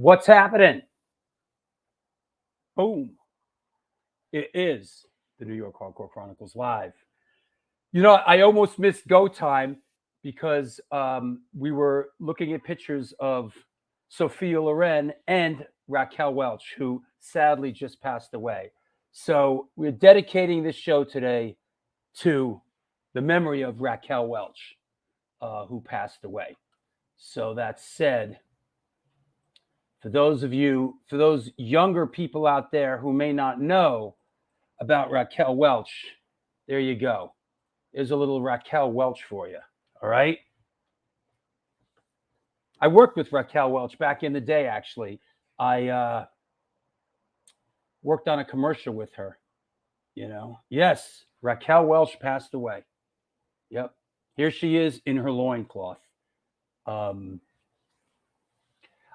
What's happening? Boom. It is the New York Hardcore Chronicles live. You know, I almost missed go time because we were looking at pictures of Sophia Loren and Raquel Welch, who sadly just passed away. So we're dedicating this show today to the memory of Raquel Welch, who passed away. So that said, for those younger people out there who may not know about Raquel Welch, there you go. There's a little Raquel Welch for you. All right. I worked with Raquel Welch back in the day, actually. I worked on a commercial with her, you know. Yes, Raquel Welch passed away. Yep. Here she is in her loincloth.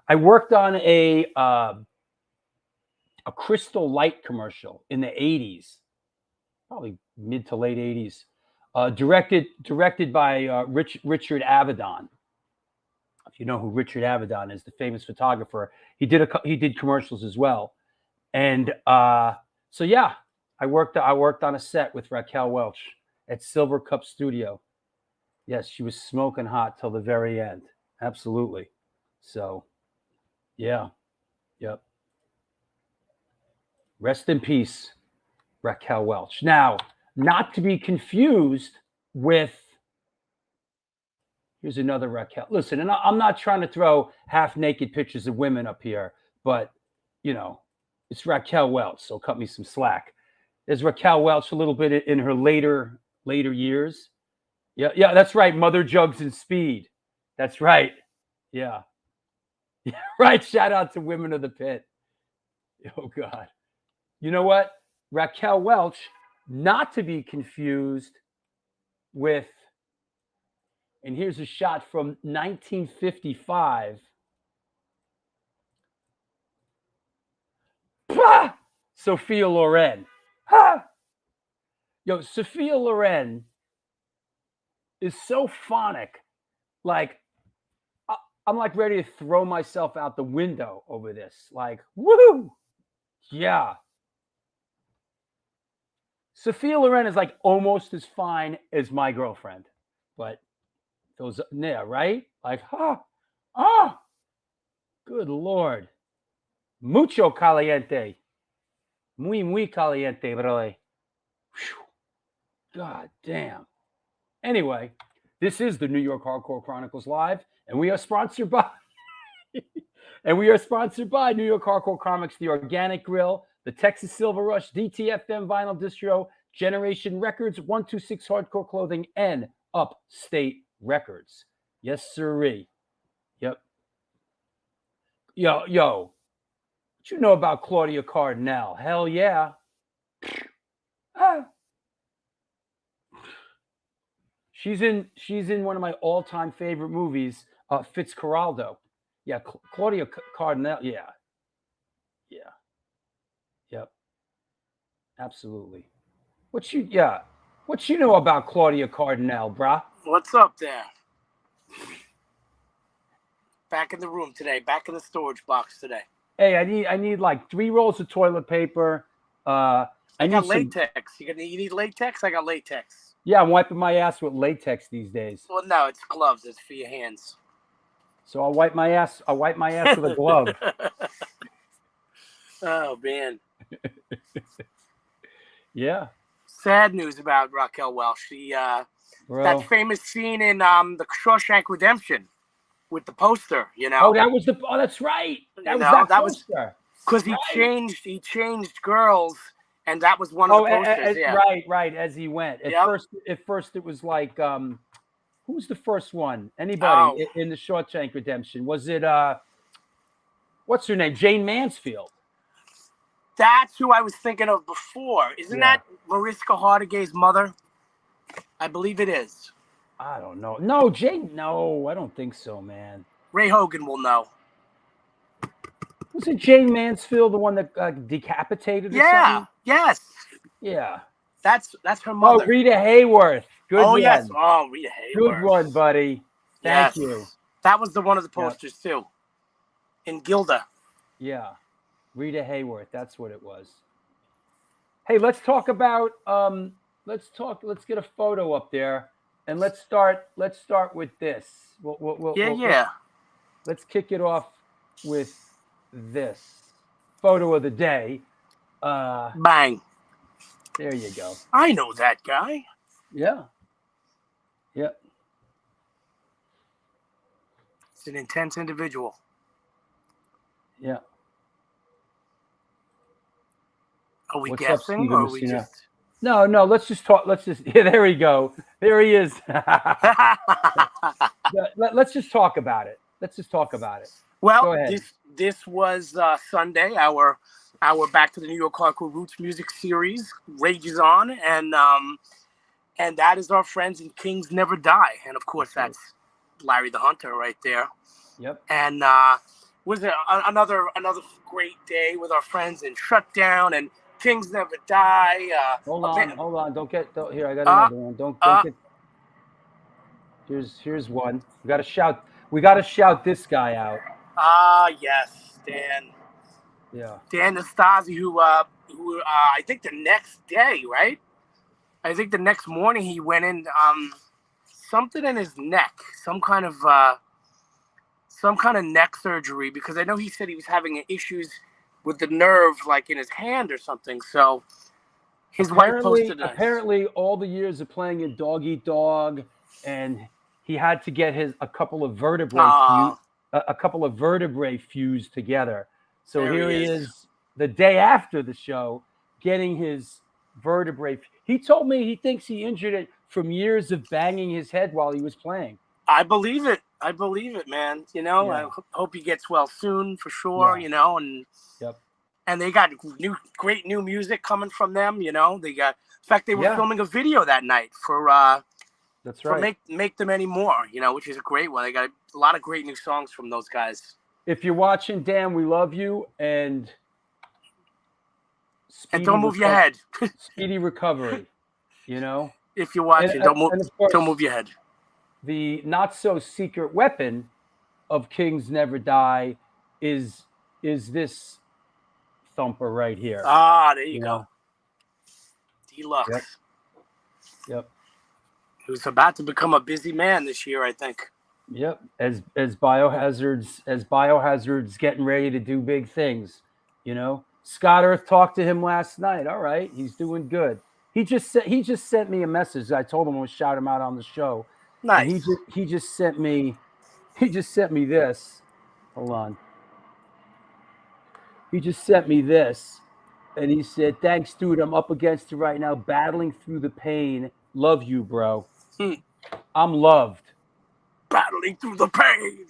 I worked on a Crystal Light commercial in the 80s, probably mid to late 80s, directed by Richard Avedon. If you know who Richard Avedon is, the famous photographer, he did commercials as well. And so yeah, I worked on a set with Raquel Welch at Silver Cup Studio. Yes, she was smoking hot till the very end. Absolutely. So yeah. Yep. Rest in peace, Raquel Welch. Now, not to be confused with, here's another Raquel. Listen, and I'm not trying to throw half-naked pictures of women up here, but, you know, it's Raquel Welch, so cut me some slack. There's Raquel Welch a little bit in her later years. Yeah, that's right. Mother Jugs and Speed. That's right. Yeah. Yeah, right. Shout out to Women of the Pit. Oh, God. You know what? Raquel Welch, not to be confused with, and here's a shot from 1955. Pah! Sophia Loren. Ha! Yo, Sophia Loren is so phonic. Like, I'm like ready to throw myself out the window over this. Like, woo! Yeah. Sophia Loren is like almost as fine as my girlfriend. But those, yeah, right? Like, good Lord. Mucho caliente. Muy caliente, bro. God damn. Anyway, this is the New York Hardcore Chronicles Live, and we are sponsored by New York Hardcore Comics, The Organic Grill, the Texas Silver Rush, DTFM Vinyl Distro, Generation Records, 126 Hardcore Clothing, and Upstate Records. Yes, sirree. Yep. Yo. What you know about Claudia Cardinale? Hell yeah. She's in one of my all-time favorite movies, Fitzcarraldo. Yeah, Claudia Cardinale. Yeah. Yep. Absolutely. What you know about Claudia Cardinale, brah? What's up there? Back in the room today. Back in the storage box today. Hey, I need like 3 rolls of toilet paper. I got latex. You need latex? I got latex. Yeah, I'm wiping my ass with latex these days. Well, no, it's gloves. It's for your hands. So I'll wipe my ass with a glove. Oh, man. Yeah. Sad news about Raquel Welch. That famous scene in the Shawshank Redemption with the poster, you know. Oh, that's right. That was because he changed girls, and that was one of the posters. Right. As he went. At first, it was like, who was the first one? Anybody in the Shawshank Redemption? Was it what's her name? Jane Mansfield. That's who I was thinking of before. Isn't that Mariska Hargitay's mother? I believe it is. I don't know. No, Jane. No, I don't think so, man. Ray Hogan will know. Wasn't Jane Mansfield the one that decapitated? Yeah. Yes. Yeah. That's her mother. Oh, Rita Hayworth. Good one. Yes. Oh, Rita Hayworth. Good one, buddy. Thank you. That was one of the posters too. In Gilda. Yeah. Rita Hayworth. That's what it was. Hey, let's talk about let's get a photo up there, and let's start with this. Let's kick it off with this photo of the day. Bang. There you go. I know that guy. Yeah. Yep. It's an intense individual. Yeah. Are we guessing, or are we just? No. Let's just talk. Yeah, there we go. There he is. Let's just talk about it. Well, this was Sunday. Our Back to the New York Hardcore Roots music series rages on, and that is our friends in Kings Never Die, and of course that's Larry the Hunter right there. Yep. And was it another great day with our friends in Shutdown and Kings Never Die. Hold on. Don't here. I got another one. Don't get. Here's one. We got to shout this guy out. Yes, Dan. Yeah. Dan Nastasi, who I think the next day, right? I think the next morning he went in something in his neck, some kind of neck surgery, because I know he said he was having issues with the nerve, like in his hand or something. So his wife posted it. Apparently, all the years of playing in Dog Eat Dog, and he had to get a couple of vertebrae fused together. So here he is the day after the show, getting his vertebrae. He told me he thinks he injured it from years of banging his head while he was playing. I believe it, man. You know, I hope he gets well soon for sure. Yeah. You know, and and they got great new music coming from them. You know, in fact, they were filming a video that night for that's right. For make them anymore. You know, which is a great one. They got a lot of great new songs from those guys. If you're watching, Dan, we love you, and don't move your head. Speedy recovery. You know, if you're watching, don't move your head. The not so secret weapon of Kings Never Die is this thumper right here. There you go. Deluxe. Yep. Who's about to become a busy man this year, I think. Yep. As Biohazard's getting ready to do big things, you know. Scott Earth talked to him last night. All right, he's doing good. He just sent me a message. I told him I would shout him out on the show. Nice. And he just sent me this. Hold on. He just sent me this, and he said, "Thanks, dude. I'm up against it right now, battling through the pain. Love you, bro. I'm loved. Battling through the pain.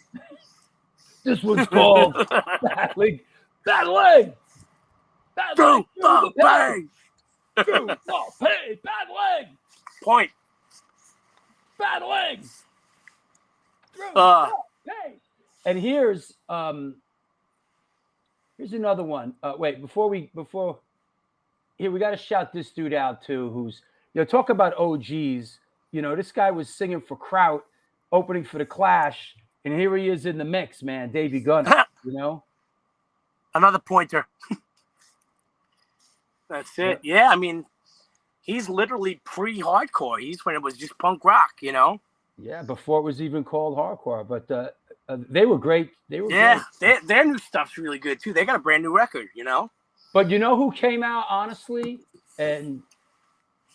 This one's called battling through the pain. Through the pain. Battling. Point. Battling. Through the pain. And here's another one. Wait, we got to shout this dude out too. Who's talk about OGs. This guy was singing for Kraut, opening for the Clash, and here he is in the mix, man. Davey Gunn. Another pointer. That's it. Yeah, I mean, he's literally pre-hardcore. He's when it was just punk rock, Yeah, before it was even called hardcore. But they were great. Great. Their new stuff's really good too. They got a brand new record, But you know who came out honestly? And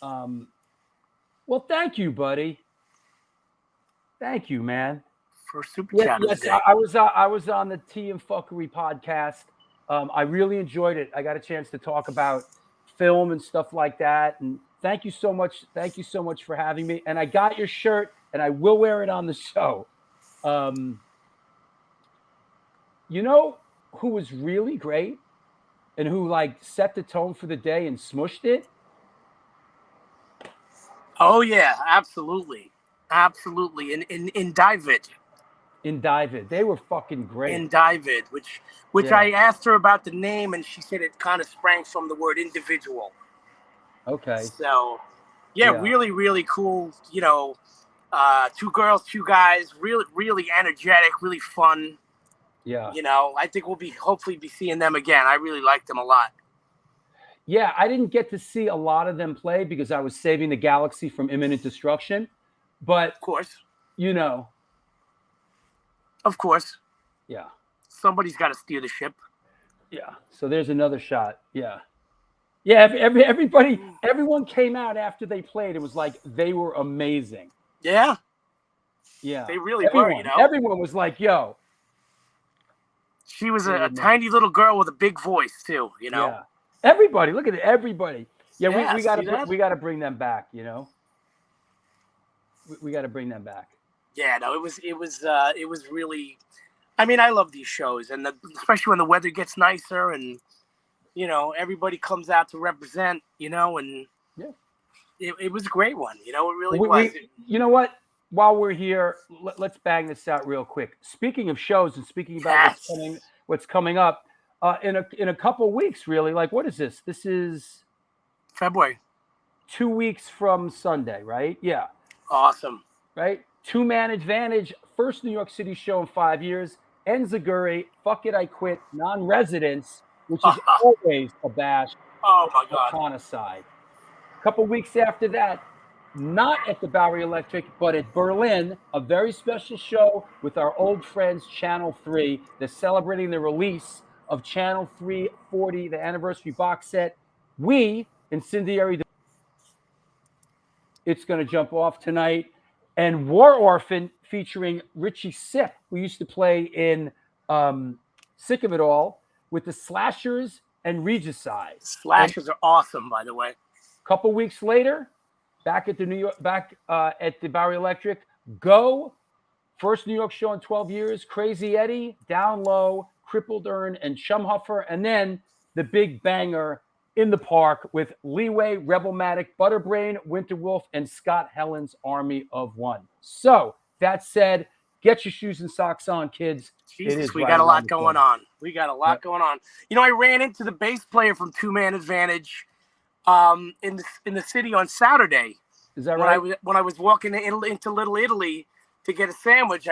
well, thank you, buddy. Thank you, man. For super chat. Yes, I was on the Tea and Fuckery podcast. I really enjoyed it. I got a chance to talk about film and stuff like that. And thank you so much. Thank you so much for having me. And I got your shirt, and I will wear it on the show. You know who was really great and who set the tone for the day and smushed it? Oh yeah, absolutely. In David. In David. They were fucking great. In David, which I asked her about the name, and she said it kind of sprang from the word individual. Okay. So really, really cool, 2 girls, 2 guys, really, really energetic, really fun. Yeah. You know, I think we'll hopefully be seeing them again. I really like them a lot. Yeah, I didn't get to see a lot of them play because I was saving the galaxy from imminent destruction. But of course, you know. Of course. Yeah. Somebody's got to steer the ship. Yeah. So there's another shot. Yeah. Yeah, everyone came out after they played. It was like they were amazing. Yeah. Yeah. They really were, you know. Everyone was like, yo. She was a tiny little girl with a big voice too, you know. Yeah. Everybody, look at it, everybody. Yeah, yeah we got to bring them back, you know. We got to bring them back. Yeah, no, it was really, I mean, I love these shows, and especially when the weather gets nicer and, you know, everybody comes out to represent, you know, and yeah, it was a great one, you know, it really was. You know what? While we're here, let's bang this out real quick. Speaking of shows and speaking about what's coming up, in a couple weeks, really, like what is this? This is February. 2 weeks from Sunday, right? Yeah. Awesome. Right? 2-man advantage. First New York City show in 5 years. Enziguri, Fuck It, I Quit, non-residence, which is always a bash. Oh my God. On a side. A couple weeks after that, not at the Bowery Electric, but at Berlin, a very special show with our old friends, Channel 3. They're celebrating the release of Channel 340, the anniversary box set. Incendiary. It's going to jump off tonight. And War Orphan featuring Richie Sipp, who used to play in Sick of It All, with the Slashers and Regicide. Slashers are awesome, by the way. A couple weeks later, back at the Bowery Electric, Go, first New York show in 12 years, Crazy Eddie, Down Low, Crippled Urn, and Chumhuffer, and then the big banger in the park with Leeway, Rebel Matic, Butterbrain, Winterwolf, and Scott Hellen's Army of One. So, that said, get your shoes and socks on, kids. Jesus, we got a lot going on. We got a lot going on. You know, I ran into the bass player from 2-Man Advantage in the city on Saturday. Is that right? When I was walking into Little Italy to get a sandwich,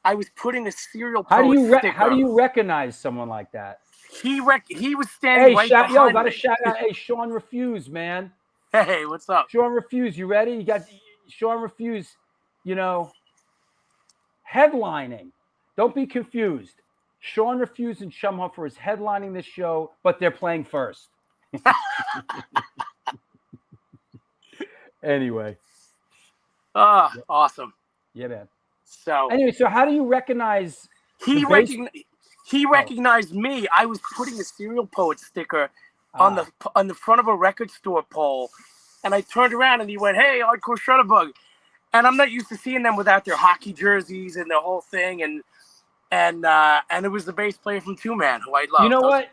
I was putting a cereal post sticker. How do you recognize someone like that? He was standing right behind me. Got a shout out. Hey, Sean Refuse, man. Hey, what's up? Sean Refuse, you ready? You got Sean Refuse, you know, headlining. Don't be confused. Sean Refuse and Chumhuffer is headlining this show, but they're playing first. Anyway. Awesome. Yeah, man. So anyway, so how do you recognize He recognized me. I was putting a Serial Poet sticker on the front of a record store pole, and I turned around and he went, "Hey, Hardcore Shutterbug," and I'm not used to seeing them without their hockey jerseys and the whole thing, and it was the bass player from 2-Man who I love. You know what?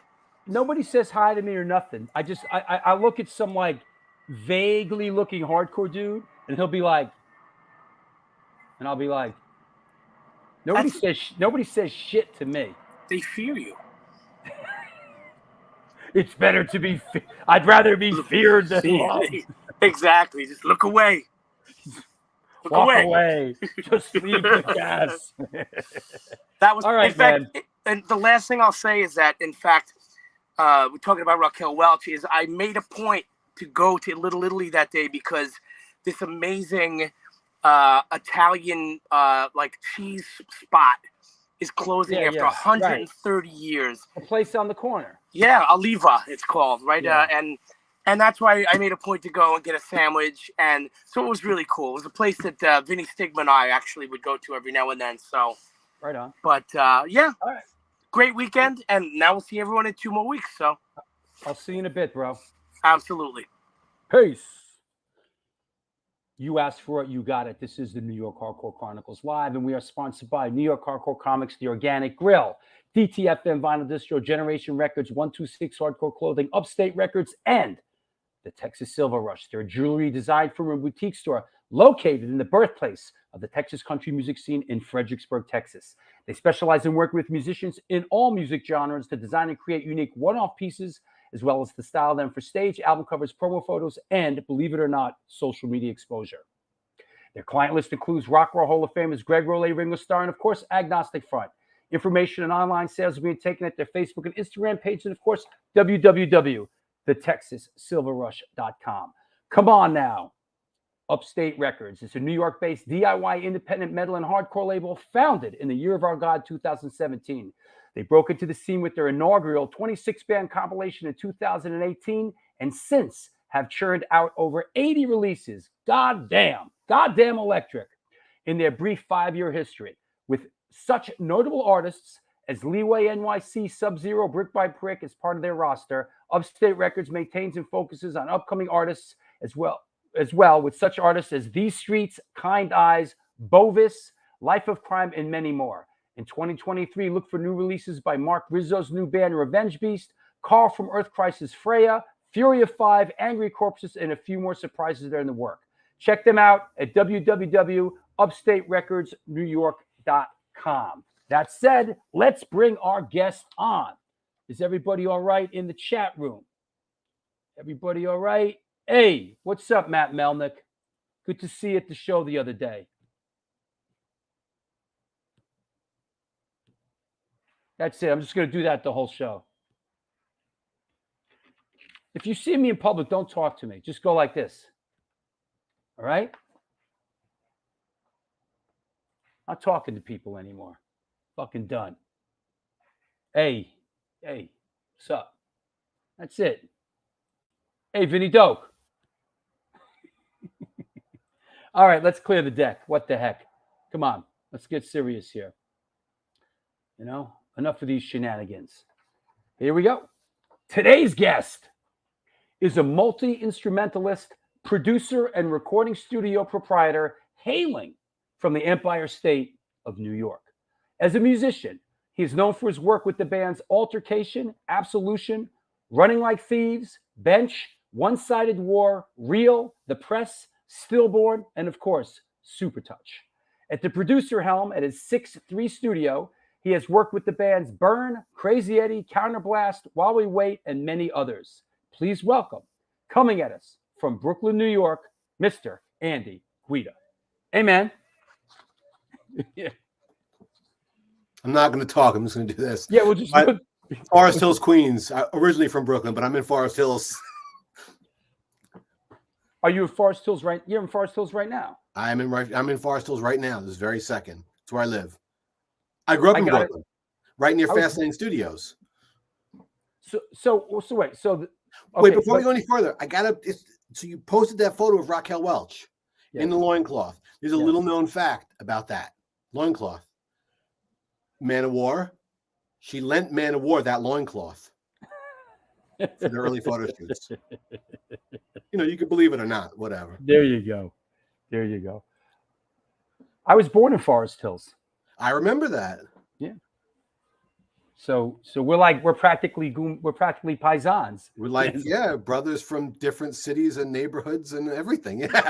Nobody says hi to me or nothing. I look at some like vaguely looking hardcore dude, and he'll be like, and I'll be like, nobody says shit to me. They fear you. It's better to be. I'd rather be feared than loved. Exactly. Just look away. Walk away. Just leave the gas. That was all right, in fact, man. And the last thing I'll say is that, in fact, we're talking about Raquel Welch. Is I made a point to go to Little Italy that day because this amazing Italian like cheese spot is closing after 130 years. A place on the corner. Yeah, Oliva, it's called, right? Yeah. And that's why I made a point to go and get a sandwich. And so it was really cool. It was a place that Vinny Stigma and I actually would go to every now and then. So, right on. But yeah, all right. Great weekend. And now we'll see everyone in 2 more weeks. So I'll see you in a bit, bro. Absolutely. Peace. You asked for it, you got it. This is the New York Hardcore Chronicles Live, and we are sponsored by New York Hardcore Comics, The Organic Grill, DTFM Vinyl Distro, Generation Records, 126 Hardcore Clothing, Upstate Records, and the Texas Silver Rush. They're a jewelry designed from a boutique store located in the birthplace of the Texas country music scene in Fredericksburg, Texas. They specialize in working with musicians in all music genres to design and create unique one-off pieces, as well as to style them for stage, album covers, promo photos, and, believe it or not, social media exposure. Their client list includes Rock and Roll Hall of Famers Greg Rolle, Ringo Starr, and, of course, Agnostic Front. Information and online sales are being taken at their Facebook and Instagram page, and of course, www.thetexassilverrush.com. Come on now. Upstate Records. It's a New York-based DIY independent metal and hardcore label founded in the year of our God, 2017. They broke into the scene with their inaugural 26-band compilation in 2018 and since have churned out over 80 releases. Goddamn electric in their brief 5-year history with such notable artists as Leeway, NYHC, Sub-Zero, Brick by Brick as part of their roster. Upstate Records maintains and focuses on upcoming artists as well with such artists as These Streets, Kind Eyes, Bovis, Life of Crime, and many more. In 2023, look for new releases by Mark Rizzo's new band Revenge Beast, Carl from Earth Crisis Freya, Fury of 5, Angry Corpses, and a few more surprises that are in the work. Check them out at www.upstaterecordsnewyork.com. That said, let's bring our guest on. Is everybody all right in the chat room? Everybody all right? Hey, what's up, Matt Melnick? Good to see you at the show the other day. That's it. I'm just going to do that the whole show. If you see me in public, don't talk to me. Just go like this. All right? Not talking to people anymore. Fucking done. Hey, what's up? That's it. Hey, Vinny Doke. All right, let's clear the deck. What the heck? Come on, let's get serious here. You know, enough of these shenanigans. Here we go. Today's guest is a multi-instrumentalist, producer, and recording studio proprietor hailing from the Empire State of New York. As a musician, he is known for his work with the bands Altercation, Absolution, Running Like Thieves, Bench, One-Sided War, Real, The Press, Stillborn, and of course, Supertouch. At the producer helm at his 6'3" studio, he has worked with the bands Burn, Crazy Eddie, Counterblast, While We Wait, and many others. Please welcome, coming at us from Brooklyn, New York, Mr. Andy Guida. Hey, man. Yeah. I'm not going to talk. I'm just going to do this. Yeah, we'll just do it. Forest Hills, Queens. Originally from Brooklyn, but I'm in Forest Hills. Are you in Forest Hills right? You're in Forest Hills right now. I'm in Forest Hills right now. This very second. It's where I live. I grew up in Brooklyn, right near Fastlane Studios. So wait. Wait, before we go any further, so you posted that photo of Raquel Welch in the loincloth. There's a little known fact about that loincloth. Man of War, she lent Man of War that loincloth for the early photo shoots. You know, you can believe it or not, whatever. There you go. I was born in Forest Hills. I remember that. Yeah. So we're practically paisans. We're like, yeah, brothers from different cities and neighborhoods and everything. Yeah.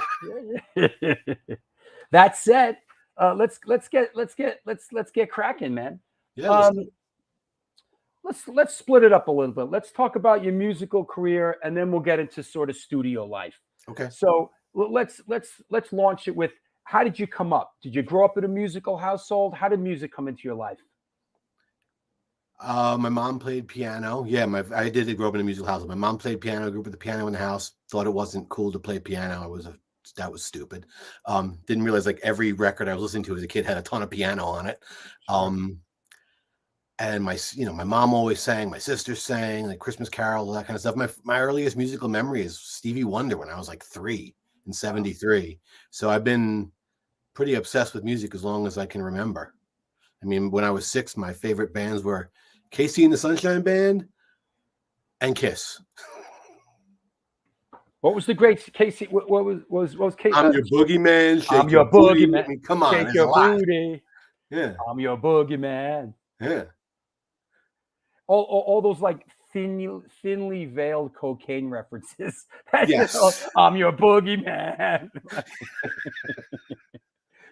That said, let's get cracking, man. Yeah. Let's split it up a little bit. Let's talk about your musical career, and then we'll get into sort of studio life. Okay. So let's launch it with, how did you come up? Did you grow up in a musical household? How did music come into your life? My mom played piano. Yeah, I did grow up in a musical household. My mom played piano. I grew up with the piano in the house. Thought it wasn't cool to play piano. That was stupid. Didn't realize like every record I was listening to as a kid had a ton of piano on it. And my mom always sang, my sister sang, like Christmas Carol, all that kind of stuff. My earliest musical memory is Stevie Wonder when I was like 3 in 73. So I've been pretty obsessed with music as long as I can remember. I mean, when I was 6, my favorite bands were Casey and the Sunshine Band and Kiss. What was the great Casey? What was Casey? I'm your boogeyman. I'm your boogeyman. I mean, come on, shake your booty. Yeah, I'm your boogeyman. Yeah. All those like thinly veiled cocaine references. Yes. I'm your boogeyman.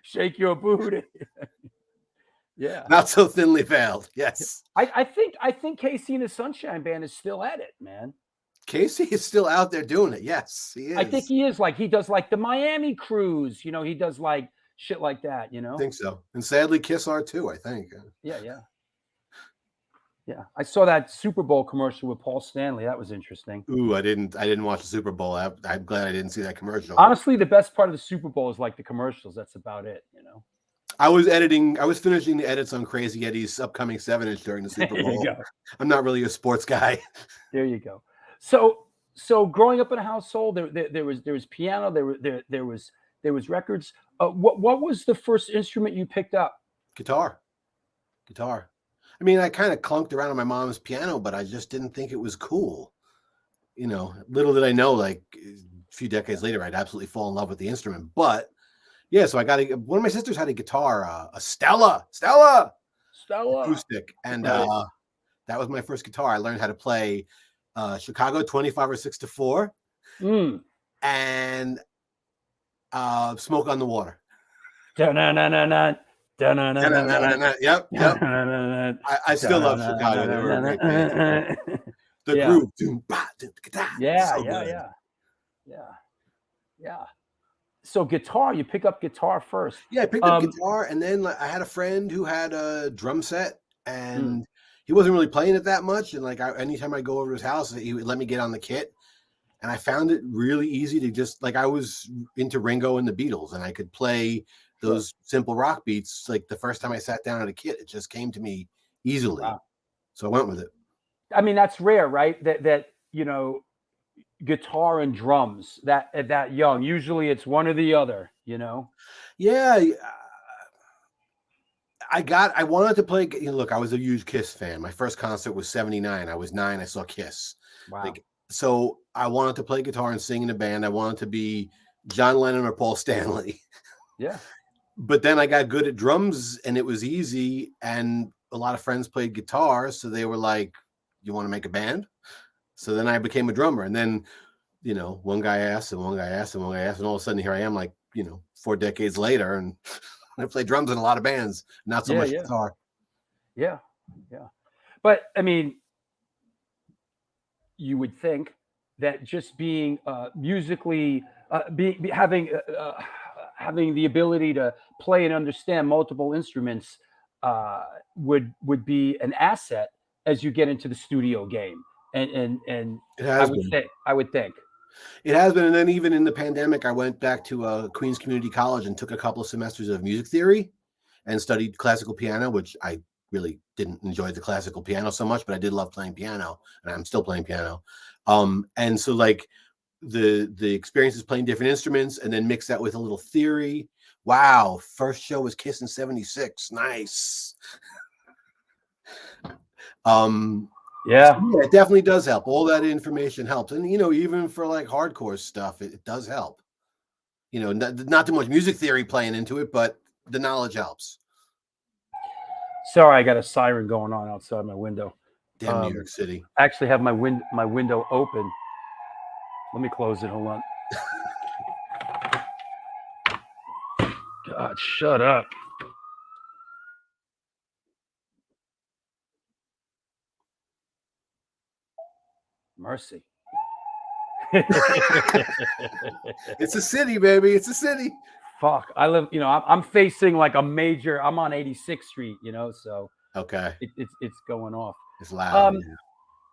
Shake your booty. Yeah. Not so thinly veiled. Yes. I think Casey and the Sunshine Band is still at it, man. Casey is still out there doing it. Yes, he is. I think he is. Like, he does like the Miami cruise. You know, he does like shit like that, you know? I think so. And sadly, Kiss are too, I think. Yeah. Yeah, I saw that Super Bowl commercial with Paul Stanley. That was interesting. Ooh, I didn't watch the Super Bowl. I'm glad I didn't see that commercial. Honestly, the best part of the Super Bowl is like the commercials. That's about it, you know. I was finishing the edits on Crazy Eddie's upcoming 7-inch during the Super Bowl. I'm not really a sports guy. There you go. So growing up in a household, there was piano, there was records. What was the first instrument you picked up? Guitar. I mean, I kind of clunked around on my mom's piano, but I just didn't think it was cool. You know, little did I know, like a few decades later, I'd absolutely fall in love with the instrument. But yeah, so one of my sisters had a guitar, a Stella acoustic, and that was my first guitar. I learned how to play Chicago 25 or 6-4 and Smoke on the Water. Yep. I still love Chicago. They were a great band. The groove. Yeah. So guitar, you pick up guitar first. Yeah, I picked up guitar, and then I had a friend who had a drum set, and he wasn't really playing it that much. And like anytime I go over to his house, he would let me get on the kit. And I found it really easy to just I was into Ringo and the Beatles, and I could play those simple rock beats. Like the first time I sat down at a kit, it just came to me easily. Wow. So I went with it. I mean, that's rare, right? That you know, guitar and drums that young. Usually it's one or the other, you know? Yeah. I wanted to play. Look, I was a huge Kiss fan. My first concert was 79. I was 9. I saw Kiss. Wow. So I wanted to play guitar and sing in a band. I wanted to be John Lennon or Paul Stanley. Yeah. But then I got good at drums and it was easy. And a lot of friends played guitar. So they were like, you want to make a band? So then I became a drummer. And then, you know, one guy asked and one guy asked and one guy asked. And all of a sudden here I am, like, 4 decades later. And I play drums in a lot of bands, not so much guitar. Yeah. But I mean, you would think that just being musically, having the ability to play and understand multiple instruments would be an asset as you get into the studio game. And I would think. It has been. And then even in the pandemic, I went back to Queens Community College and took a couple of semesters of music theory and studied classical piano, which I really didn't enjoy the classical piano so much, but I did love playing piano, and I'm still playing piano. And so like the experience is playing different instruments and then mix that with a little theory. Wow. First show was Kiss in 76. Nice. Yeah, it definitely does help. All that information helps. And, even for like hardcore stuff, it does help. Not too much music theory playing into it, but the knowledge helps. Sorry, I got a siren going on outside my window. Damn New York City. I actually have my window open. Let me close it. Hold on. God, shut up. Mercy. It's a city, baby. It's a city. Fuck. I live, I'm facing like a major, I'm on 86th Street, so okay. It's going off. It's loud.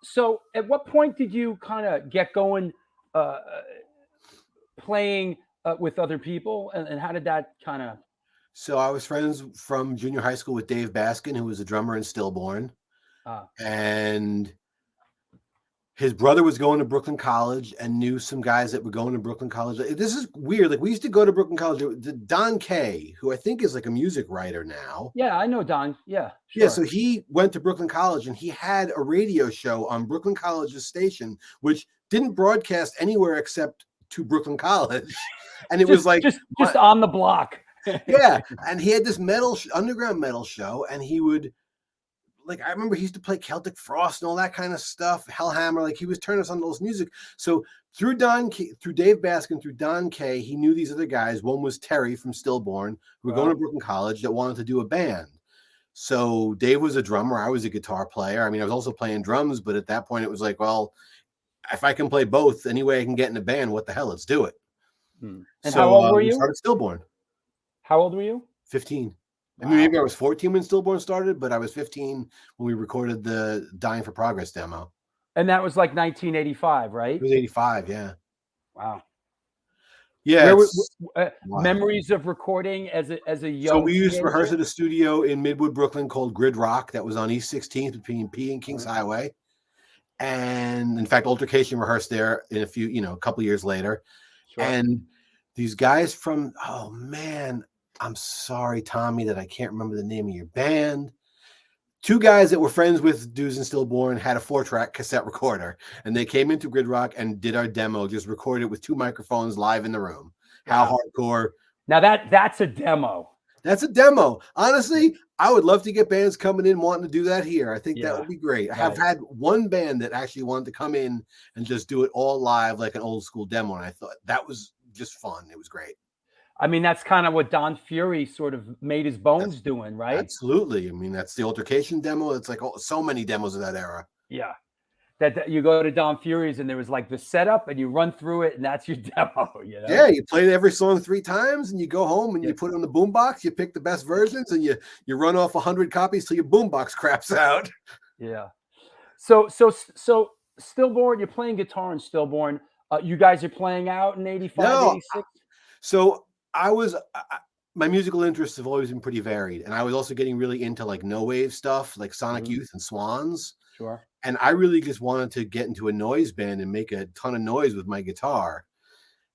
So at what point did you kind of get going playing with other people, and how did that kind of? So I was friends from junior high school with Dave Baskin, who was a drummer in Stillborn. And his brother was going to Brooklyn College and knew some guys that were going to Brooklyn College. This is weird. Like, we used to go to Brooklyn College. Don Kay, who I think is like a music writer now. Yeah, I know Don. Yeah. Sure. Yeah, so he went to Brooklyn College and he had a radio show on Brooklyn College's station, which didn't broadcast anywhere except to Brooklyn College. And it was like just on the block. Yeah. And he had this underground metal show, and he would, like, I remember he used to play Celtic Frost and all that kind of stuff, Hellhammer. Like, he was turning us on to those music. So through Dave Baskin, through Don Kay, he knew these other guys. One was Terry from Stillborn, who were going to Brooklyn College, that wanted to do a band. So Dave was a drummer. I was a guitar player. I mean, I was also playing drums, but at that point it was like, well, if I can play both, any way I can get in a band, what the hell, let's do it. And so, how old were you? Started Stillborn. How old were you? 15. I mean, maybe I was 14 when Stillborn started, but I was 15 when we recorded the Dying for Progress demo. And that was like 1985, right? It was 85, yeah. Wow. Yeah. Memories of recording as a young. So we used to rehearse at a studio in Midwood, Brooklyn called Grid Rock that was on East 16th between P and Kings Highway. And in fact, Altercation rehearsed there in a couple years later. Sure. And these guys from, oh man, I'm sorry, Tommy, that I can't remember the name of your band. Two guys that were friends with dudes in Stillborn had a 4-track cassette recorder, and they came into Grid Rock and did our demo, just recorded with 2 microphones live in the room. How hardcore. Now that's a demo. That's a demo. Honestly, I would love to get bands coming in wanting to do that here. I think that would be great. I have had one band that actually wanted to come in and just do it all live like an old school demo, and I thought that was just fun. It was great. I mean, that's kind of what Don Fury sort of made his bones doing, right? Absolutely. I mean, that's the Altercation demo. It's like so many demos of that era. Yeah. That you go to Don Fury's and there was like the setup and you run through it and that's your demo, you know? Yeah, you play every song 3 times and you go home and you put it on the boombox, you pick the best versions and you run off 100 copies till your boombox craps out. Yeah. So Stillborn, you're playing guitar in Stillborn. You guys are playing out in 85, 86? So my musical interests have always been pretty varied. And I was also getting really into like no wave stuff, like Sonic Youth and Swans. Sure. And I really just wanted to get into a noise band and make a ton of noise with my guitar.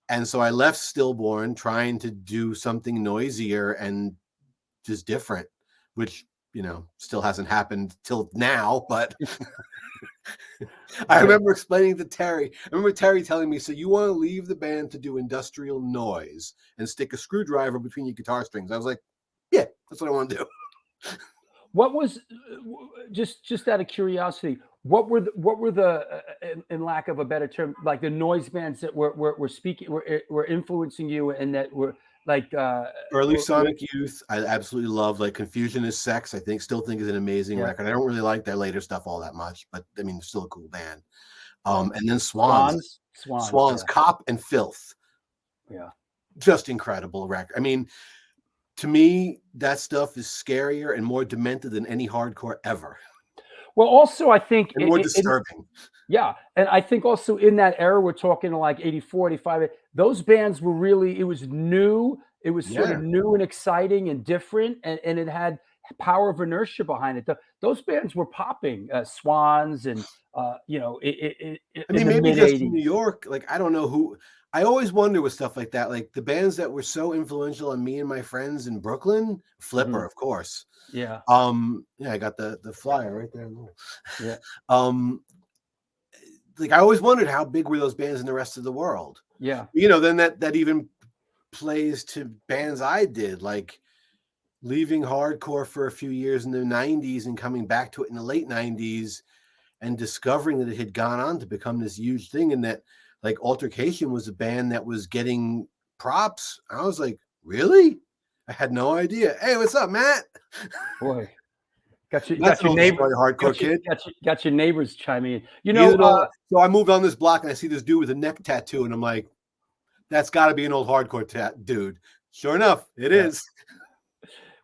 And so I left Stillborn trying to do something noisier and just different, which, still hasn't happened till now, but I remember explaining to Terry. I remember Terry telling me, so you want to leave the band to do industrial noise and stick a screwdriver between your guitar strings. I was like, yeah, that's what I want to do. What was just out of curiosity? What were the in lack of a better term, like the noise bands that were influencing you and that were like early Sonic Youth? I absolutely love. Like Confusion is Sex. Still think is an amazing record. I don't really like their later stuff all that much, but I mean, it's still a cool band. And then Swans, Cop and Filth. Yeah, just incredible record. I mean, to me, that stuff is scarier and more demented than any hardcore ever. Well, also, I think and more disturbing. Yeah. And I think also in that era, we're talking like 84, 85, those bands were really, it was new. It was sort of new and exciting and different. And it had power of inertia behind it. Those bands were popping, Swans and, I mean, maybe just in New York, like, I don't know who. I always wonder with stuff like that, like the bands that were so influential on me and my friends in Brooklyn, Flipper, of course. Yeah. I got the flyer right there. Yeah. Like I always wondered how big were those bands in the rest of the world. Yeah. Then that even plays to bands I did, like leaving hardcore for a few years in the 90s and coming back to it in the late 90s and discovering that it had gone on to become this huge thing, and that like Altercation was a band that was getting props. I was like, really? I had no idea. Hey, what's up, Matt? Boy, got your neighbor, hardcore kid. Got your neighbors chiming in. So I moved on this block and I see this dude with a neck tattoo, and I'm like, that's got to be an old hardcore dude. Sure enough, it is.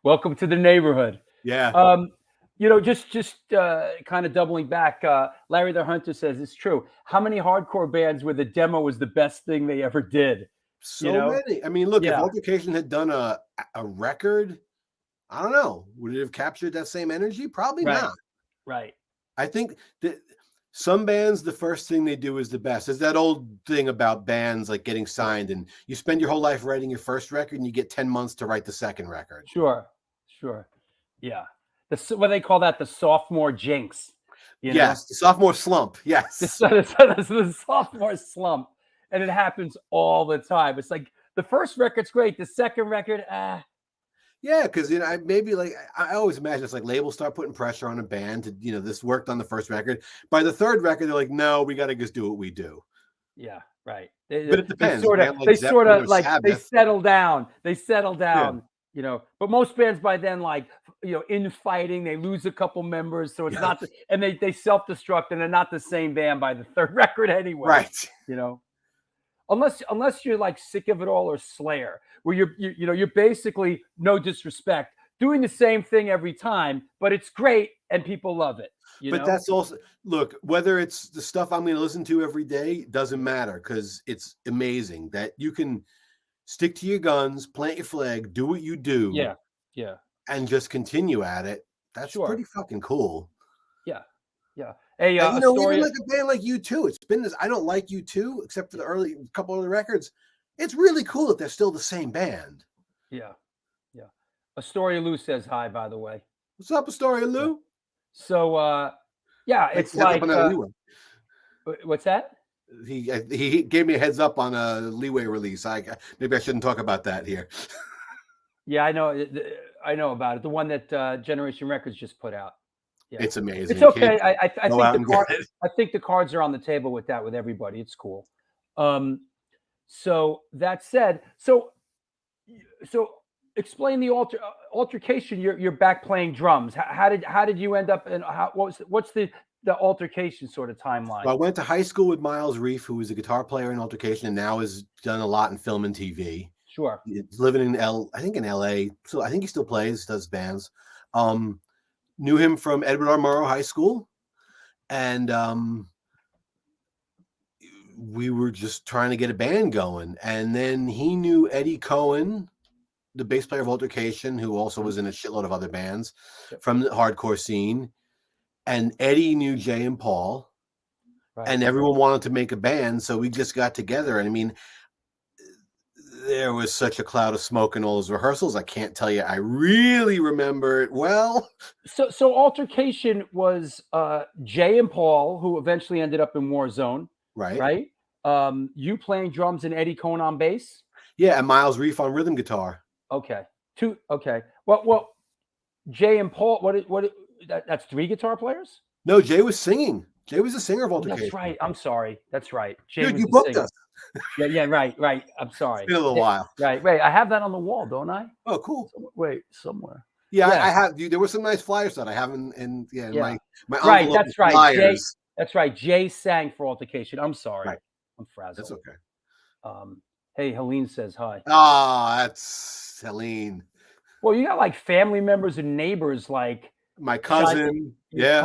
Welcome to the neighborhood. Yeah. Just kind of doubling back, Larry the Hunter says it's true. How many hardcore bands where the demo was the best thing they ever did? So many. I mean, look, if Altercation had done a record, I don't know, would it have captured that same energy? Probably not. Right. I think that some bands, the first thing they do is the best. There's that old thing about bands like getting signed, and you spend your whole life writing your first record, and you get 10 months to write the second record. Sure. Yeah. What they call that, the sophomore jinx. Yes, the sophomore slump. Yes. The sophomore slump. And it happens all the time. It's like the first record's great. The second record, Yeah, because maybe like I always imagine it's like labels start putting pressure on a band to, this worked on the first record. By the third record, they're like, no, we got to just do what we do. Yeah, right. But it depends. They settle down. But most bands by then, infighting, they lose a couple members. So it's not, and they self-destruct, and they're not the same band by the third record anyway. Right. Unless you're like Sick of It All or Slayer, where you're basically, no disrespect, doing the same thing every time, but it's great and people love it. But that's also, look, whether it's the stuff I'm going to listen to every day, doesn't matter, because it's amazing that you can stick to your guns, plant your flag, do what you do. Yeah. Yeah. And just continue at it. That's pretty fucking cool. Yeah. Yeah. Hey, even like a band like U2, it's been this. I don't like U2 except for the early couple of the records. It's really cool that they're still the same band. Yeah. Yeah. Astoria Lou says hi, by the way. What's up, Astoria Lou? Yeah. So, yeah, it's like, what's that? He gave me a heads up on a Leeway release. Maybe I shouldn't talk about that here. Yeah, I know about it. The one that Generation Records just put out. Yeah. It's amazing. It's okay. I think the cards are on the table with everybody. It's cool. So that said, so explain the altercation. You're back playing drums. How did you end up, and what's the altercation sort of timeline? So I went to high school with Miles Reef, who was a guitar player in Altercation and now has done a lot in film and TV. Sure. He's living in in LA. So I think he still plays, does bands. Knew him from Edward R. Murrow High School. And we were just trying to get a band going. And then he knew Eddie Cohen, the bass player of Altercation, who also was in a shitload of other bands from the hardcore scene. And Eddie knew Jay and Paul. Right. And everyone wanted to make a band. So we just got together. And I mean, there was such a cloud of smoke in all those rehearsals. I can't tell you. I really remember it well. So Altercation was Jay and Paul, who eventually ended up in Warzone. Right. You playing drums and Eddie Cohen on bass. Yeah, and Miles Reef on rhythm guitar. Okay. Okay. Well, Jay and Paul. That's 3 guitar players? No, Jay was singing. Jay was a singer of Altercation. That's right. I'm sorry. That's right. Jay Dude, was you booked us. Yeah, right. I'm sorry. It's been a little while. Right. Wait, I have that on the wall, don't I? Oh, cool. Somewhere. Yeah, I have. There were some nice flyers that I have in my right. That's right. Flyers. That's right. Jay sang for Altercation. I'm sorry. Right. I'm frazzled. That's okay. Hey, Helene says hi. Oh, that's Helene. Well, you got like family members and neighbors, like my cousin. My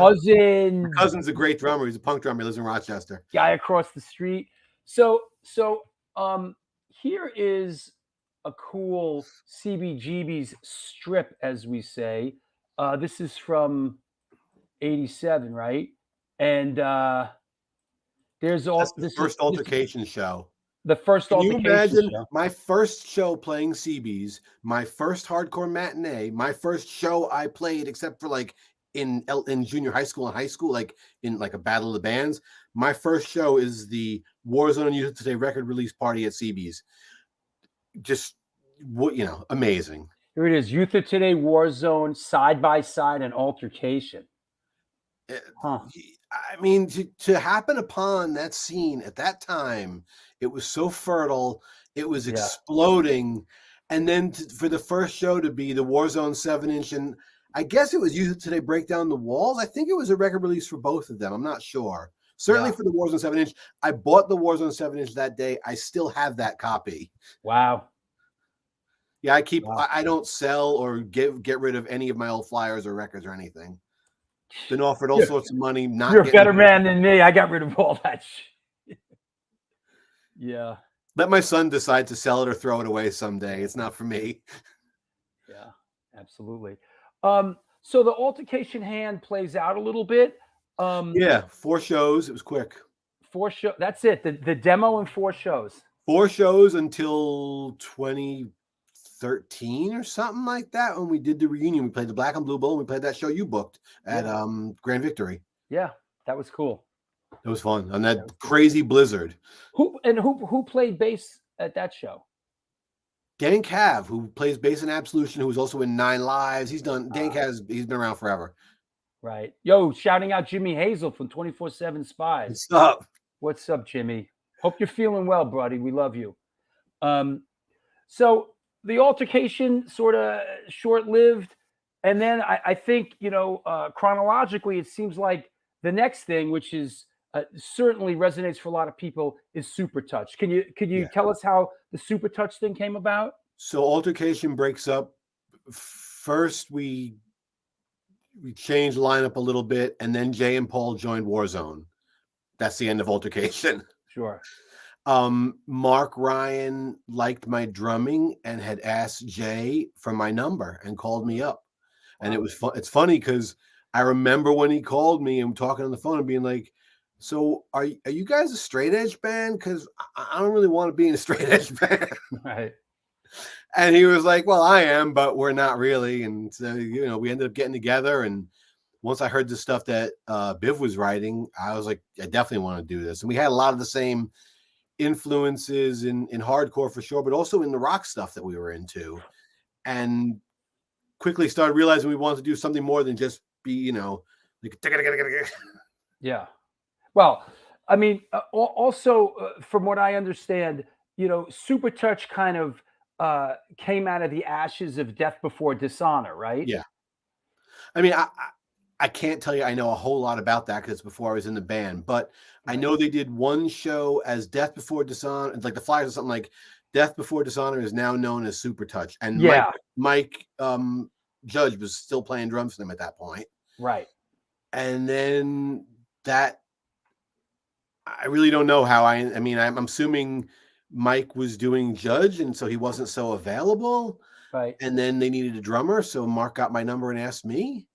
cousin's a great drummer. He's a punk drummer. He lives in Rochester. Guy across the street. So here is a cool CBGB's strip, as we say. This is from '87, right? And there's the first Altercation show. The first Altercation show. Can you imagine my first show playing CBs, my first hardcore matinee, my first show I played, except for like in junior high school and high school, like in like a battle of the bands. My first show is the Warzone and Youth Today record release party at CB's. Just amazing. Here it is: Youth of Today, Warzone, Side by Side, and Altercation. I mean, to happen upon that scene at that time, it was so fertile. It was exploding. And then for the first show to be the Warzone 7-inch, and I guess it was Youth Today Break Down the Walls. I think it was a record release for both of them. I'm not sure. Certainly for the Warzone 7-inch. I bought the Warzone 7-inch that day. I still have that copy. Wow. Yeah, I don't sell or get rid of any of my old flyers or records or anything. Been offered all sorts of money. You're a better man than me. I got rid of all that shit. Yeah. Let my son decide to sell it or throw it away someday. It's not for me. Yeah, absolutely. So the Altercation hand plays out a little bit. 4 shows. It was quick. 4 shows. That's it. The demo and 4 shows. 4 shows until 2013 or something like that. When we did the reunion, we played the Black and Blue Bowl. And we played that show you booked at Grand Victory. Yeah, that was cool. It was fun on that crazy blizzard. Who played bass at that show? Dan Cav, who plays bass in Absolution, who was also in 9 Lives. He's been around forever. Right. Yo, shouting out Jimmy Hazel from 24/7 Spies. What's up? What's up, Jimmy? Hope you're feeling well, buddy. We love you. So the Altercation sort of short-lived, and then I think chronologically, it seems like the next thing, which is certainly resonates for a lot of people, is Supertouch. Can you tell us how the Supertouch thing came about? So Altercation breaks up first we changed lineup a little bit, and then Jay and Paul joined Warzone. That's the end of Altercation. Sure. Mark Ryan liked my drumming and had asked Jay for my number and called me up. Wow. And it was fun. It's funny because I remember when he called me and talking on the phone and being like, so are you guys a straight edge band? Because I don't really want to be in a straight edge band. Right. And he was like, well, I am, but we're not really. And so, we ended up getting together. And once I heard the stuff that Biv was writing, I was like, I definitely want to do this. And we had a lot of the same influences in hardcore for sure, but also in the rock stuff that we were into. And quickly started realizing we wanted to do something more than just be, like, yeah. Well, I mean, also from what I understand, Supertouch kind of came out of the ashes of Death Before Dishonor, right? Yeah. I mean, I can't tell you I know a whole lot about that because it's before I was in the band, but right. I know they did one show as Death Before Dishonor, like the flyers or something like Death Before Dishonor is now known as Supertouch. And yeah. Mike Judge was still playing drums for them at that point. Right. And then that, I really don't know how I mean, I'm assuming Mike was doing Judge, and so he wasn't so available. Right. And then they needed a drummer, so Mark got my number and asked me.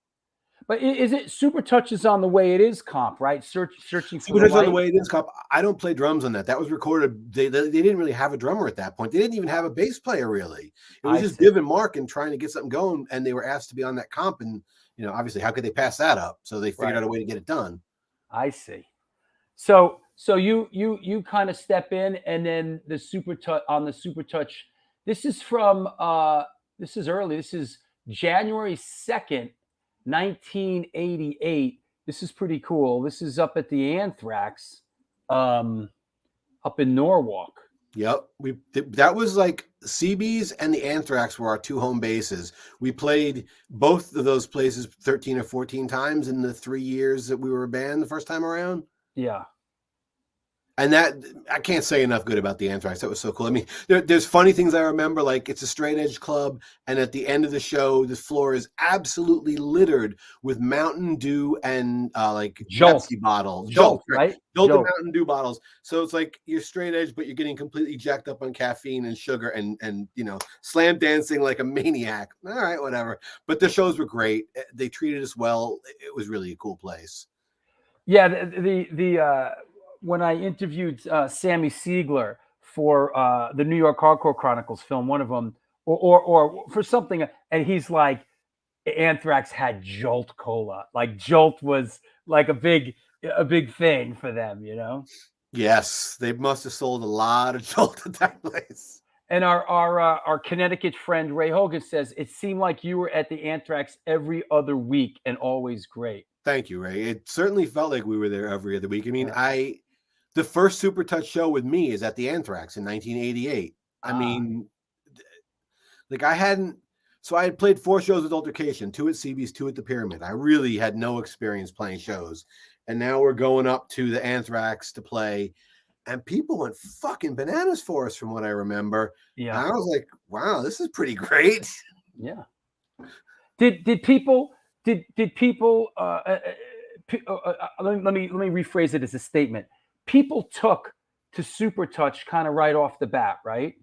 But is it Supertouch is on the Way It Is comp, right? Searching for Supertouch on the Way It Is comp. I don't play drums on that. That was recorded. They didn't really have a drummer at that point. They didn't even have a bass player really. It was just Biv and Mark and trying to get something going, and they were asked to be on that comp. And obviously, how could they pass that up? So they figured out a way to get it done. I see. So you kind of step in, and then the Supertouch. This is from this is early. This is January 2nd, 1988. This is pretty cool. This is up at the Anthrax, up in Norwalk. Yep, that was like CB's and the Anthrax were our two home bases. We played both of those places 13 or 14 times in the 3 years that we were a band the first time around. Yeah. And that, I can't say enough good about the Anthrax. That was so cool. I mean, there's funny things I remember, like it's a straight edge club, and at the end of the show, the floor is absolutely littered with Mountain Dew and like Jolt Pepsi bottles. Jolt, right? Jolt and Mountain Dew bottles. So it's like you're straight edge, but you're getting completely jacked up on caffeine and sugar and slam dancing like a maniac. All right, whatever. But the shows were great. They treated us well. It was really a cool place. Yeah, the when I interviewed Sammy Siegler for the New York Hardcore Chronicles film, one of them, or for something, and he's like, Anthrax had Jolt Cola. Like Jolt was like a big thing for them, Yes, they must have sold a lot of Jolt at that place. And our Connecticut friend Ray Hogan says it seemed like you were at the Anthrax every other week and always great. Like you, Ray. It certainly felt like we were there every other week. I mean, the first Supertouch show with me is at the Anthrax in 1988. I mean, like I had played 4 shows with Altercation, 2 at CB's, 2 at the Pyramid. I really had no experience playing shows. And now we're going up to the Anthrax to play. And people went fucking bananas for us from what I remember. Yeah. And I was like, wow, this is pretty great. Yeah. Did people let me rephrase it as a statement. People took to Supertouch kind of right off the bat, right?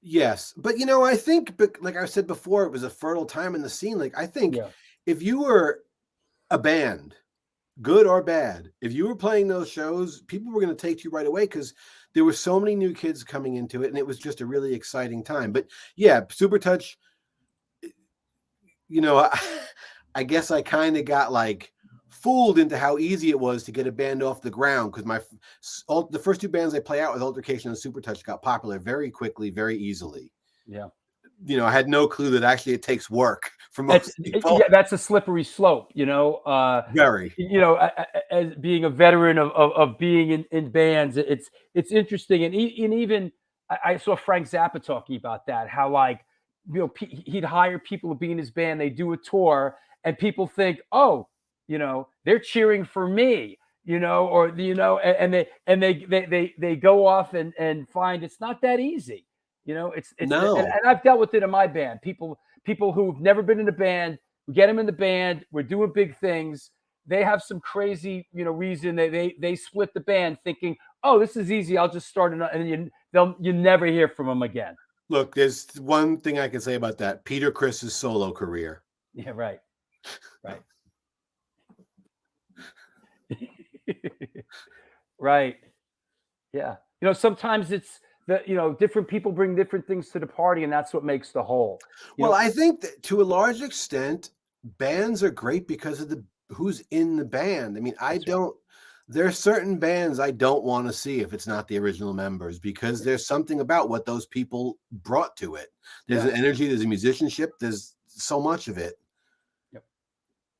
Yes. But, I think, like I said before, it was a fertile time in the scene. Like, I think if you were a band, good or bad, if you were playing those shows, people were going to take you right away because there were so many new kids coming into it, and it was just a really exciting time. But, yeah, Supertouch, I guess I kind of got, like, fooled into how easy it was to get a band off the ground because the first 2 bands I play out with, Altercation and Supertouch, got popular very quickly, very easily. Yeah. I had no clue that actually it takes work for most people. Yeah, that's a slippery slope, Very. As being a veteran of being in bands, it's interesting. And even I saw Frank Zappa talking about that, how like, he'd hire people to be in his band, they do a tour, and people think, oh, they're cheering for me, and they go off and find it's not that easy. It's no. And I've dealt with it in my band. People people who've never been in a band. We get them in the band. We're doing big things. They have some crazy, reason they split the band, thinking, "Oh, this is easy. I'll just start another," and you never hear from them again. Look, there's one thing I can say about that: Peter Criss's solo career. Yeah, right. Right. Yeah. Sometimes it's different people bring different things to the party, and that's what makes the whole. I think that to a large extent, bands are great because of who's in the band. I mean, there's certain bands I don't want to see if it's not the original members, because there's something about what those people brought to it. There's an energy, there's a musicianship, there's so much of it.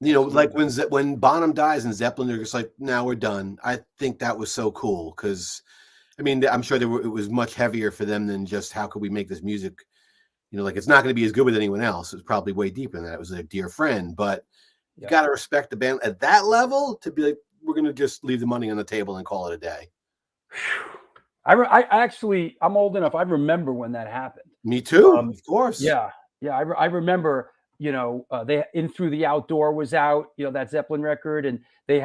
Yep. Like when Bonham dies and Zeppelin, they're just like, "Now we're done." I think that was so cool because, I mean, I'm sure it was much heavier for them than just how could we make this music. Like it's not going to be as good with anyone else. It's probably way deeper than that. It was a dear friend, but you got to respect the band at that level to be like, we're going to just leave the money on the table and call it a day. I'm old enough. I remember when that happened. Me too. Of course. Yeah. I remember. They In Through the Outdoor was out. That Zeppelin record, and they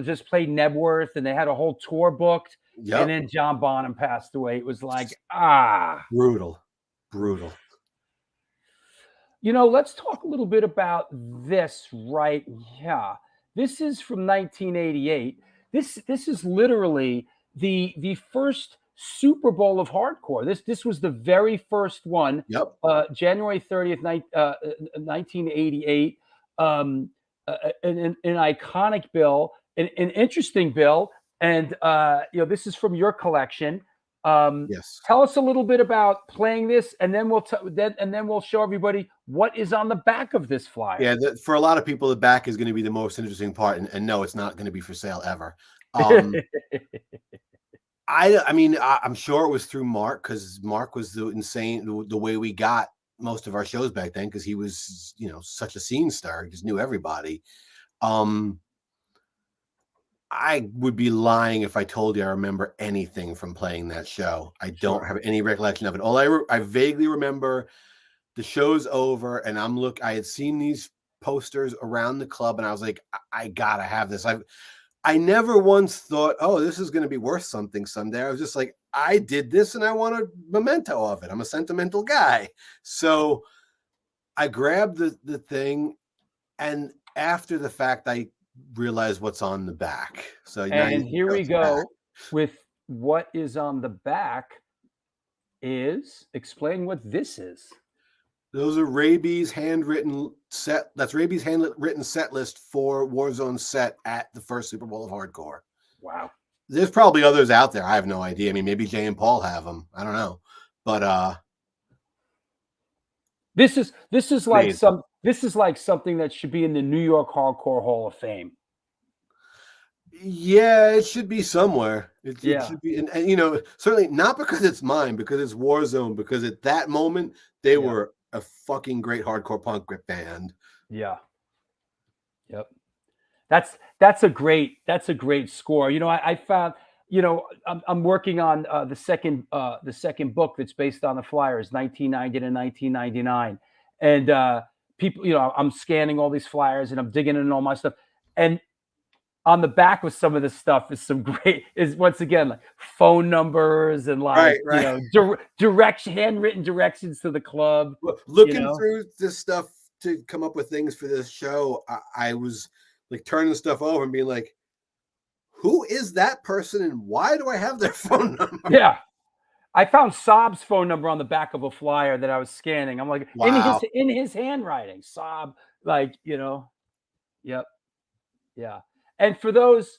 just played Nebworth, and they had a whole tour booked. Yep. And then John Bonham passed away. It was like brutal. Let's talk a little bit about this right here. This is from 1988. This is literally the first Super Bowl of hardcore. This was the very first one. Yep. January 30th, 1988. An iconic bill, an interesting bill, and this is from your collection. Yes. Tell us a little bit about playing this, and then we'll show everybody what is on the back of this flyer. Yeah, for a lot of people, the back is going to be the most interesting part, and no, it's not going to be for sale ever. I mean, I'm sure it was through Mark, because Mark was the way we got most of our shows back then, because he was, such a scene star. He just knew everybody. I would be lying if I told you I remember anything from playing that show. I don't have any recollection of it. I vaguely remember the show's over, and I had seen these posters around the club, and I was like, I gotta have this. I never once thought, oh, this is going to be worth something someday. I was just like, I did this and I want a memento of it. I'm a sentimental guy. So I grabbed the thing, and after the fact, I realized what's on the back. So and here we go with what is on the back. Explain what this is. Those are Raby's handwritten set. That's Raby's handwritten set list for Warzone set at the first Super Bowl of hardcore. Wow. There's probably others out there. I have no idea. I mean, maybe Jay and Paul have them. I don't know. But this is like something that should be in the New York Hardcore Hall of Fame. Yeah, it should be somewhere. It should be, and certainly not because it's mine, because it's Warzone, because at that moment they were a fucking great hardcore punk band. Yeah. Yep. That's a great score. I found, I'm working on the second book that's based on the flyers, 1990 to 1999. And people, I'm scanning all these flyers and I'm digging in all my stuff. And on the back with some of this stuff is once again like phone numbers and like handwritten directions to the club. Looking through this stuff to come up with things for this show, I was like turning stuff over and being like, who is that person and why do I have their phone number? Yeah. I found Saab's phone number on the back of a flyer that I was scanning. I'm like, wow. in his handwriting, Saab, like, yep. Yeah. And for those,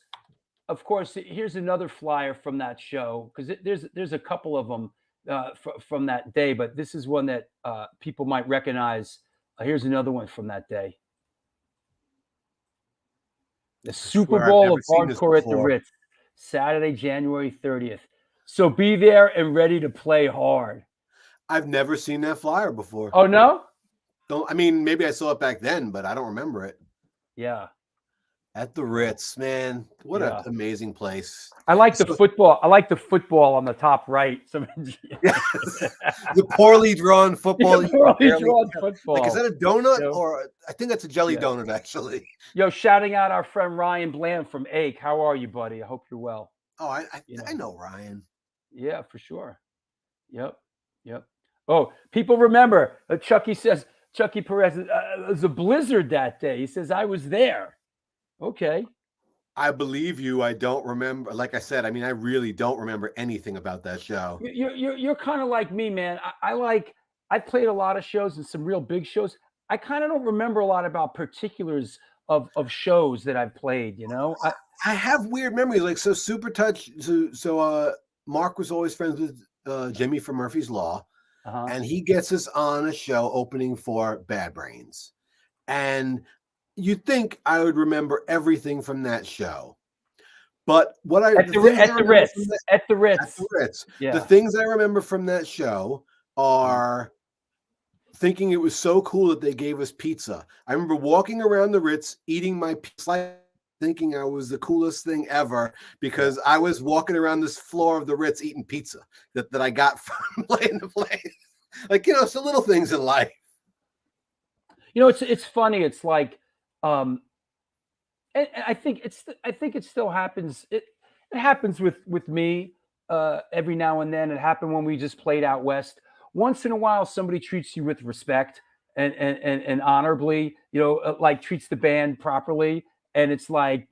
of course, here's another flyer from that show, because there's a couple of them from that day, but this is one that people might recognize. Here's another one from that day. The Super Bowl of hardcore at the Ritz, Saturday, January 30th. So be there and ready to play hard. I've never seen that flyer before. Oh, no? I mean, maybe I saw it back then, but I don't remember it. Yeah. At the Ritz, man. What an amazing place. I like the football. I like the football on the top right. Yes. The poorly drawn football. Football. Like, is that a donut or I think that's a jelly donut, actually. Yo, shouting out our friend Ryan Bland from Ake. How are you, buddy? I hope you're well. Oh, I know Ryan. Yeah, for sure. Yep. Oh, people remember. Chucky Perez, it was a blizzard that day. He says, I was there. Okay. I believe you. I don't remember. Like I said, I mean, I really don't remember anything about that show. You're kind of like me, man. I played a lot of shows and some real big shows. I kind of don't remember a lot about particulars of shows that I've played, you know? I have weird memories. Like, so Supertouch. So Mark was always friends with Jimmy from Murphy's Law. And he gets us on a show opening for Bad Brains. And you'd think I would remember everything from that show. But what I at the Ritz. Yeah. The things I remember from that show are thinking it was so cool that they gave us pizza. I remember walking around the Ritz, eating my pizza, thinking I was the coolest thing ever because I was walking around this floor of the Ritz eating pizza that I got from playing the place. Like, you know, it's the little things in life. You know, it's funny. It's like, and I think it still happens. It happens with me every now and then. It happened when we just played out west. Once in a while, somebody treats you with respect and honorably, you know, like treats the band properly. And it's like,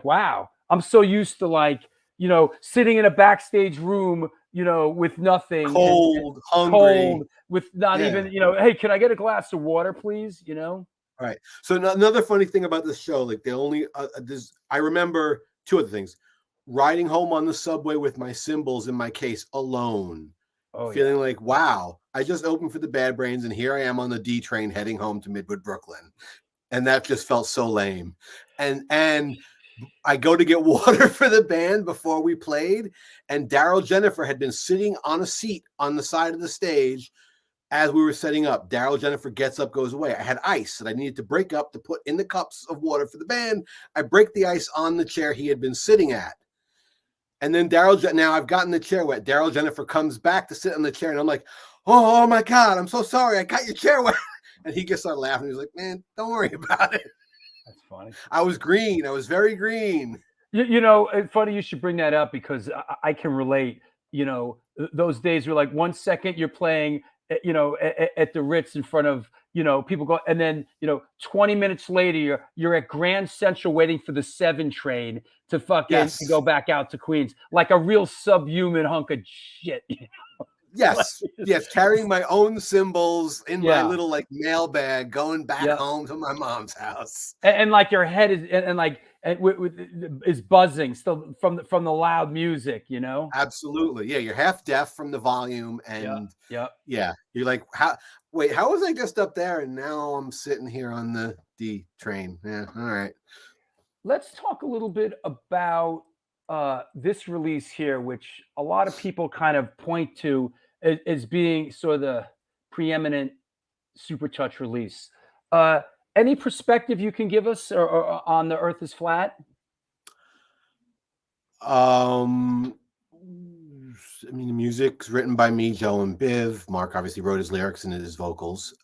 wow, I'm so used to, like, you know, sitting in a backstage room, you know, with nothing, cold, hungry, with not even, you know, hey, can I get a glass of water, please? You know? All right. So another funny thing about this show, like, I remember two other things: riding home on the subway with my cymbals in my case alone, feeling like, wow, I just opened for the Bad Brains, and here I am on the D train heading home to Midwood, Brooklyn, and that just felt so lame. And I go to get water for the band before we played, and Daryl Jennifer had been sitting on a seat on the side of the stage. As we were setting up, Daryl Jennifer gets up, goes away. I had ice that I needed to break up to put in the cups of water for the band. I break the ice on the chair he had been sitting at. And then now I've gotten the chair wet. Daryl Jennifer comes back to sit on the chair, and I'm like, oh my God, I'm so sorry. I got your chair wet. And he gets started laughing. He's like, man, don't worry about it. That's funny. I was green. I was very green. You know, it's funny you should bring that up because I can relate. You know, those days were like 1 second you're playing, you know, at the Ritz in front of, you know, people go, and then, you know, 20 minutes later you're at Grand Central waiting for the 7 train to fucking to go back out to Queens, like a real subhuman hunk of shit. You know? Yes, carrying my own cymbals in my little, like, mail bag, going back home to my mom's house, and like your head is is buzzing still from the loud music, you know. Absolutely, yeah. You're half deaf from the volume, and you're like, how was I just up there, and now I'm sitting here on the D train? Yeah, all right. Let's talk a little bit about this release here, which a lot of people kind of point to as being sort of the preeminent Supertouch release. Any perspective you can give us or on The Earth is Flat? I mean, the music's written by me, Joe, and Biv. Mark obviously wrote his lyrics and his vocals.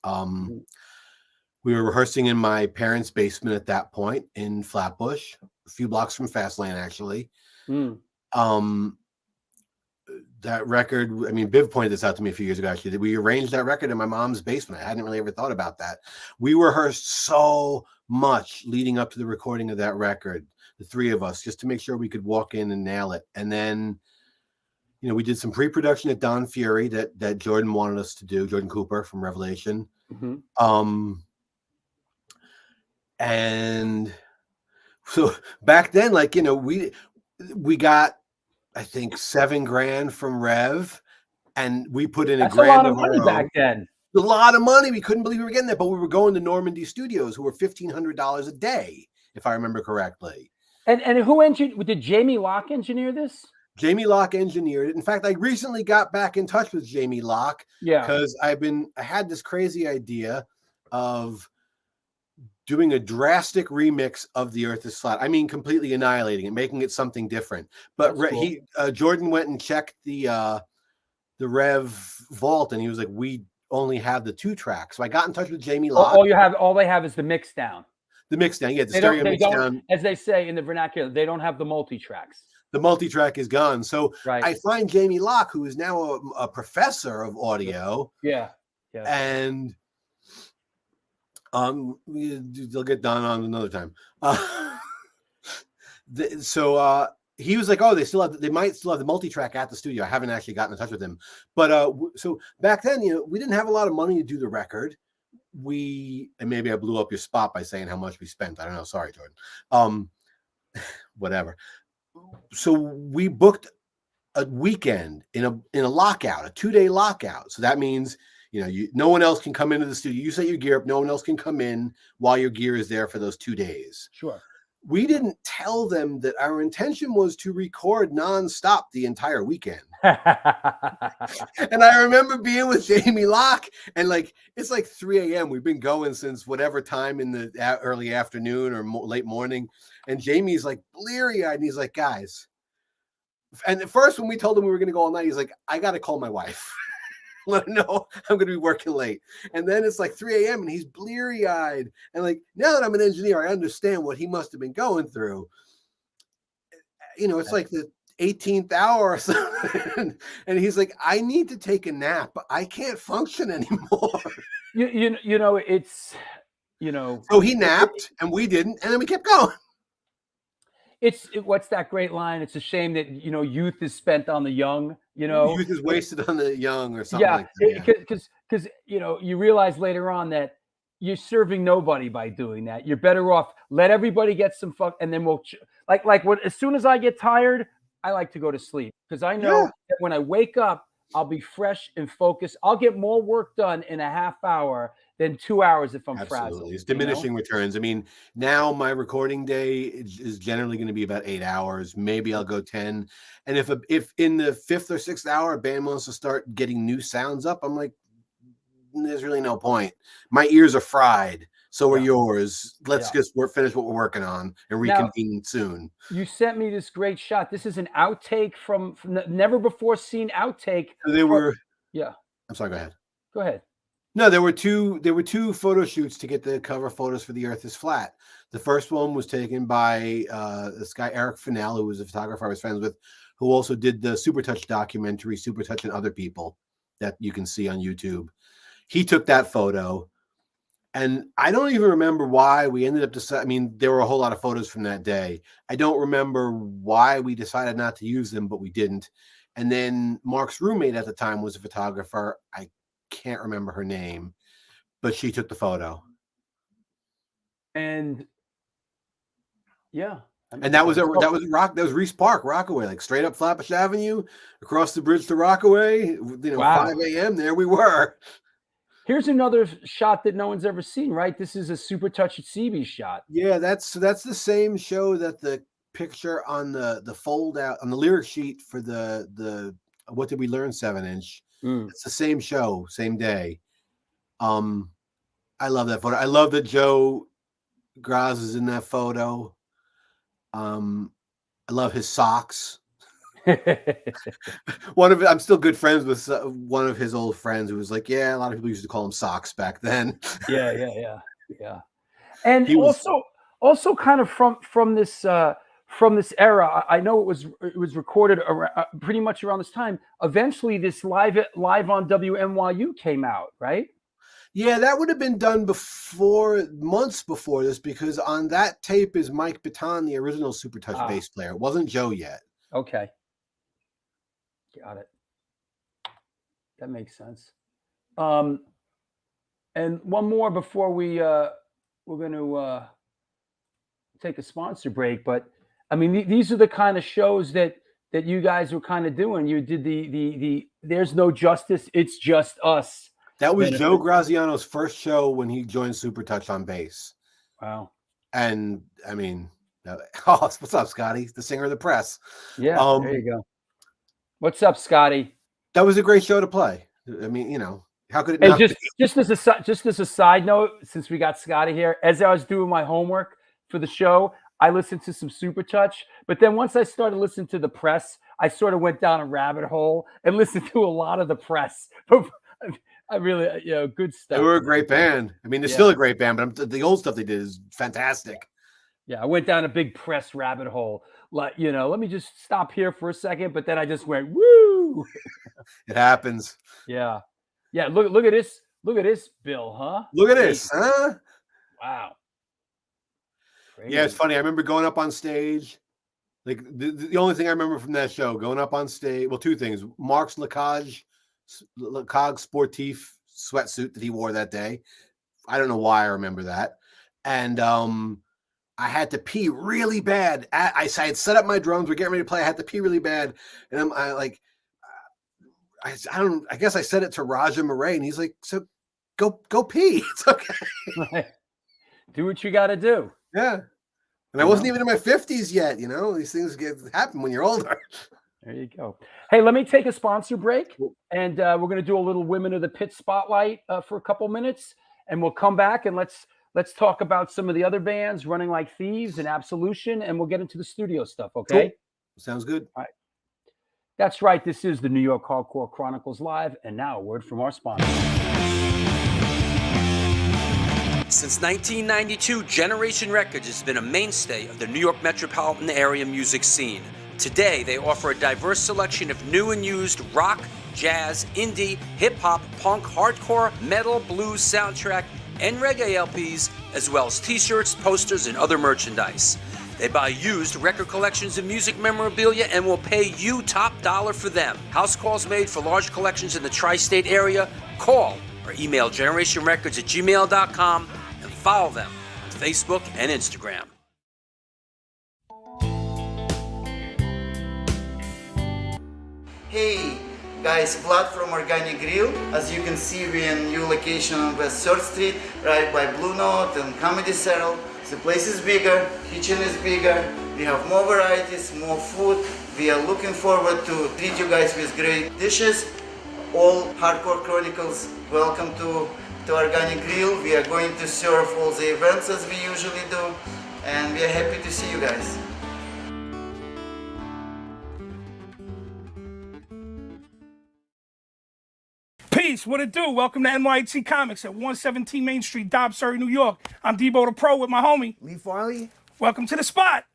We were rehearsing in my parents' basement at that point in Flatbush, a few blocks from Fastlane, actually. That record, I mean, Biv pointed this out to me a few years ago, actually, that we arranged that record in my mom's basement. I hadn't really ever thought about that. We rehearsed so much leading up to the recording of that record, the three of us, just to make sure we could walk in and nail it. And then, you know, we did some pre-production at Don Fury that Jordan wanted us to do, Jordan Cooper from Revelation. And so back then, like, you know, we got, I think, $7,000 from Rev, and we put in That's $1,000 a lot of money back then. A lot of money. We couldn't believe we were getting there, but we were going to Normandy Studios, who were $1,500 a day, if I remember correctly. And who engineered? Did Jamie Locke engineer this? Jamie Locke engineered it. In fact, I recently got back in touch with Jamie Locke because I had this crazy idea of doing a drastic remix of The Earth is Flat. I mean, completely annihilating it, making it something different. But cool. Jordan went and checked the Rev vault, and he was like, "We only have the 2 tracks." So I got in touch with Jamie Locke. All they have is the mix down. The mix down, yeah, the stereo mix down. As they say in the vernacular, they don't have the multi-tracks. The multi-track is gone. So right. I find Jamie Locke, who is now a professor of audio. Yeah. And they'll get done on another time. He was like, "Oh, they might still have the multi-track at the studio." I haven't actually gotten in touch with him, but so back then, we didn't have a lot of money to do the record. And maybe I blew up your spot by saying how much we spent. I don't know. Sorry, Jordan. Whatever. So we booked a weekend in a lockout, a 2-day lockout. So that means, no one else can come into the studio. You set your gear up. No one else can come in while your gear is there for those 2 days. Sure. We didn't tell them that our intention was to record nonstop the entire weekend. And I remember being with Jamie Locke, and it's like 3 a.m. We've been going since whatever time in the early afternoon or late morning. And Jamie's like bleary-eyed, and he's like, "Guys." And at first, when we told him we were going to go all night, he's like, "I got to call my wife. Let her know I'm going to be working late." And then it's like 3 a.m. and he's bleary-eyed. And now that I'm an engineer, I understand what he must have been going through. It's like the 18th hour or something. And he's like, "I need to take a nap. I can't function anymore." It's. So he napped and we didn't. And then we kept going. What's that great line? It's a shame that, youth is spent on the young, Youth is wasted on the young or something like that. Yeah, because, you realize later on that you're serving nobody by doing that. You're better off, let everybody get some fuck, and then we'll, as soon as I get tired, I like to go to sleep. Because I know that when I wake up, I'll be fresh and focused. I'll get more work done in a half hour than 2 hours if I'm frazzled. It's diminishing returns. I mean, now my recording day is generally going to be about 8 hours. Maybe I'll go 10. And if in the 5th or 6th hour, a band wants to start getting new sounds up, I'm like, there's really no point. My ears are fried. So are yours. Let's just finish what we're working on and reconvene soon. You sent me this great shot. This is an outtake from the never before seen outtake. I'm sorry. Go ahead. Go ahead. No, there were two photo shoots to get the cover photos for The Earth is Flat. The first one was taken by this guy, Eric Fennell, who was a photographer I was friends with, who also did the Supertouch documentary, Supertouch and Other People, that you can see on YouTube. He took that photo. And I don't even remember why we ended up deciding. There were a whole lot of photos from that day. I don't remember why we decided not to use them, but we didn't. And then Mark's roommate at the time was a photographer. I can't remember her name, but she took the photo. And and that was Reese Park, Rockaway, straight up Flatbush Avenue, across the bridge to Rockaway. 5 a.m. There we were. Here's another shot that no one's ever seen, right? This is a Supertouch CB shot. Yeah, that's the same show that the picture on the fold out on the lyric sheet for the What Did We Learn 7-inch. It's the same show, same day. I love that photo. I love that Joe Graz is in that photo. I love his socks. I'm still good friends with one of his old friends who was like, a lot of people used to call him Socks back then. Yeah. And also kind of from this era, I know it was recorded pretty much around this time. Eventually, this live on WNYU came out, right? Yeah, that would have been done months before this, because on that tape is Mike Baton, the original Supertouch bass player. It wasn't Joe yet. Okay. Got it. That makes sense. And one more before we're going to take a sponsor break. But these are the kind of shows that you guys were kind of doing. You did the There's No Justice, It's Just Us. That was Joe Graziano's first show when he joined Supertouch on bass. Wow. And what's up, Scotty? The singer of the Press. Yeah, there you go. What's up, Scotty? That was a great show to play. How could it Hey, not just as a side note, since we got Scotty here, as I was doing my homework for the show, I listened to some Supertouch, but then once I started listening to the press, I sort of went down a rabbit hole and listened to a lot of the press. I really, good stuff. They were a great band. I mean, they're still a great band, but the old stuff they did is fantastic. Yeah, I went down a big press rabbit hole. Like, let me just stop here for a second, but then I just went, woo! It happens. Yeah. Yeah, look at this. Look at this, Bill, huh? Look at this, huh? Wow. Crazy. Yeah, it's funny. I remember going up on stage. Like the only thing I remember from that show, going up on stage, well, two things. Mark's Lacage Sportif sweatsuit that he wore that day. I don't know why I remember that. And I had to pee really bad. I had set up my drums. We're getting ready to play. I had to pee really bad. And I guess I said it to Raja Murray, and he's like, so go pee. It's okay. Right. Do what you got to do. Yeah. And I wasn't even in my 50s yet. These things happen when you're older. There you go. Hey, let me take a sponsor break, and we're going to do a little Women of the Pit spotlight for a couple minutes, and we'll come back and let's talk about some of the other bands running like Thieves and Absolution, and we'll get into the studio stuff, okay? Cool. Sounds good. All right. That's right. This is the New York Hardcore Chronicles Live, and now a word from our sponsor. Since 1992, Generation Records has been a mainstay of the New York metropolitan area music scene. Today, they offer a diverse selection of new and used rock, jazz, indie, hip-hop, punk, hardcore, metal, blues, soundtrack, and reggae LPs, as well as t-shirts, posters, and other merchandise. They buy used record collections and music memorabilia and will pay you top dollar for them. House calls made for large collections in the tri-state area. Call or email generationrecords@gmail.com and follow them on Facebook and Instagram. Hey guys, Vlad from Organic Grill. As you can see, we're in new location on West 3rd Street, right by Blue Note and Comedy Central. The place is bigger, kitchen is bigger, we have more varieties, more food. We are looking forward to treat you guys with great dishes. All Hardcore Chronicles, welcome to Organic Grill. We are going to serve all the events as we usually do, and we are happy to see you guys. Peace, what it do? Welcome to NYHC Comics at 117 Main Street, Dobbs, Surrey, New York. I'm Debo the Pro with my homie Lee Farley. Welcome to the spot.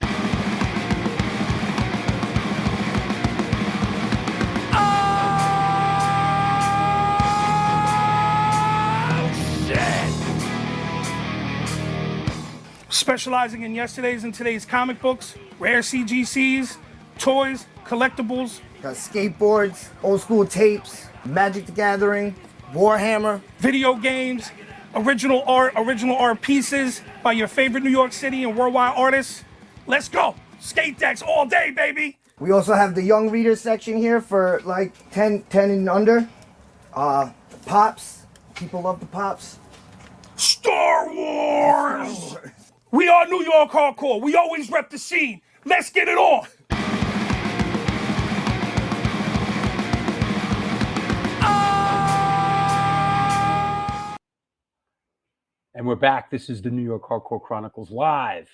Specializing in yesterday's and today's comic books, rare CGCs, toys, collectibles. Got skateboards, old school tapes, Magic the Gathering, Warhammer. Video games, original art pieces by your favorite New York City and worldwide artists. Let's go. Skate decks all day, baby. We also have the young reader section here for like 10 and under. Pops. People love the Pops. Star Wars! We are New York Hardcore. We always rep the scene. Let's get it on. And we're back. This is the New York Hardcore Chronicles Live.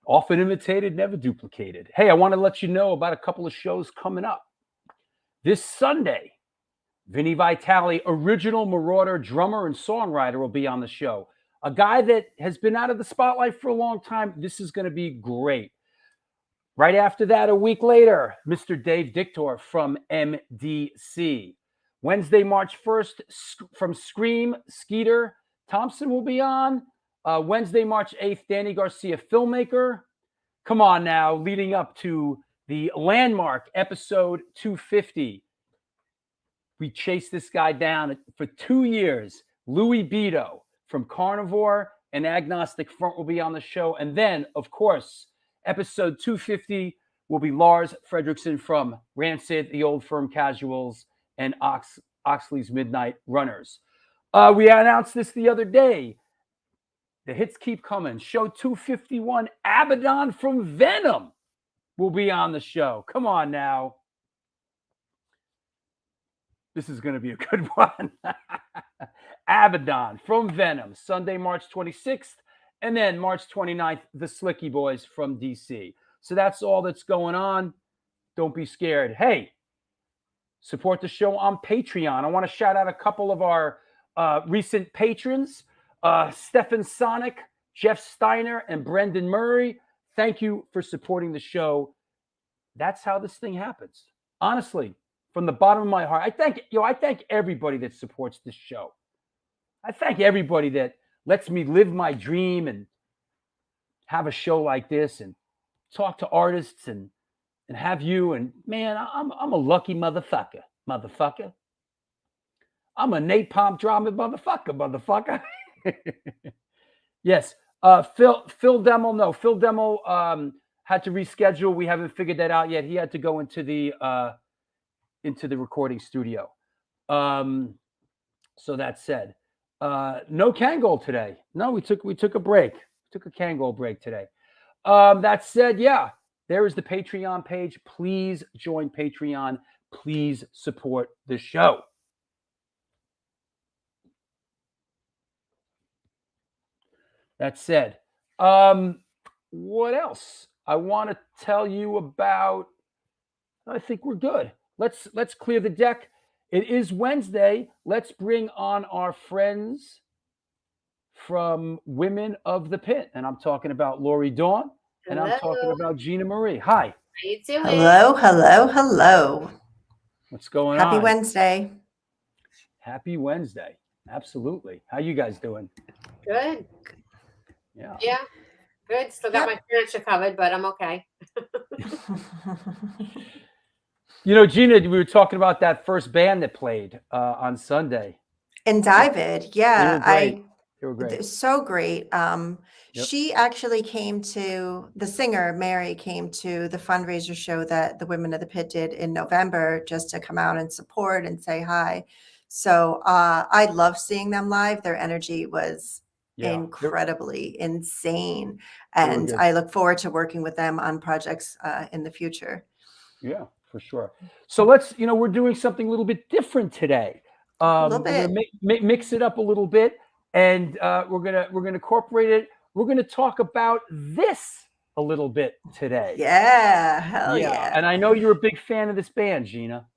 Often imitated, never duplicated. Hey, I want to let you know about a couple of shows coming up. This Sunday, Vinny Vitale, original Marauder drummer and songwriter, will be on the show. A guy that has been out of the spotlight for a long time. This is going to be great. Right after that, a week later, Mr. Dave Dictor from MDC. Wednesday, March 1st, from Scream, Skeeter Thompson will be on. Wednesday, March 8th, Danny Garcia, filmmaker. Come on now, leading up to the landmark episode 250. We chased this guy down for 2 years. Louis Beto from Carnivore and Agnostic Front will be on the show. And then, of course, episode 250 will be Lars Fredrickson from Rancid, The Old Firm Casuals, and Oxley's Midnight Runners. We announced this the other day. The hits keep coming. Show 251, Abaddon from Venom will be on the show. Come on now. This is going to be a good one. Abaddon from Venom, Sunday, March 26th. And then March 29th, the Slicky Boys from DC. So that's all that's going on. Don't be scared. Hey, support the show on Patreon. I want to shout out a couple of our recent patrons, Stefan Sonic, Jeff Steiner, and Brendan Murray. Thank you for supporting the show. That's how this thing happens. Honestly, from the bottom of my heart, I thank everybody that supports this show. I thank everybody that lets me live my dream and have a show like this and talk to artists and have you. And man, I'm a lucky motherfucker. I'm a napalm drama motherfucker. Yes. Phil Demo had to reschedule. We haven't figured that out yet. He had to go into the recording studio. So that said, no Kangol today. No, we took a break. Took a Kangol break today. That said, yeah, there is the Patreon page. Please join Patreon. Please support the show. That said, what else I want to tell you about? I think we're good. Let's clear the deck. It is Wednesday. Let's bring on our friends from Women of the Pit. And I'm talking about Lori Dawn. And I'm talking about Gina Marie. Hi. How you doing? Hello. What's going on? Happy Wednesday. Happy Wednesday. Absolutely. How you guys doing? Good. Yeah. Good. Still got my furniture covered, but I'm okay. You know, Gina, we were talking about that first band that played on Sunday. And David, yeah, they were great. So great. She actually the singer Mary came to the fundraiser show that the Women of the Pit did in November just to come out and support and say hi. So I love seeing them live. Their energy was incredibly insane. And I look forward to working with them on projects in the future. Yeah, for sure. So we're doing something a little bit different today. A little bit. We're gonna mix it up a little bit, and we're gonna incorporate it. We're gonna talk about this a little bit today. Yeah, hell yeah. And I know you're a big fan of this band, Gina.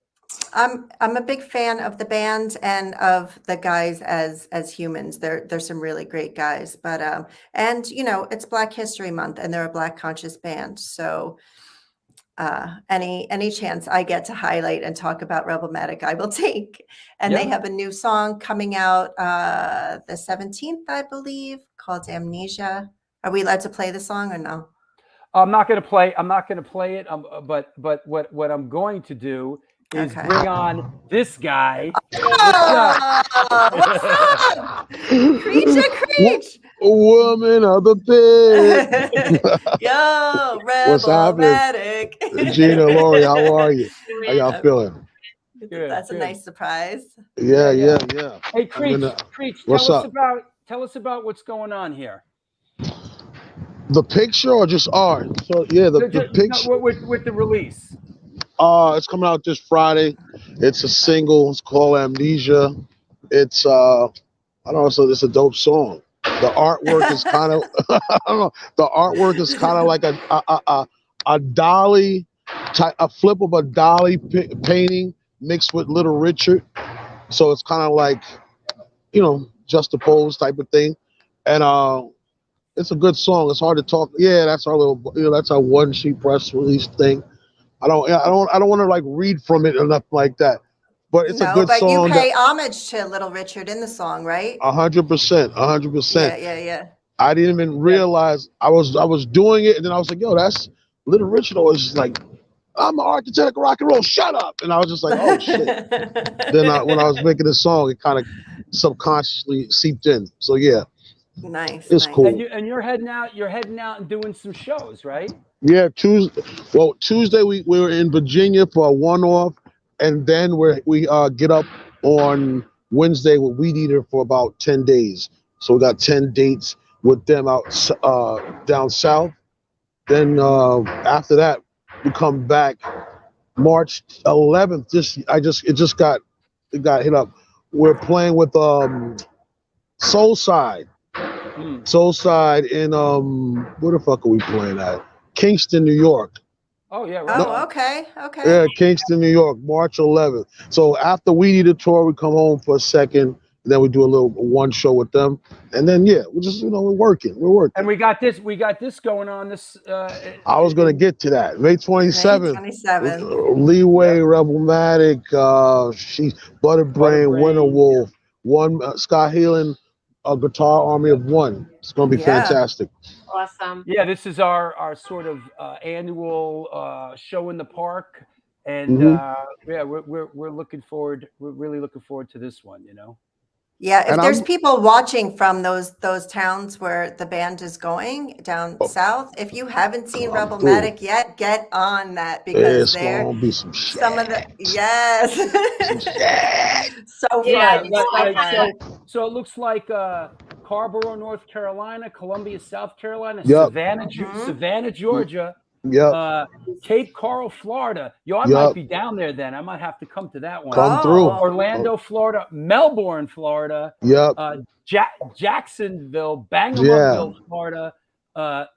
I'm a big fan of the band and of the guys as humans. They're some really great guys. But and it's Black History Month and they're a Black conscious band. So any chance I get to highlight and talk about Rebel Matic, I will take. And they have a new song coming out the 17th, I believe, called Amnesia. Are we allowed to play the song or no? I'm not going to play it. But what I'm going to do is bring on this guy. What's up? Preach. Woman of the Pit. Yo, What's Rebel-matic. Gina, Lori, how are you? How y'all feeling? That's a nice surprise. Yeah. Hey, Preach, tell us about what's going on here. The picture or just art? So the picture. No, with the release. It's coming out this Friday. It's a single. It's called Amnesia. It's I don't know. So it's a dope song. The artwork is kind of I don't know. The artwork is kind of like a dolly type, a flip of a dolly painting mixed with Little Richard. So it's kind of like juxtaposed type of thing, and it's a good song. It's hard to talk. Yeah, that's our little that's our one sheet press release thing. I don't want to like read from it or nothing like that. But it's a good song. But you pay homage to Little Richard in the song, right? 100%, 100%. Yeah. I didn't even realize I was doing it, and then I was like, "Yo, that's Little Richard." I was just like, "I'm an architect of rock and roll. Shut up!" And I was just like, "Oh shit." Then when I was making the song, it kind of subconsciously seeped in. So yeah, nice. It's cool. And you're heading out. You're heading out and doing some shows, right? Yeah, Tuesday we were in Virginia for a one-off. And then we get up on Wednesday with Weed Eater for about 10 days. So we got 10 dates with them out down south. Then after that, we come back March 11th. It just got got hit up. We're playing with Soulside. Soulside in where the fuck are we playing at? Kingston, New York. Oh yeah, right. Oh, okay. Yeah, Kingston, New York, March 11th. So after we Eat a tour, we come home for a second, and then we do a little one show with them, and then we're just we're working. And we got this going on. This. I was gonna get to that. May 27th. May 27th. Leeway, Rebel Matic, she's Butterbrain, Winterwolf, Scott Healing, a Guitar Army of One. It's gonna be fantastic. Awesome. Yeah, this is our sort of annual show in the park, and we're looking forward. We're really looking forward to this one. Yeah, if there's people watching from those towns where the band is going down south, if you haven't seen Rebel Matic yet, get on that because there's gonna be some shit. Some of the so fun. So it looks like Carborough, North Carolina, Columbia, South Carolina, Savannah, Georgia. Cape Coral, Florida. I might be down there then. I might have to come to that one. Come through. Orlando, Florida, Melbourne, Florida. Jacksonville, Bangorville, Florida,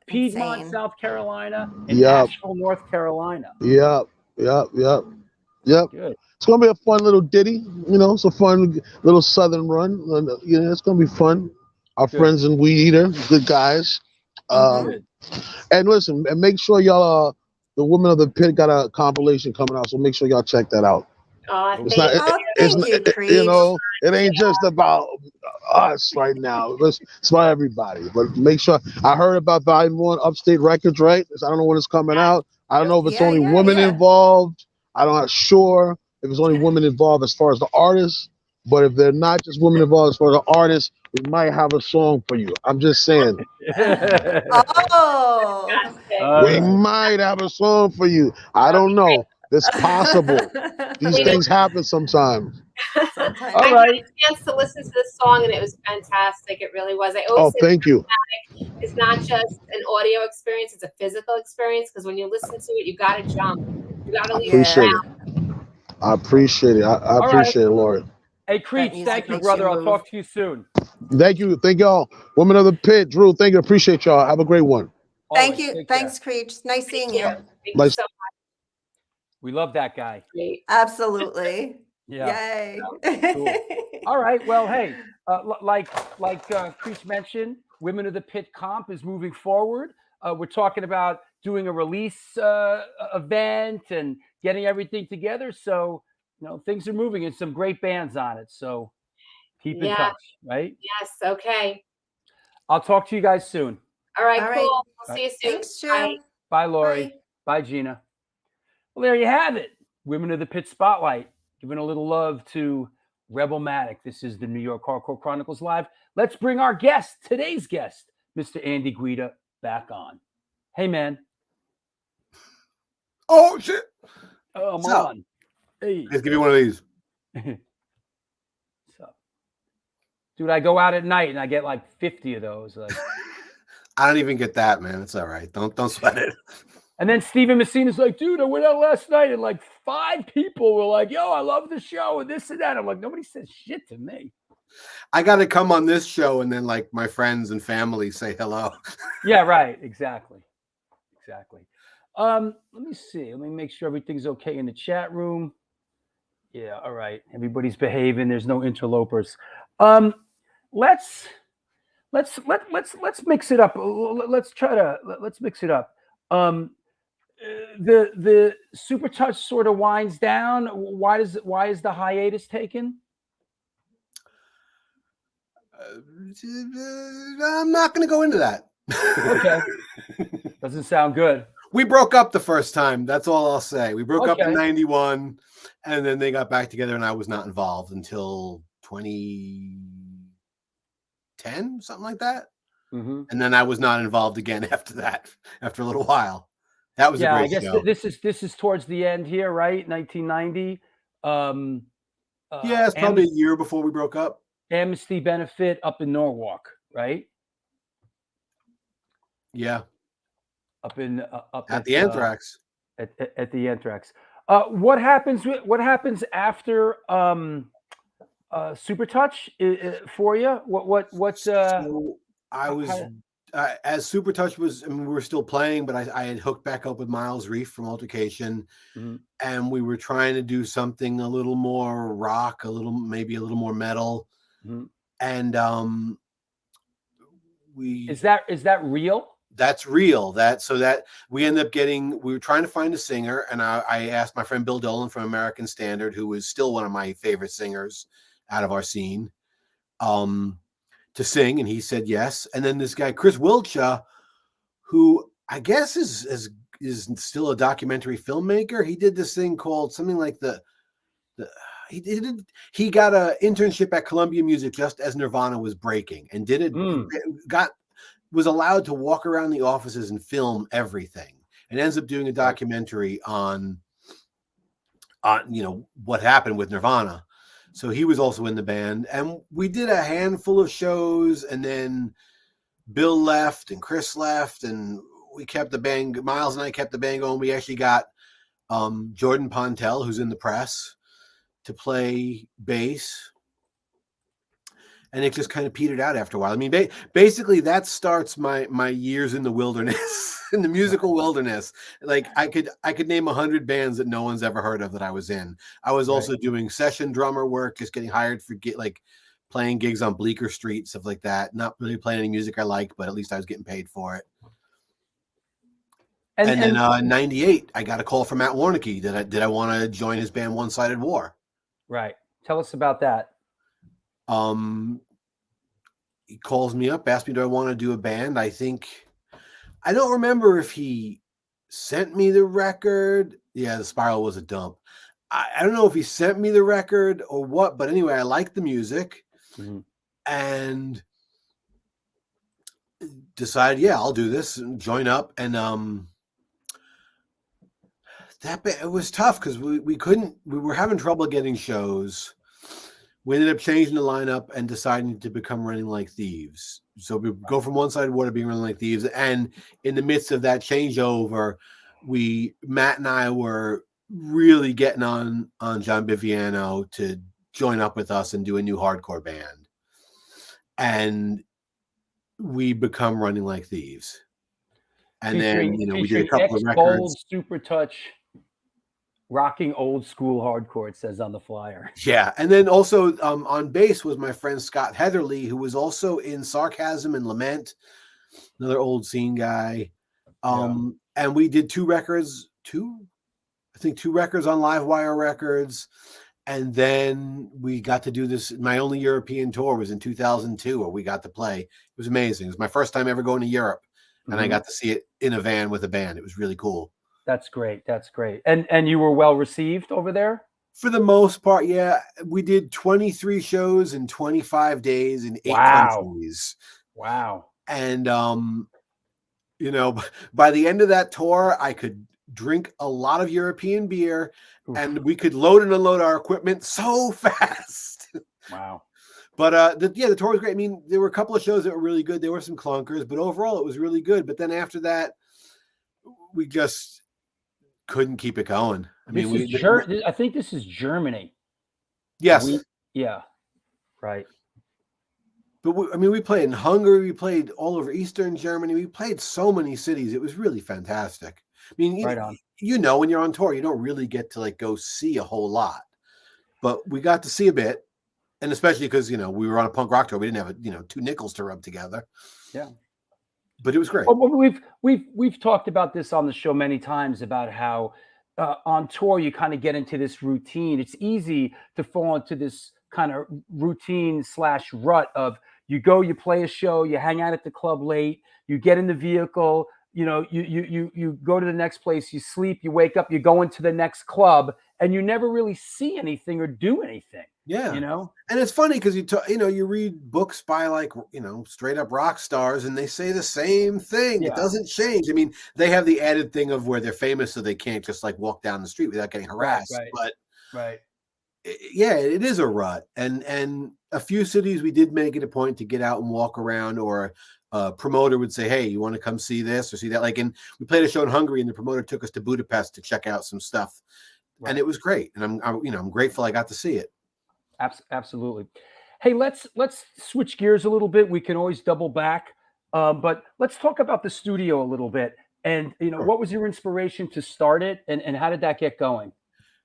Piedmont, South Carolina, and Asheville, North Carolina. Yep. Good. It's gonna be a fun little ditty. It's a fun little southern run. It's gonna be fun. Our friends in Weed Eater, good guys. And listen, and make sure y'all, the Women of the Pit got a compilation coming out, so make sure y'all check that out. Thank you, Creed. It ain't just about us right now. It's about everybody. But make sure. I heard about Volume 1, Upstate Records, right? I don't know when it's coming out. I don't know if it's only women involved. I'm not sure if it's only women involved as far as the artists. But if they're not just women involved as far as the artists, we might have a song for you. I'm just saying. We might have a song for you. I don't know. It's possible. These things happen sometimes. I had a chance to listen to this song, and it was fantastic. It really was. I always say thank you. It's not just an audio experience; it's a physical experience. Because when you listen to it, you got to jump. You got to leave it around. I appreciate it. I appreciate it, Lori. Hey, Creech, thank you, brother. I'll talk to you soon. Thank you. Thank y'all. Women of the Pit, Drew, thank you. Appreciate y'all. Have a great one. Thank you. Thanks, Creech. Nice seeing you. Thank you so much. We love that guy. Absolutely. Yeah. Yay. Cool. All right. Well, hey, like Creech mentioned, Women of the Pit comp is moving forward. We're talking about doing a release event and getting everything together. So, things are moving and some great bands on it. So keep in touch, right? Yes. Okay. I'll talk to you guys soon. All right. Cool. We'll see you soon. Thanks, Joe. Bye, Lori. Bye, Gina. Well, there you have it. Women of the Pit Spotlight, giving a little love to Rebel Matic. This is the New York Hardcore Chronicles Live. Let's bring our guest, today's guest, Mr. Andy Guida, back on. Hey, man. Oh, shit. Oh, I'm on. Hey. Let's give you one of these. So, dude, I go out at night and I get like 50 of those. Like, I don't even get that, man. It's all right. Don't sweat it. And then Steven Messina's like, dude, I went out last night and like 5 people were like, yo, I love the show and this and that. I'm like, nobody says shit to me. I got to come on this show and then like my friends and family say hello. Yeah, right. Exactly. Let me see. Let me make sure everything's okay in the chat room. Yeah. All right. Everybody's behaving. There's no interlopers. Let's mix it up. Let's mix it up. The Supertouch sort of winds down. Why is the hiatus taken? I'm not going to go into that. Okay. Doesn't sound good. We broke up the first time. That's all I'll say. We broke up in 91, and then they got back together, and I was not involved until 2010, something like that. Mm-hmm. And then I was not involved again after that, after a little while. That was a great show. This is towards the end here, right? 1990. Yeah, it's probably a year before we broke up. Amnesty benefit up in Norwalk, right? Yeah. Up at the Anthrax. At the Anthrax. What happens after Supertouch for you? What? So I was how- as Supertouch was. I mean, we were still playing, but I had hooked back up with Miles Reef from Altercation, and we were trying to do something a little more rock, maybe a little more metal, and is that real? That's real. That we ended up getting. We were trying to find a singer, and I asked my friend Bill Dolan from American Standard, who is still one of my favorite singers out of our scene, to sing, and he said yes. And then this guy Chris Welch, who I guess is still a documentary filmmaker. He did this thing called something like he got an internship at Columbia Music just as Nirvana was breaking, and was allowed to walk around the offices and film everything, and ends up doing a documentary on what happened with Nirvana. So he was also in the band, and we did a handful of shows, and then Bill left and Chris left, and we kept the band. Miles and I kept the band going. We actually got Jordan Pontel, who's in the press, to play bass. And it just kind of petered out after a while. I mean, basically that starts my years in the wilderness, in the musical wilderness. Like I could name 100 bands that no one's ever heard of that I was in. I was also doing session drummer work, just getting hired for playing gigs on Bleecker Street, stuff like that. Not really playing any music I liked, but at least I was getting paid for it. And then in '98, I got a call from Matt Warnicky that I want to join his band One Sided War. Right. Tell us about that. He calls me up, asked me, do I want to do a band? I don't remember if he sent me the record. Yeah, The Spiral was a dump. I don't know if he sent me the record or what, but anyway, I liked the music and decided, yeah, I'll do this and join up. And it was tough because we were having trouble getting shows. We ended up changing the lineup and deciding to become Running Like Thieves. So we go from One Sided War to being Running Like Thieves. And in the midst of that changeover, Matt and I were really getting on John Biviano to join up with us and do a new hardcore band. And we become Running Like Thieves. And then, we did a couple of records. Supertouch. Rocking old school hardcore, it says on the flyer. Yeah, and then also on bass was my friend Scott Heatherly, who was also in Sarcasm and Lament, another old scene guy. And we did two records on Livewire Records, and then we got to do this. My only European tour was in 2002, where we got to play. It was amazing. It was my first time ever going to Europe, and I got to see it in a van with a band. It was really cool. That's great. That's great. And you were well received over there? For the most part, yeah. We did 23 shows in 25 days in 8 countries. Wow. And, by the end of that tour, I could drink a lot of European beer and we could load and unload our equipment so fast. Wow. But the tour was great. I mean, there were a couple of shows that were really good. There were some clunkers, but overall it was really good. But then after that, we just couldn't keep it going. I mean, I think this is Germany. Yes. Yeah. Right. But we played in Hungary. We played all over Eastern Germany. We played so many cities. It was really fantastic. I mean, when you're on tour, you don't really get to go see a whole lot, but we got to see a bit, and especially because we were on a punk rock tour, we didn't have 2 nickels to rub together. Yeah. But it was great. Well, we've talked about this on the show many times about how on tour you kind of get into this routine. It's easy to fall into this kind of routine / rut of you go, you play a show, you hang out at the club late, you get in the vehicle, you go to the next place, you sleep, you wake up, you go into the next club, and you never really see anything or do anything. Yeah. And it's funny because you read books by straight up rock stars and they say the same thing. Yeah. It doesn't change. I mean, they have the added thing of where they're famous so they can't just walk down the street without getting harassed. Right. Yeah, it is a rut. And a few cities we did make it a point to get out and walk around, or a promoter would say, hey, you want to come see this or see that? We played a show in Hungary and the promoter took us to Budapest to check out some stuff. Right. And it was great. And I'm grateful I got to see it. Absolutely. Hey, let's switch gears a little bit. We can always double back, but let's talk about the studio a little bit. And Sure. what was your inspiration to start it, and how did that get going?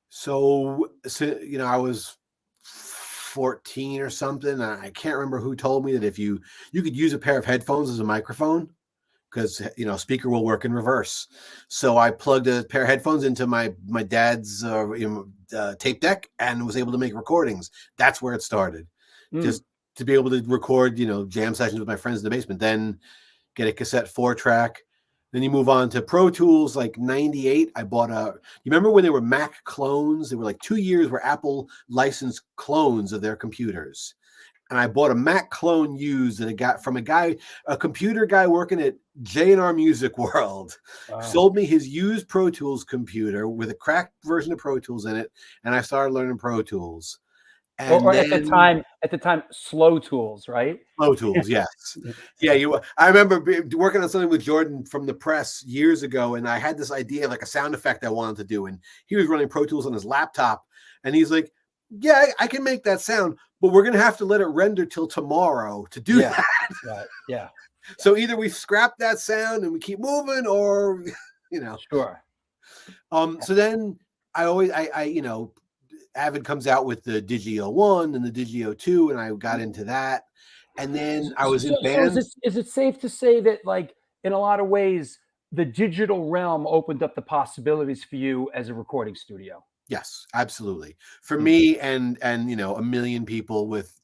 So I was 14 or something, and I can't remember who told me that if you could use a pair of headphones as a microphone, because speaker will work in reverse. So I plugged a pair of headphones into my dad's tape deck and was able to make recordings. That's where it started. Just to be able to record jam sessions with my friends in the basement, then get a cassette 4-track. Then you move on to Pro Tools. Like 98, I bought you remember when they were Mac clones? There were like 2 years where Apple licensed clones of their computers. And I bought a Mac clone used that I got from a computer guy working at J&R Music World. Wow. Sold me his used Pro Tools computer with a cracked version of Pro Tools in it. And I started learning Pro Tools. Or at the time, Slow Tools, right? Slow Tools, yes. Yeah, I remember working on something with Jordan from the press years ago, and I had this idea of like a sound effect I wanted to do, and he was running Pro Tools on his laptop, and he's like, "Yeah, I can make that sound, but we're gonna have to let it render till tomorrow to do that." Right. Yeah. So either we scrap that sound and we keep moving, or Sure. So then I Avid comes out with the Digio 1 and the Digio 2, and I got into that. And then I was in bands. So is it safe to say that, like, in a lot of ways, the digital realm opened up the possibilities for you as a recording studio? Yes, absolutely. For me and a million people with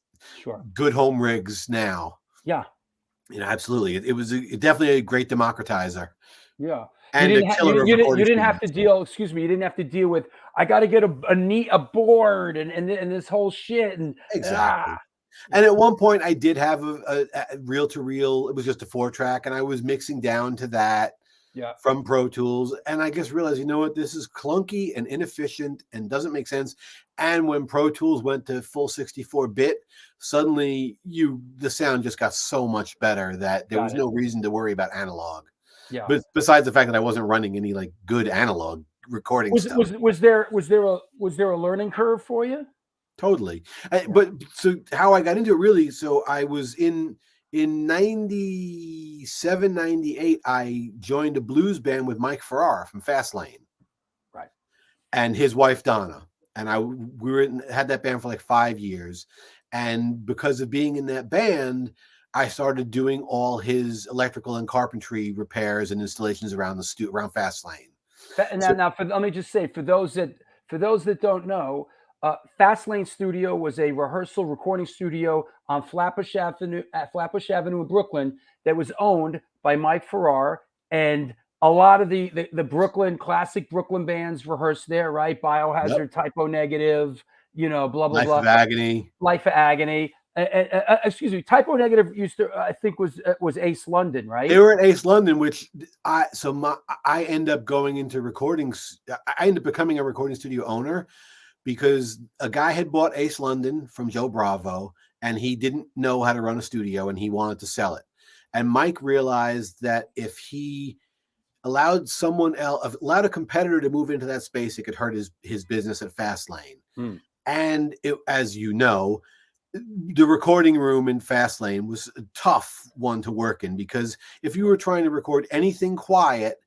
good home rigs now. Yeah. Absolutely. It was definitely a great democratizer. Yeah. And you didn't have to deal. Excuse me. You didn't have to deal with. I got to get a board and this whole shit and exactly. And at one point, I did have a reel-to-reel. It was just a 4-track, and I was mixing down to that from Pro Tools. And I just realized, this is clunky and inefficient and doesn't make sense. And when Pro Tools went to full 64-bit, suddenly the sound just got so much better that there was no reason to worry about analog. Yeah. But besides the fact that I wasn't running any like good analog recording stuff. Was there a learning curve for you? Totally. But so how I got into it really, so I was in 97, 98, I joined a blues band with Mike Farrar from Fastlane. Right. And his wife Donna. And had that band for like 5 years. And because of being in that band, I started doing all his electrical and carpentry repairs and installations around around Fastlane. Let me just say, for those that don't know, Fastlane Studio was a rehearsal recording studio on Flatbush Avenue in Brooklyn that was owned by Mike Farrar, and a lot of the classic Brooklyn bands rehearsed there, right? Biohazard, Typo Negative, blah blah blah. Life of Agony. Excuse me, Typo Negative used to, I think, was Ace London, right? They were at Ace London, which I end up going into recordings. I ended up becoming a recording studio owner because a guy had bought Ace London from Joe Bravo, and he didn't know how to run a studio, and he wanted to sell it. And Mike realized that if he allowed a competitor to move into that space, it could hurt his business at Fastlane. And as you know, the recording room in Fastlane was a tough one to work in, because if you were trying to record anything quiet,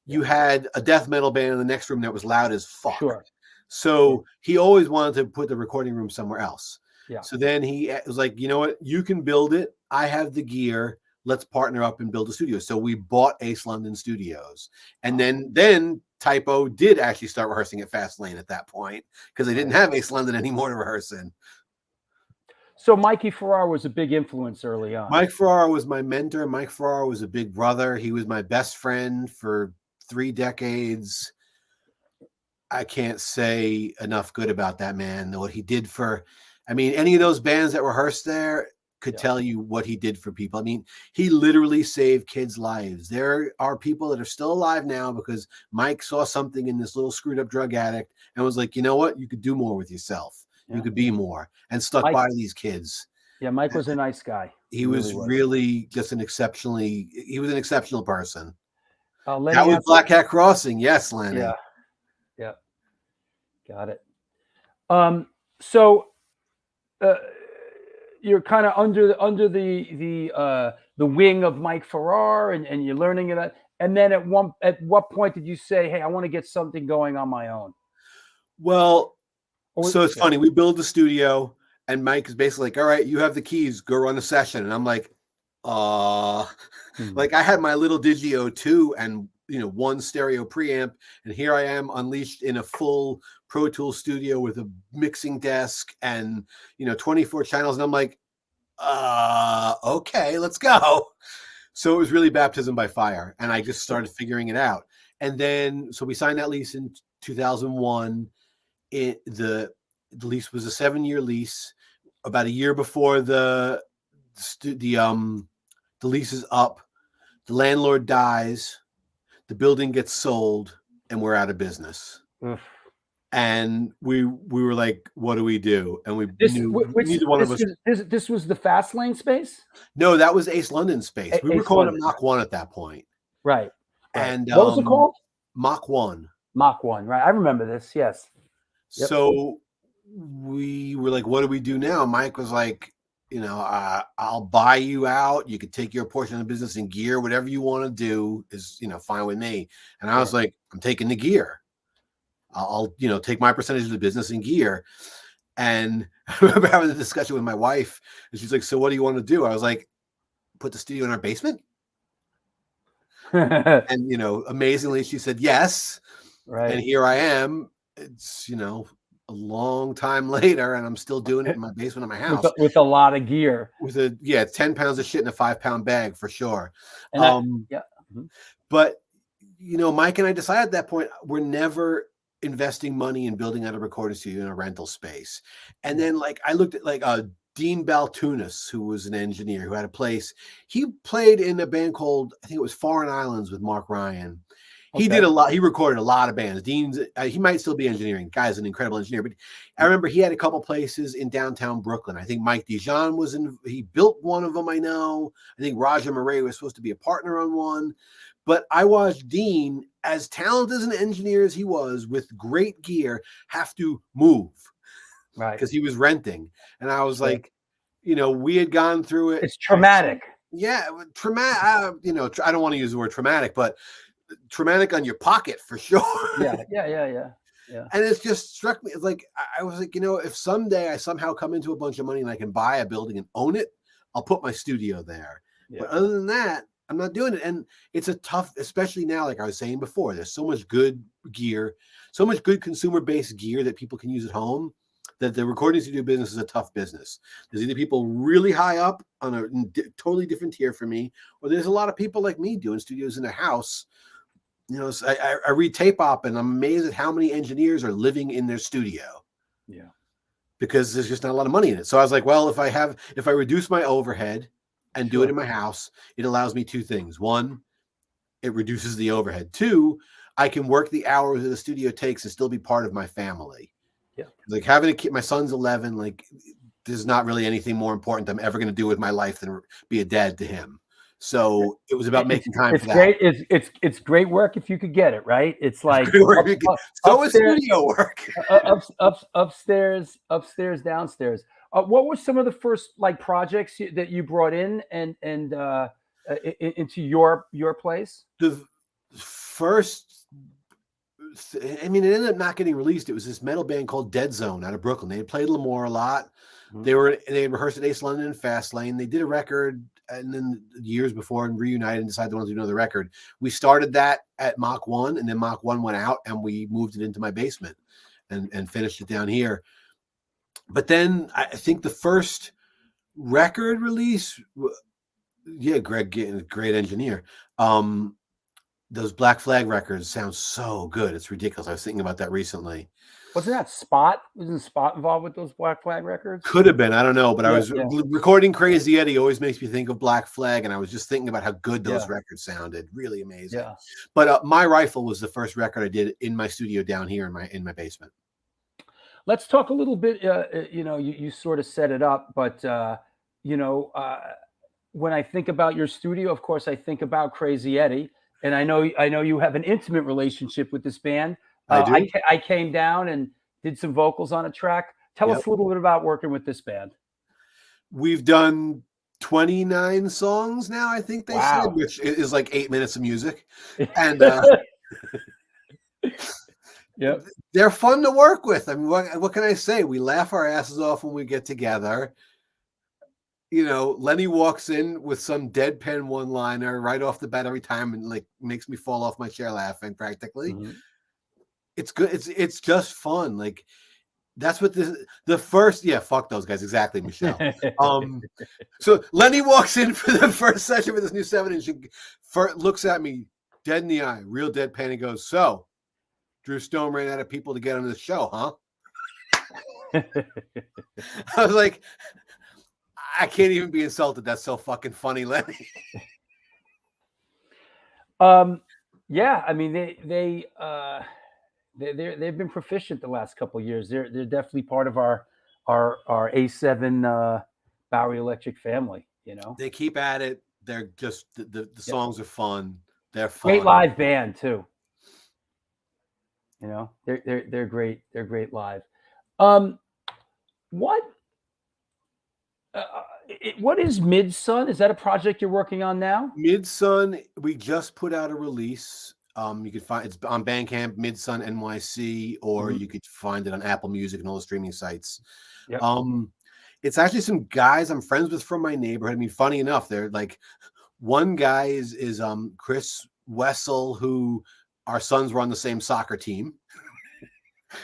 you had a death metal band in the next room that was loud as fuck. Sure. So he always wanted to put the recording room somewhere else. Yeah. So then he was like, you know what? You can build it. I have the gear. Let's partner up and build a studio. So we bought Ace London Studios. And then Typo did actually start rehearsing at Fastlane at that point, because they didn't have Ace London anymore to rehearse in. So Mikey Farrar was a big influence early on. Mike Farrar was my mentor. Mike Farrar was a big brother. He was my best friend for 3 decades. I can't say enough good about that man. What he did any of those bands that rehearsed there could tell you what he did for people. I mean, he literally saved kids' lives. There are people that are still alive now because Mike saw something in this little screwed up drug addict and was like, you know what? You could do more with yourself. You could be more, and stuck by these kids. Yeah, Mike was a nice guy. He was really just an exceptional person. That Lenny was Black Cat Crossing. Yes, Lenny. Yeah. Got it. So you're kind of under the wing of Mike Farrar, and you're learning it. And then at what point did you say, "Hey, I want to get something going on my own"? Well, so it's funny. We build the studio, and Mike is basically like, "All right, you have the keys. Go run a session." And I'm like, like I had my little Digio 2 and one stereo preamp, and here I am unleashed in a full Pro Tools studio with a mixing desk and 24 channels, and I'm like, okay, let's go. So it was really baptism by fire, and I just started figuring it out. And then so we signed that lease in 2001. The lease was a 7-year lease. About a year before the lease is up, the landlord dies, the building gets sold, and we're out of business. And we were like, what do we do? And we knew neither one of us. This was the Fast Lane space? No, that was Ace London space. We were calling it Mach 1 at that point. Right. And what was it called? Mach 1. Mach 1, right. I remember this, yes. Yep. So we were like, what do we do now? Mike was like, I'll buy you out. You could take your portion of the business in gear. Whatever you want to do is, fine with me. And I was like, I'm taking the gear. I'll take my percentage of the business in gear. And I remember having a discussion with my wife, and she's like, so what do you want to do? I was like, put the studio in our basement. And, amazingly, she said, yes. Right. And here I am. It's, a long time later, and I'm still doing it in my basement of my house with a lot of gear. With 10 pounds of shit in a 5-pound bag for sure. And But Mike and I decided at that point we're never investing money in building out a recording studio in a rental space. And then I looked at Dean Baltunis, who was an engineer who had a place. He played in a band called, I think it was Foreign Islands with Mark Ryan. He did a lot. He recorded a lot of bands. Dean's, he might still be engineering. Guy's an incredible engineer. But I remember he had a couple places in downtown Brooklyn. I think Mike Dijon was in. He built one of them. I know. I think Raja Murray was supposed to be a partner on one. But I watched Dean, as talented as an engineer as he was, with great gear, have to move, right? Because he was renting, and I was like, we had gone through it. It's traumatic. Yeah, traumatic. I don't want to use the word traumatic, but traumatic on your pocket for sure. Yeah. And it just struck me. It's like, I was like, if someday I somehow come into a bunch of money and I can buy a building and own it, I'll put my studio there. Yeah. But other than that, I'm not doing it. And it's a tough, especially now, like I was saying before, there's so much good gear, so much good consumer-based gear that people can use at home, that the recording studio business is a tough business. There's either people really high up on a totally different tier for me, or there's a lot of people like me doing studios in their house. I read tape op, and I'm amazed at how many engineers are living in their studio. Yeah. Because there's just not a lot of money in it. So I was like, well, if I reduce my overhead and do it in my house, it allows me two things. One, it reduces the overhead. Two, I can work the hours that the studio takes and still be part of my family. Yeah. Like having a kid, my son's 11, like there's not really anything more important I'm ever going to do with my life than be a dad to him. So it was about making time for that. Great. It's great work if you could get it, right? It's like so is studio work. upstairs, downstairs. What were some of the first projects that you brought in and into your place? The first, I mean, it ended up not getting released. It was this metal band called Dead Zone out of Brooklyn. They had played Lemoore a lot. Mm-hmm. They had rehearsed at Ace London and Fast Lane. They did a record, and then years before, and reunited and decided they wanted to do another record. We started that at Mach 1, and then Mach 1 went out, and we moved it into my basement and finished it down here. But then I think the first record release, Greg, great engineer. Those Black Flag records sound so good. It's ridiculous. I was thinking about that recently. Wasn't that Spot? Wasn't Spot involved with those Black Flag records? Could have been. I don't know. But I was recording Crazy Eddie always makes me think of Black Flag. And I was just thinking about how good those records sounded. Really amazing. Yeah. But My Rifle was the first record I did in my studio down here in my basement. Let's talk a little bit. You sort of set it up. But, when I think about your studio, of course, I think about Crazy Eddie. And I know you have an intimate relationship with this band. I came down and did some vocals on a track. Tell us a little bit about working with this band. We've done 29 songs now, I think they said, which is like 8 minutes of music. And yep, they're fun to work with. I mean, what can I say? We laugh our asses off when we get together. You know, Lenny walks in with some deadpan one-liner right off the bat every time and like makes me fall off my chair laughing practically. Mm-hmm. It's good. It's just fun. Like that's what the first, fuck those guys. Exactly, Michelle. So Lenny walks in for the first session with this new 7-inch and looks at me dead in the eye, real deadpan, and goes, "So Drew Stone ran out of people to get on the show, huh?" I was like, I can't even be insulted. That's so fucking funny, Lenny. Yeah, I mean they've been proficient the last couple of years. They're definitely part of our A7 Bowery Electric family. You know, they keep at it. They're just the songs are fun. They're fun. Great live band too. You know, they're great. They're great live. What is Mid-Sun? Is that a project you're working on now? Mid-Sun, we just put out a release. You can find it's on Bandcamp, Mid-Sun NYC, or you could find it on Apple Music and all the streaming sites. Yep. It's actually some guys I'm friends with from my neighborhood. I mean, funny enough, they're like one guy is Chris Wessel, who our sons were on the same soccer team.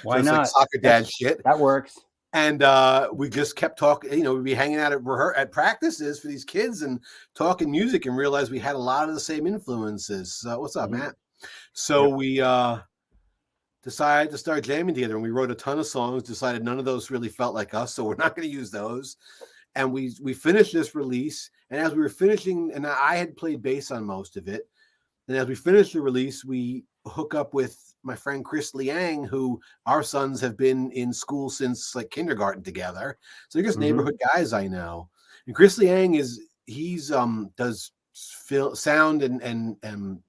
Why so not? Like soccer dad shit. That works. And we just kept talking, you know, we'd be hanging out at practices for these kids and talking music and realized we had a lot of the same influences. So what's up, Matt? So we decided to start jamming together, and we wrote a ton of songs, decided none of those really felt like us, so we're not going to use those. And we finished this release, and as we were finishing, and I had played bass on most of it, and as we finished the release, we hook up with my friend Chris Liang, who our sons have been in school since like kindergarten together. So they're just neighborhood guys I know. And Chris Liang does sound and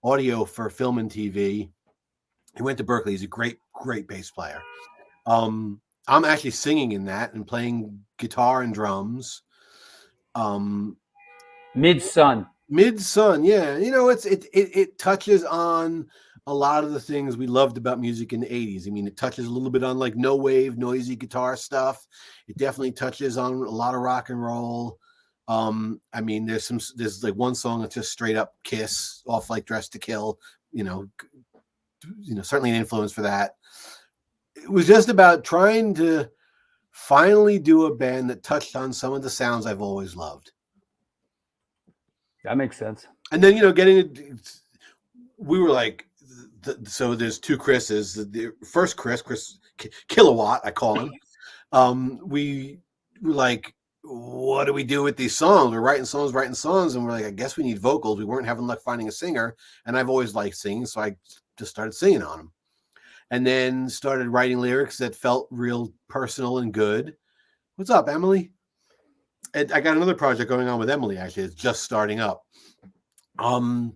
audio for film and TV. He went to Berkeley. He's a great bass player. I'm actually singing in that and playing guitar and drums. Mid-Sun, yeah. You know, it touches on a lot of the things we loved about music in the 80s. I mean, it touches a little bit on like no wave, noisy guitar stuff. It definitely touches on a lot of rock and roll. I mean, there's like one song that's just straight up Kiss off like Dress to Kill, you know, certainly an influence for that. It was just about trying to finally do a band that touched on some of the sounds I've always loved. That makes sense. And then, you know, we were like, so there's two Chris's. The first Chris Kilowatt, I call him. We were like, what do we do with these songs? We're writing songs, and we're like, I guess we need vocals. We weren't having luck finding a singer, and I've always liked singing, so I just started singing on them. And then started writing lyrics that felt real personal and good. What's up, Emily? And I got another project going on with Emily, actually. It's just starting up. And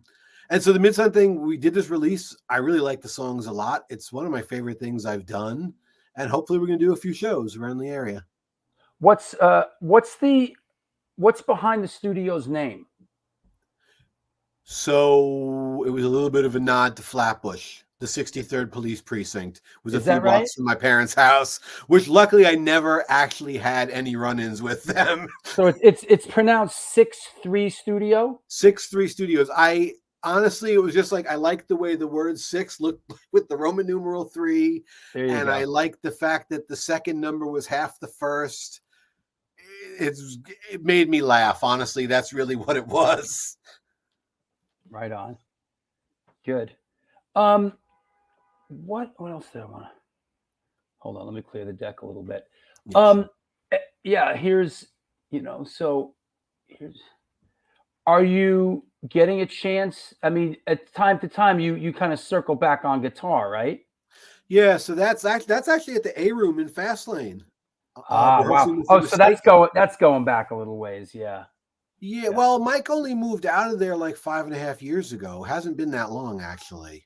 so the Mid-Sun thing, we did this release. I really like the songs a lot. It's one of my favorite things I've done. And hopefully we're going to do a few shows around the area. What's behind the studio's name? So it was a little bit of a nod to Flatbush. The 63rd Police Precinct was a Is few that right? blocks from my parents' house, which luckily I never actually had any run-ins with them. So it's pronounced 6-3 Studio? 6-3 Studios. I honestly, it was just like I liked the way the word 6 looked with the Roman numeral 3, and go. I liked the fact that the second number was half the first. It made me laugh. Honestly, that's really what it was. Right on. Good. What else did I want to? Hold on, let me clear the deck a little bit. Yes. Yeah, here's. Are you getting a chance? I mean, at time to time, you kind of circle back on guitar, right? Yeah, so that's actually at the A Room in Fastlane. Wow. Oh, so that's going back a little ways, yeah. Yeah. Well, Mike only moved out of there like 5.5 years ago. Hasn't been that long, actually.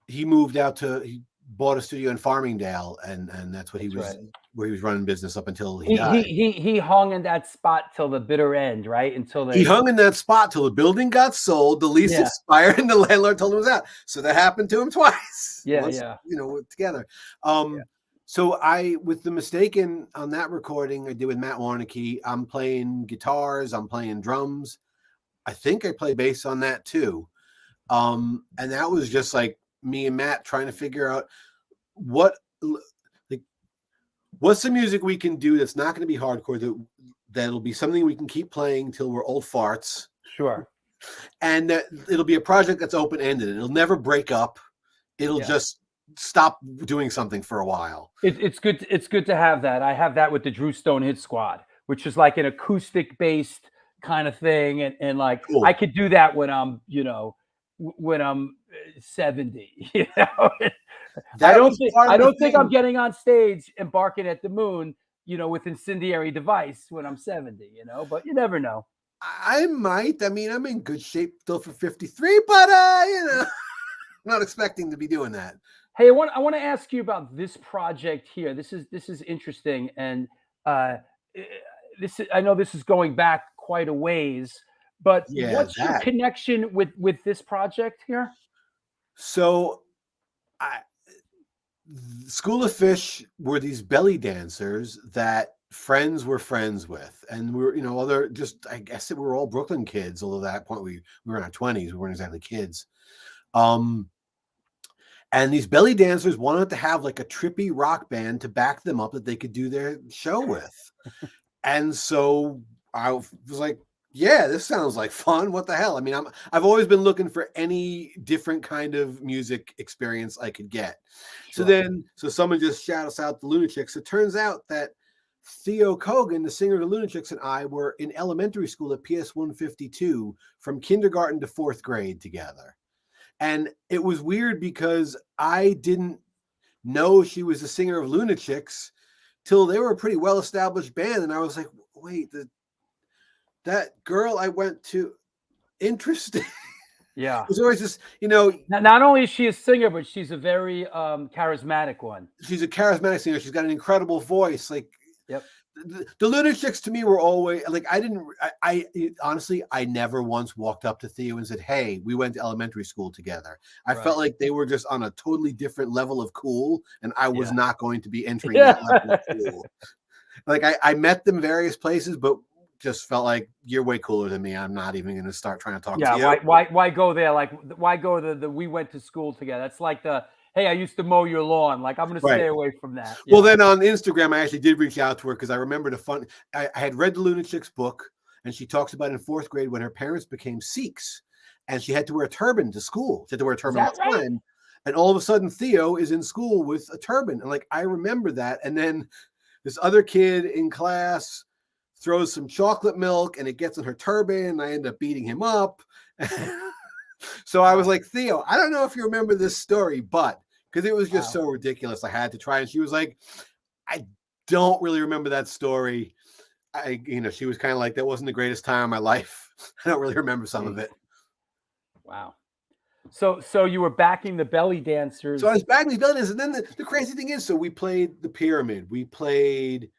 He moved out to bought a studio in Farmingdale, and that's what where he was running business up until he died. He hung in that spot till the bitter end, right? Until he hung in that spot till the building got sold, the lease expired, and the landlord told him it was out. So that happened to him twice. Once, together. So with the Mistaken on that recording I did with Matt Warnicki, I'm playing guitars, I'm playing drums. I think I play bass on that too. And that was just like me and Matt trying to figure out what's the music we can do that's not going to be hardcore, that'll be something we can keep playing till we're old farts. Sure. And it'll be a project that's open-ended. It'll never break up. It'll just stop doing something for a while. It's good. It's good to have that. I have that with the Drew Stone Hit Squad, which is like an acoustic based kind of thing. And like, cool. I could do that when I'm, when I'm 70, I don't think I'm getting on stage and barking at the moon, with Incendiary Device when I'm 70, but you never know. I might. I mean, I'm in good shape still for 53, but I'm not expecting to be doing that. Hey, I want to ask you about this project here. This is interesting, and I know this is going back quite a ways, but what's your connection with this project here? So, School of Fish were these belly dancers that friends were friends with, and we were, I guess we were all Brooklyn kids. Although at that point we were in our 20s, we weren't exactly kids. And these belly dancers wanted to have like a trippy rock band to back them up that they could do their show with. And so I was like, yeah, this sounds like fun. What the hell? I mean, I've always been looking for any different kind of music experience I could get. Sure. So someone just shout us out the Lunatics. It turns out that Theo Kogan, the singer of the Lunatics, and I were in elementary school at PS 152 from kindergarten to 4th grade together. And it was weird because I didn't know she was the singer of Lunatics till they were a pretty well-established band. And I was like, wait, that girl I went to, interesting. Yeah. It was always just, Not only is she a singer, but she's a very charismatic one. She's a charismatic singer. She's got an incredible voice. Like, yep. The Lunatics to me were always like, I honestly, I never once walked up to Theo and said, hey, we went to elementary school together. I felt like they were just on a totally different level of cool, and I was not going to be entering that level of cool. Like I met them various places, but just felt like you're way cooler than me. I'm not even going to start trying to talk to you. Why go there? Like, why go to the we went to school together? That's like hey, I used to mow your lawn. Like, I'm going to stay away from that. Well, then on Instagram, I actually did reach out to her because I remembered I had read the Lunatics book, and she talks about in 4th grade when her parents became Sikhs, and she had to wear a turban to school. She had to wear a turban all the time. And all of a sudden, Theo is in school with a turban. And like, I remember that. And then this other kid in class throws some chocolate milk, and it gets in her turban, and I end up beating him up. So I was like, Theo, I don't know if you remember this story, but because it was just so ridiculous, I had to try. And she was like, I don't really remember that story. She was kind of like, that wasn't the greatest time of my life. I don't really remember some of it. Wow. So you were backing the belly dancers. So I was backing the belly dancers. And then the crazy thing is, so we played the Pyramid. We played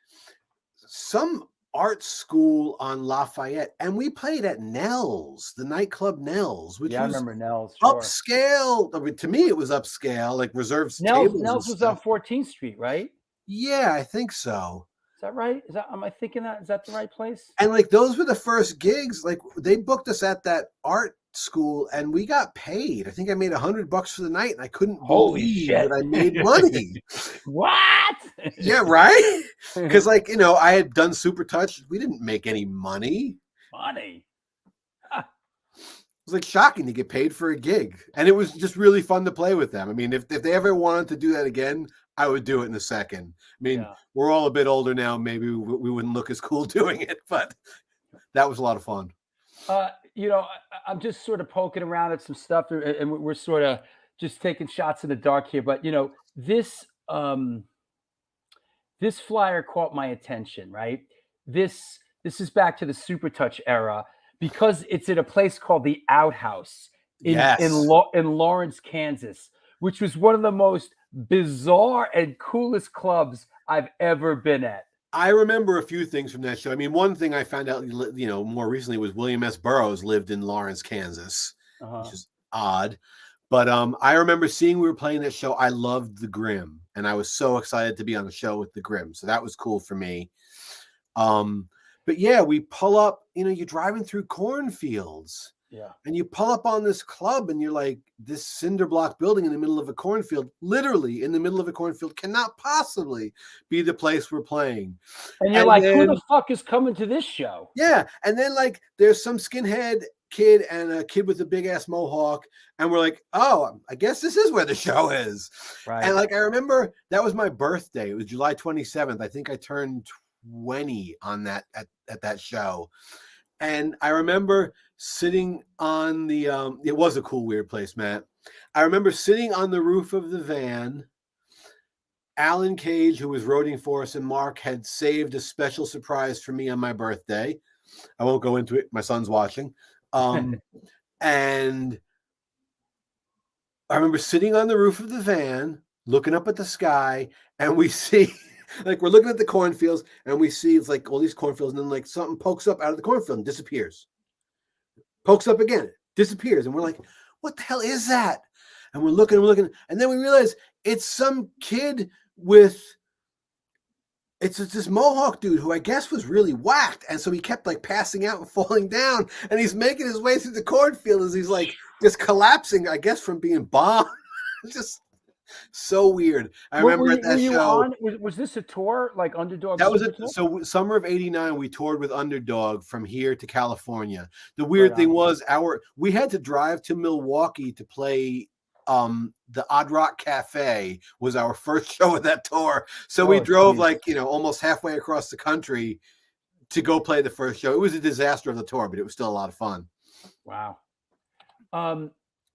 some art school on Lafayette, and we played at Nell's, the nightclub Nell's, which was I remember Nell's, sure. Upscale. I mean, to me, it was upscale, like reserved tables. Nell's was on 14th Street, right? Yeah, I think so. Is that right? Am I thinking that? Is that the right place? And like, those were the first gigs. Like, they booked us at that art school, and we got paid. I think I made $100 for the night, and I couldn't believe that I made money. What? Yeah, right? Because like, I had done Supertouch. We didn't make any money. It was like shocking to get paid for a gig, and it was just really fun to play with them. I mean, if they ever wanted to do that again, I would do it in a second. I mean, we're all a bit older now. Maybe we wouldn't look as cool doing it, but that was a lot of fun. I'm just sort of poking around at some stuff, and we're sort of just taking shots in the dark here. But this flyer caught my attention, right? This is back to the Supertouch era because it's at a place called the Outhouse in Lawrence, Kansas, which was one of the most bizarre and coolest clubs I've ever been at. I remember a few things from that show. I mean, one thing I found out, more recently was William S. Burroughs lived in Lawrence, Kansas, which is odd. But I remember seeing we were playing that show. I loved the Grimm, and I was so excited to be on the show with the Grimm. So that was cool for me. But yeah, we pull up, you're driving through cornfields. Yeah. And you pull up on this club and you're like, this cinder block building in the middle of a cornfield, literally in the middle of a cornfield, cannot possibly be the place we're playing. And you're like, who the fuck is coming to this show? Yeah. And then like there's some skinhead kid and a kid with a big ass mohawk. And we're like, oh, I guess this is where the show is. Right. And like, I remember that was my birthday. It was July 27th. I think I turned 20 on that at that show. And I remember sitting on the, it was a cool, weird place, Matt. I remember sitting on the roof of the van. Alan Cage, who was roading for us, and Mark had saved a special surprise for me on my birthday. I won't go into it. My son's watching. And I remember sitting on the roof of the van, looking up at the sky, and we see... Like we're looking at the cornfields and we see it's like all these cornfields, and then like something pokes up out of the cornfield and disappears. Pokes up again, disappears, and we're like, "What the hell is that?" And we're looking, and then we realize it's some kid with it's this Mohawk dude who I guess was really whacked, and so he kept like passing out and falling down, and he's making his way through the cornfield as he's like just collapsing, I guess, from being bombed. Just so weird. I remember at that show. Was this a tour like Underdog? That was it. So summer of '89, we toured with Underdog from here to California. The weird thing was we had to drive to Milwaukee to play. The Odd Rock Cafe was our first show of that tour. So we drove almost halfway across the country to go play the first show. It was a disaster of the tour, but it was still a lot of fun. Wow.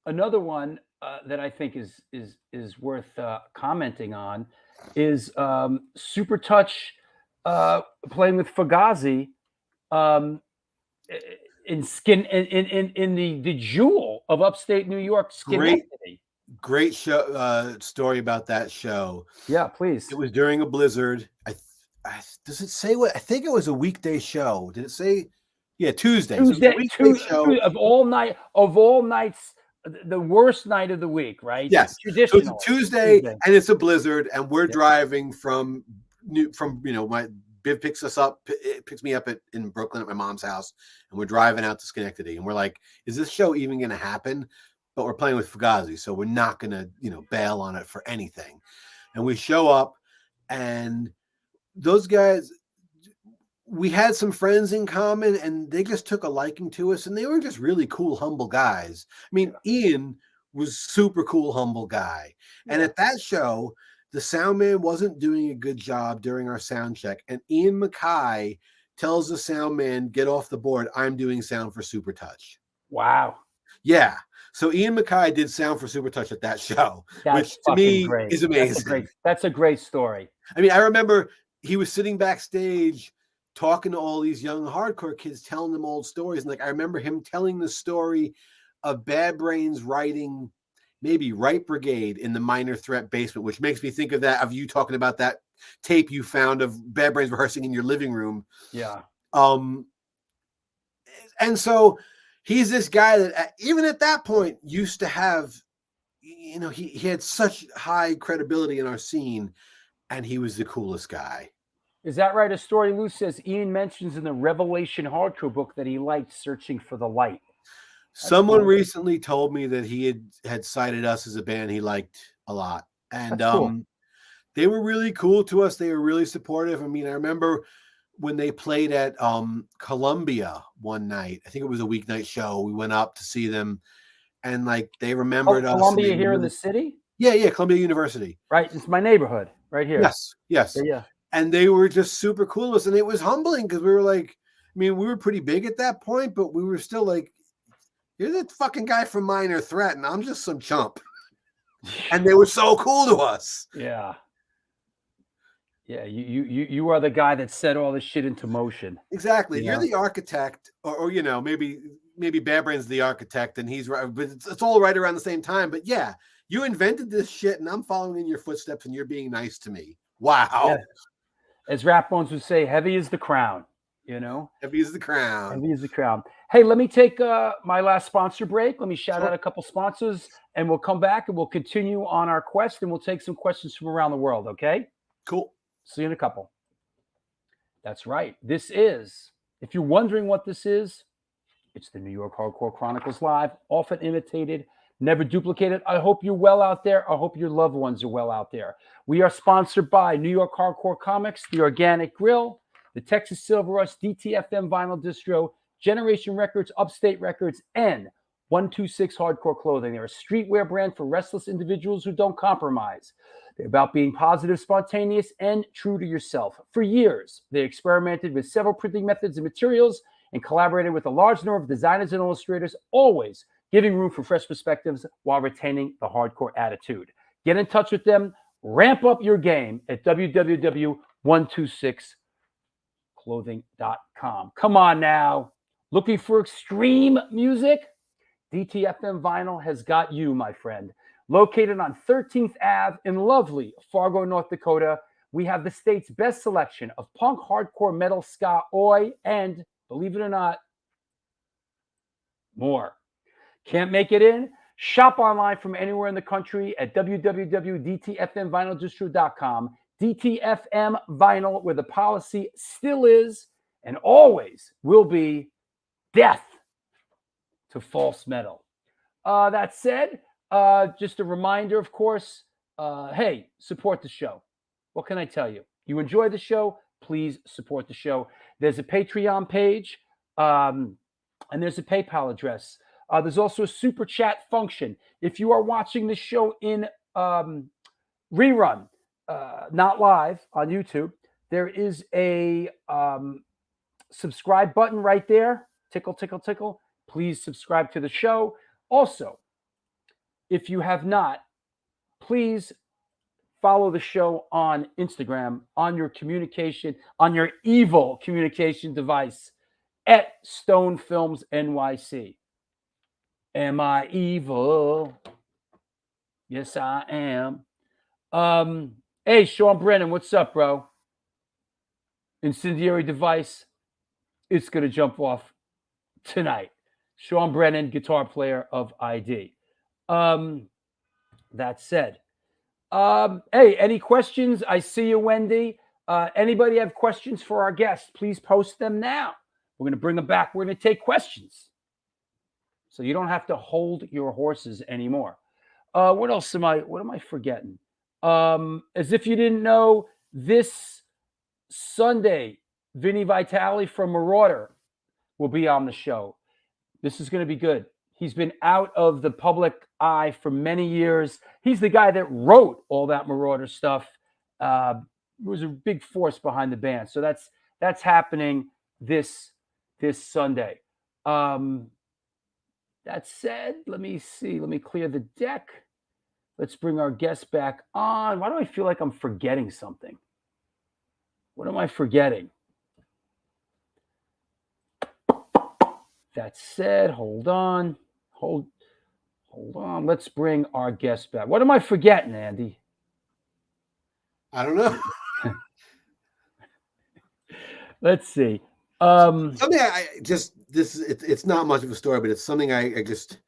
Another one that I think is worth commenting on is Supertouch playing with Fugazi in the jewel of upstate New York, Schenectady. Great show story about that show. Yeah, please. It was during a blizzard. Does it say what? I think it was a weekday show. Did it say? Yeah, Tuesday. Tuesday show. Of all nights, the worst night of the week, right? Yes. So it's a Tuesday, and it's a blizzard, and we're driving from my Biv picks us up, picks me up in Brooklyn at my mom's house, and we're driving out to Schenectady, and we're like, is this show even going to happen? But we're playing with Fugazi, so we're not going to, bail on it for anything. And we show up, and those guys, we had some friends in common, and they just took a liking to us, and they were just really cool, humble guys. I mean, Ian was super cool, humble guy. And at that show, the sound man wasn't doing a good job during our sound check, and Ian Mackay tells the sound man, get off the board. I'm doing sound for Supertouch. Wow. Yeah. So Ian Mackay did sound for Supertouch at that show, which to me is amazing. That's a great story. I mean, I remember he was sitting backstage talking to all these young hardcore kids, telling them old stories. And I remember him telling the story of Bad Brains writing maybe Right Brigade in the Minor Threat basement, which makes me think of you talking about that tape you found of Bad Brains rehearsing in your living room. Yeah. And so he's this guy that even at that point used to have, he had such high credibility in our scene, and he was the coolest guy. Is that right? A story Lou says Ian mentions in the Revelation Hardcore book that he liked Searching for the Light. Someone recently told me that he had cited us as a band he liked a lot. And cool. They were really cool to us. They were really supportive. I mean, I remember when they played at Columbia one night, I think it was a weeknight show. We went up to see them, and they remembered us. Columbia here in the city? Yeah, Columbia University. Right. It's my neighborhood right here. Yes. Yeah. And they were just super cool to us. And it was humbling because we were like, I mean, we were pretty big at that point, but we were still like, you're the fucking guy from Minor Threat, and I'm just some chump. And they were so cool to us. Yeah. Yeah, you are the guy that set all this shit into motion. Exactly. You're the architect, or maybe Bad Brain's the architect, and he's right, but it's all right around the same time. But yeah, You invented this shit, and I'm following in your footsteps, and you're being nice to me. Wow. Yeah. As Rap Bones would say, heavy is the crown, you know? Heavy is the crown. Heavy is the crown. Hey, let me take my last sponsor break. Let me shout out a couple sponsors, and we'll come back, and we'll continue on our quest, and we'll take some questions from around the world, okay? Cool. See you in a couple. That's right. This is, if you're wondering what this is, it's the New York Hardcore Chronicles Live, often imitated, never duplicated. I hope you're well out there. I hope your loved ones are well out there. We are sponsored by New York Hardcore Comics, The Organic Grill, the Texas Silver Rush, DTFM Vinyl Distro, Generation Records, Upstate Records, and 126 Hardcore Clothing. They're a streetwear brand for restless individuals who don't compromise. They're about being positive, spontaneous, and true to yourself. For years, they experimented with several printing methods and materials and collaborated with a large number of designers and illustrators, always giving room for fresh perspectives while retaining the hardcore attitude. Get in touch with them. Ramp up your game at www.126clothing.com. Come on now. Looking for extreme music? DTFM Vinyl has got you, my friend. Located on 13th Ave in lovely Fargo, North Dakota, we have the state's best selection of punk, hardcore, metal, ska, oi, and, believe it or not, more. Can't make it in? Shop online from anywhere in the country at www.dtfmvinyldistro.com. DTFM Vinyl, where the policy still is and always will be death to false metal. That said, just a reminder, of course, hey, support the show. What can I tell you? You enjoy the show, please support the show. There's a Patreon page, and there's a PayPal address. There's also a super chat function. If you are watching this show in rerun, not live on YouTube, there is a subscribe button right there. Tickle, tickle, tickle. Please subscribe to the show. Also, if you have not, please follow the show on Instagram, on your communication, on your evil communication device at Stone Films NYC. Am I evil? Yes, I am. Hey, Sean Brennan, what's up, bro? Incendiary device. It's going to jump off tonight. Sean Brennan, guitar player of ID. That said, hey, any questions? I see you, Wendy. Anybody have questions for our guests? Please post them now. We're going to bring them back. We're going to take questions. So you don't have to hold your horses anymore. What else am I forgetting? As if you didn't know, this Sunday, Vinny Vitale from Marauder will be on the show. This is going to be good. He's been out of the public eye for many years. He's the guy that wrote all that Marauder stuff. Was a big force behind the band. So that's happening this Sunday. That said, let me see. Let me clear the deck. Let's bring our guests back on. Why do I feel like I'm forgetting something? What am I forgetting? That said, hold on. Hold on. Let's bring our guests back. What am I forgetting, Andy? I don't know. Let's see. Something it's not much of a story, but it's something I just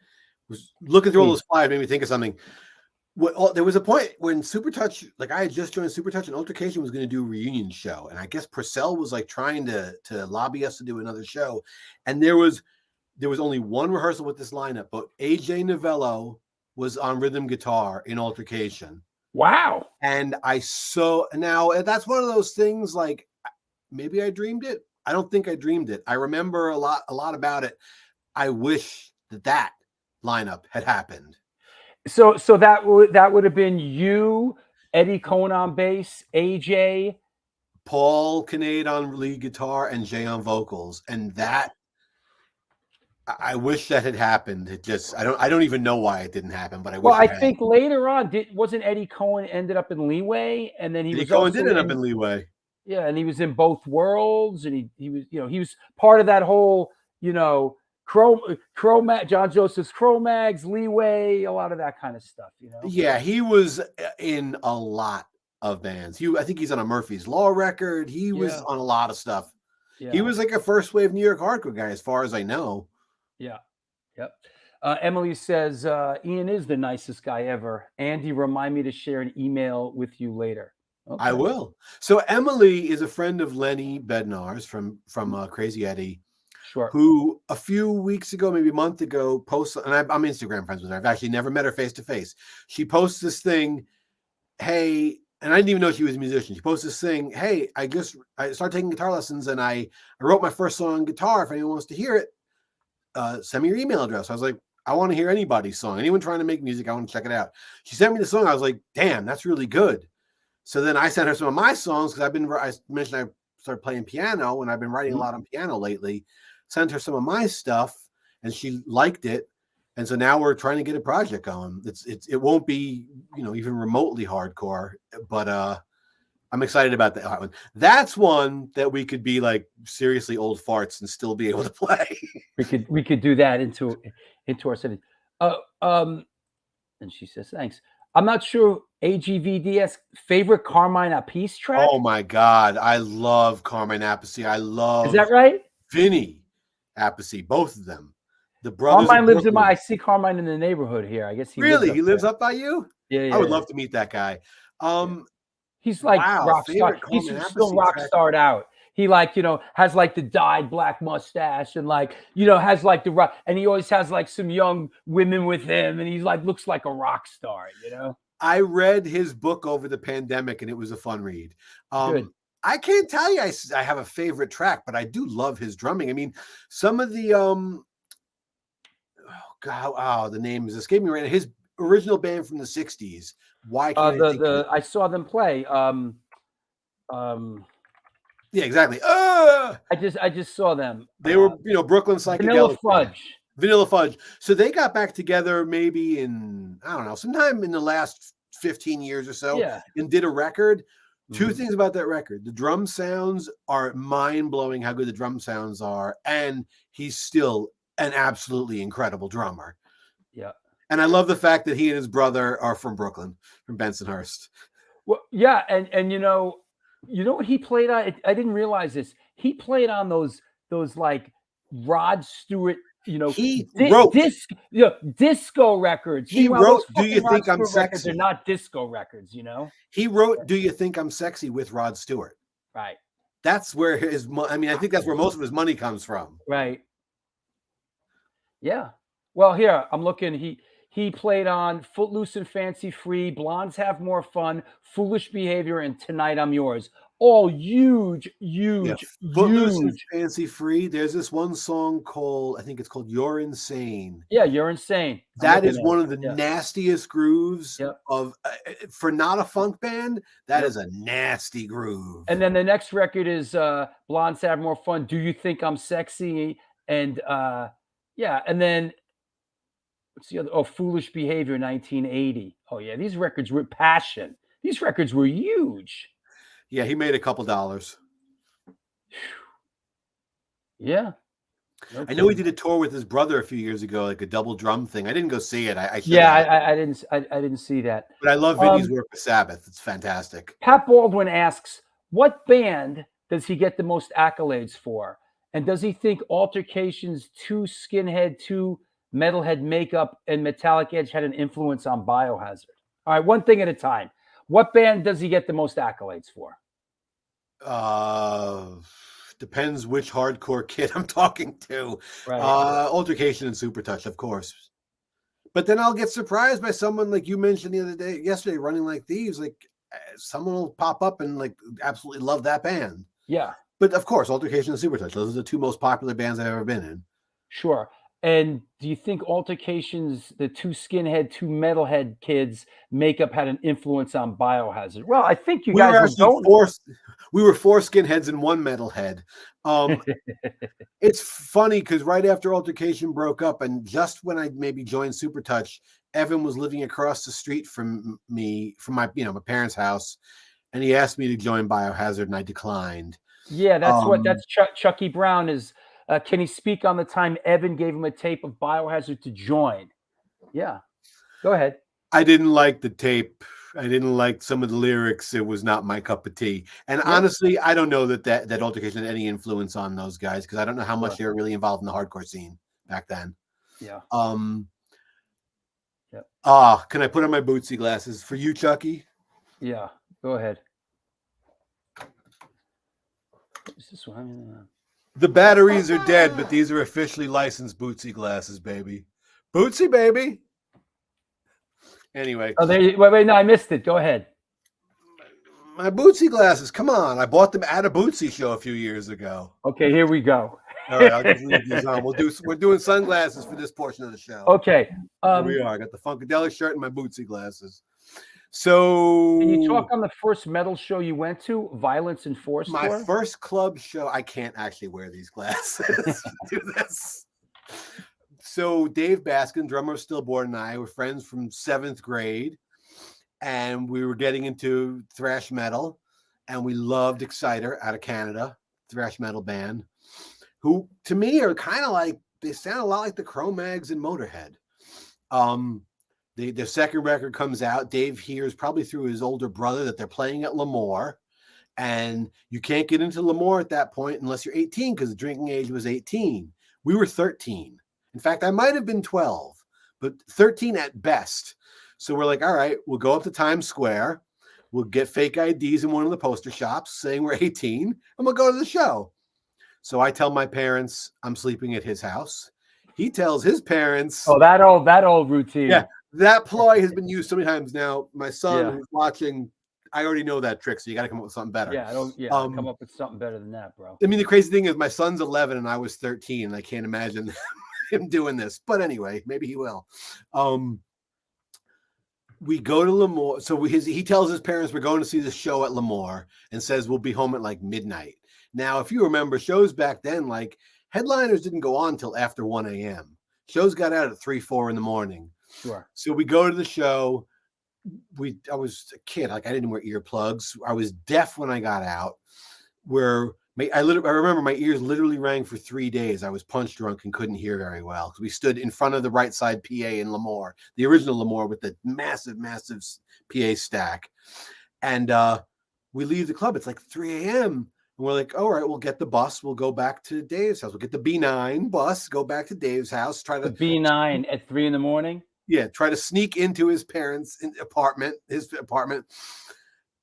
was looking through all those slides, made me think of something. There was a point when Supertouch, like I had just joined Supertouch, and Altercation was going to do a reunion show, and I guess Purcell was like trying to lobby us to do another show, and there was only one rehearsal with this lineup, but AJ Novello was on rhythm guitar in Altercation. Wow! And now that's one of those things. Like maybe I dreamed it. I don't think I dreamed it. I remember a lot about it. I wish that lineup had happened. So that would have been you, Eddie Cohen on bass, AJ, Paul Kinnaid on lead guitar, and Jay on vocals. And that I wish that had happened. It just I don't even know why it didn't happen, but I wish. Well, I think later on wasn't Eddie Cohen ended up in Leeway, and then Eddie Cohen did end up in Leeway. Yeah, and he was in Both Worlds, and he was he was part of that whole John Joseph's Cro-Mags, Leeway, a lot of that kind of stuff, you know? Yeah, he was in a lot of bands. I think he's on a Murphy's Law record. He was on a lot of stuff. Yeah. He was like a first wave New York hardcore guy, as far as I know. Yeah. Yep. Emily says, Ian is the nicest guy ever. Andy, remind me to share an email with you later. Okay. I will. So Emily is a friend of Lenny Bednar's from Crazy Eddie. Sure. Who a few weeks ago, maybe a month ago, posted, and I'm Instagram friends with her. I've actually never met her face to face. She posts this thing, hey, and I didn't even know she was a musician. She posts this thing, hey, I started taking guitar lessons and I wrote my first song on guitar. If anyone wants to hear it, send me your email address. I was like, I want to hear anybody's song. Anyone trying to make music, I want to check it out. She sent me the song. I was like, damn, that's really good. So then I sent her some of my songs because I mentioned I started playing piano and I've been writing a lot on piano lately. Sent her some of my stuff and she liked it. And so now we're trying to get a project going. It won't be, even remotely hardcore, but I'm excited about that one. That's one that we could be like seriously old farts and still be able to play. We could do that into our city. And she says, thanks. I'm not sure AGVDS favorite Carmine Appice track. Oh my God. I love Carmine Appice. I love. Is that right? Vinny Appice, both of them. The brothers. Carmine lives in I see Carmine in the neighborhood here. I guess he lives up by you. Yeah, I would love to meet that guy. He's like rock star. He's still rock starred out. He has like the dyed black mustache and has like the rock, and he always has like some young women with him, and he's like looks like a rock star. I read his book over the pandemic, and it was a fun read. Good. I can't tell you I have a favorite track, but I do love his drumming. I mean, some of the the name is escaping me right now. His original band from the 60s. Why can't I saw them play. Yeah, exactly. I just saw them. They were, Brooklyn Psychedelic. Vanilla Fudge. So they got back together maybe in, I don't know, sometime in the last 15 years or so, and did a record. Two things about that record. The drum sounds are mind-blowing how good the drum sounds are, and he's still an absolutely incredible drummer. Yeah. And I love the fact that he and his brother are from Brooklyn, from Bensonhurst. Well, yeah, and you know what he played on? I didn't realize this. He played on those like Rod Stewart, he wrote disco records. He wrote "Do You Think I'm Sexy?" They're not disco records, He wrote "Do You Think I'm Sexy?" with Rod Stewart. Right. That's where I think that's where most of his money comes from. Right. Yeah. Well, here I'm looking. He played on Footloose and Fancy Free, Blondes Have More Fun, Foolish Behavior, and Tonight I'm Yours. All huge. Footloose and Fancy Free. There's this one song I think it's called You're Insane. Yeah, You're Insane. That is one of the nastiest grooves of, for not a funk band, that is a nasty groove. And then the next record is Blondes Have More Fun, Do You Think I'm Sexy? And and then what's the other? Oh, Foolish Behavior, 1980. Oh yeah, these records were passion. These records were huge. Yeah, he made a couple dollars. Yeah. I know he did a tour with his brother a few years ago, like a double drum thing. I didn't go see it. I didn't see that. But I love Vinny's work with Sabbath. It's fantastic. Pat Baldwin asks, what band does he get the most accolades for? And does he think Altercation's 2 Skinhead, 2 Metalhead Makeup, and Metallic Edge had an influence on Biohazard? All right, one thing at a time. What band does he get the most accolades for? Depends which hardcore kid I'm talking to. Right. Altercation and Supertouch, of course. But then I'll get surprised by someone like you mentioned yesterday, running like Thieves. Like someone will pop up and like absolutely love that band. Yeah. But of course, Altercation and Supertouch. Those are the 2 most popular bands I've ever been in. Sure. And do you think Altercation's the 2 Skinhead, 2 Metalhead kids makeup had an influence on Biohazard? Well, I think we were 4 skinheads and 1 metalhead. It's funny because right after Altercation broke up, and just when I maybe joined Supertouch, Evan was living across the street from me, from my my parents' house, and he asked me to join Biohazard, and I declined. Yeah, that's Chucky Brown is Can he speak on the time Evan gave him a tape of Biohazard to join? Yeah. Go ahead. I didn't like the tape. I didn't like some of the lyrics. It was not my cup of tea. And honestly, I don't know that Altercation had any influence on those guys because I don't know how much they were really involved in the hardcore scene back then. Yeah. Can I put on my Bootsy glasses for you, Chucky? Yeah. Go ahead. Is this one? The batteries are dead, but these are officially licensed Bootsy glasses, baby. Bootsy, baby. Anyway. Oh, wait, no, I missed it. Go ahead. My Bootsy glasses. Come on. I bought them at a Bootsy show a few years ago. Okay, here we go. All right, I'll just leave these on. We're doing sunglasses for this portion of the show. Okay. Here we are. I got the Funkadelic shirt and my Bootsy glasses. So can you talk on the first metal show you went to, Violence and Force? My first club show, I can't actually wear these glasses. Do this. So Dave Baskin, drummer of Stillborn, and I were friends from 7th grade, and we were getting into thrash metal, and we loved Exciter out of Canada, thrash metal band, who to me are kind of like, they sound a lot like the Cro-Mags and Motorhead. Their second record comes out. Dave hears probably through his older brother that they're playing at Lemoore, and you can't get into Lemoore at that point unless you're 18 because the drinking age was 18. We were 13. In fact, I might have been 12, but 13 at best. So we're like, all right, we'll go up to Times Square. We'll get fake IDs in one of the poster shops saying we're 18, and we'll go to the show. So I tell my parents I'm sleeping at his house. He tells his parents. Oh, that old routine. Yeah, that ploy has been used so many times now. My son who's watching, I already know that trick, so you got to come up with something better. Come up with something better than that, bro. I mean, the crazy thing is my son's 11 and I was 13, and I can't imagine him doing this. But anyway, maybe he will. We go to Lemoore. So he tells his parents we're going to see the show at Lemoore and says we'll be home at like midnight. Now, if you remember, shows back then, like headliners didn't go on until after 1 a.m. Shows got out at 3, 4 in the morning. Sure. So we go to the show. I was a kid, like I didn't wear earplugs. I was deaf when I got out. I remember my ears literally rang for 3 days. I was punch drunk and couldn't hear very well because we stood in front of the right side PA in Lemoore, the original Lemoore with the massive PA stack. And we leave the club. It's like 3 a.m. And we're like, all right, we'll get the bus. We'll go back to Dave's house. We'll get the B9 bus, go back to Dave's house. Try to the B9 at 3 in the morning. Yeah, try to sneak into his parents' apartment.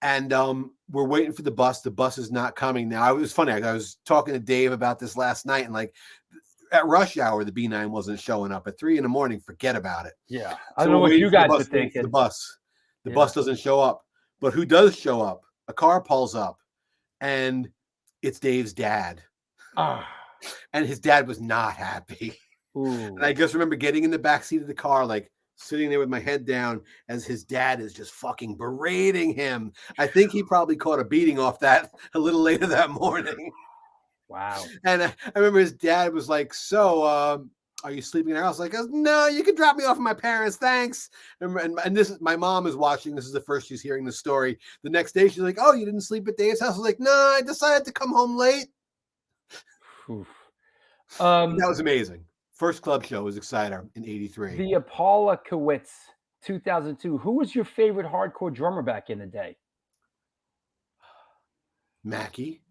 And we're waiting for the bus. The bus is not coming. Now, it was funny. I was talking to Dave about this last night, and like at rush hour, the B9 wasn't showing up. At 3 in the morning, forget about it. Yeah, I don't know what you guys were thinking. The bus doesn't show up. But who does show up? A car pulls up, and it's Dave's dad. And his dad was not happy. Ooh. And I just remember getting in the back seat of the car, like sitting there with my head down as his dad is just fucking berating him. I think he probably caught a beating off that a little later that morning. Wow. And I remember his dad was like, so, are you sleeping in our house? Like, no, you can drop me off at my parents. Thanks. And this is, my mom is watching. This is the first she's hearing the story. The next day, she's like, oh, you didn't sleep at Dave's house? I was like, no, I decided to come home late. That was amazing. First club show was Exciter in 83. The Apollo Kowitz, 2002. Who was your favorite hardcore drummer back in the day? Mackie.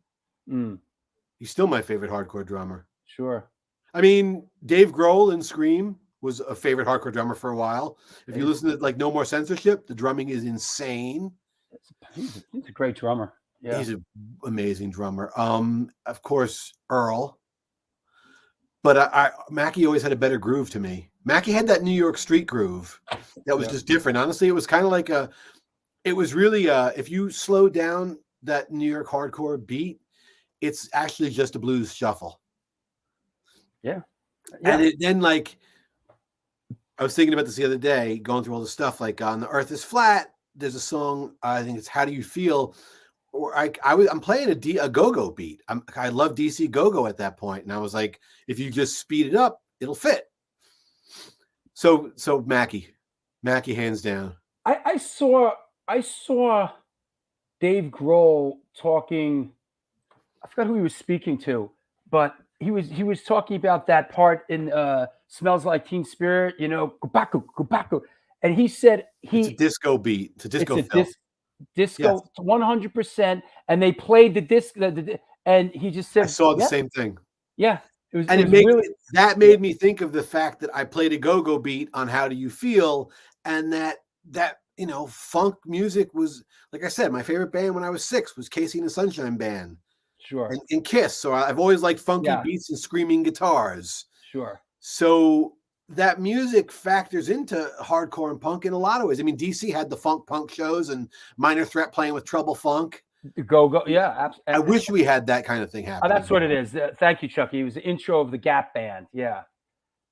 He's still my favorite hardcore drummer. Sure. I mean, Dave Grohl in Scream was a favorite hardcore drummer for a while. If you listen to like No More Censorship, the drumming is insane. He's a great drummer. Yeah. He's an amazing drummer. Of course, Earl. But Mackie always had a better groove to me. Mackie had that New York street groove that was just different. Honestly, it was kind of like it was really if you slow down that New York hardcore beat, it's actually just a blues shuffle. Yeah. And then like, I was thinking about this the other day, going through all the stuff, like on The Earth is Flat, there's a song, I think it's How Do You Feel? Or I'm playing a go-go beat. I love DC go-go at that point. And I was like, if you just speed it up, it'll fit. So Mackie hands down. I saw Dave Grohl talking, I forgot who he was speaking to, but he was talking about that part in Smells Like Teen Spirit, you know, Gubaku. And he said it's a disco beat. It's a disco film. Disco 100%. And they played the disc, and he just said, I saw the same thing. Yeah. That made me think of the fact that I played a go-go beat on How Do You Feel, and that you know, funk music was, like I said, my favorite band when I was 6 was Casey and the Sunshine Band. Sure. And Kiss. So I've always liked funky beats and screaming guitars. Sure. So that music factors into hardcore and punk in a lot of ways. I mean, DC had the funk punk shows and Minor Threat playing with Trouble Funk. Go. Yeah. Absolutely. I wish we had that kind of thing happen. That's what it is. Thank you, Chucky. It was the intro of the Gap Band. Yeah.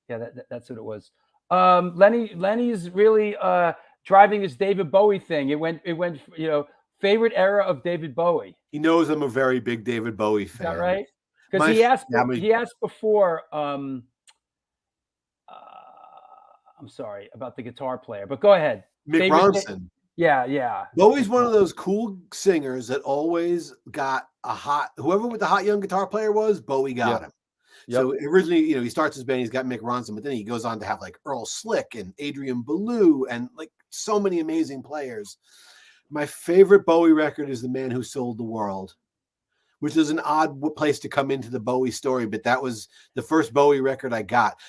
Yeah. That's what it was. Lenny's really driving his David Bowie thing. It went, you know, favorite era of David Bowie. He knows I'm a very big David Bowie fan. Is that right? Because he asked before, I'm sorry about the guitar player, but go ahead. Mick Ronson. Yeah. Bowie's one of those cool singers that always got whoever the hot young guitar player was, Bowie got him. Yep. So originally, you know, he starts his band, he's got Mick Ronson, but then he goes on to have like Earl Slick and Adrian Belew and like so many amazing players. My favorite Bowie record is The Man Who Sold the World, which is an odd place to come into the Bowie story, but that was the first Bowie record I got.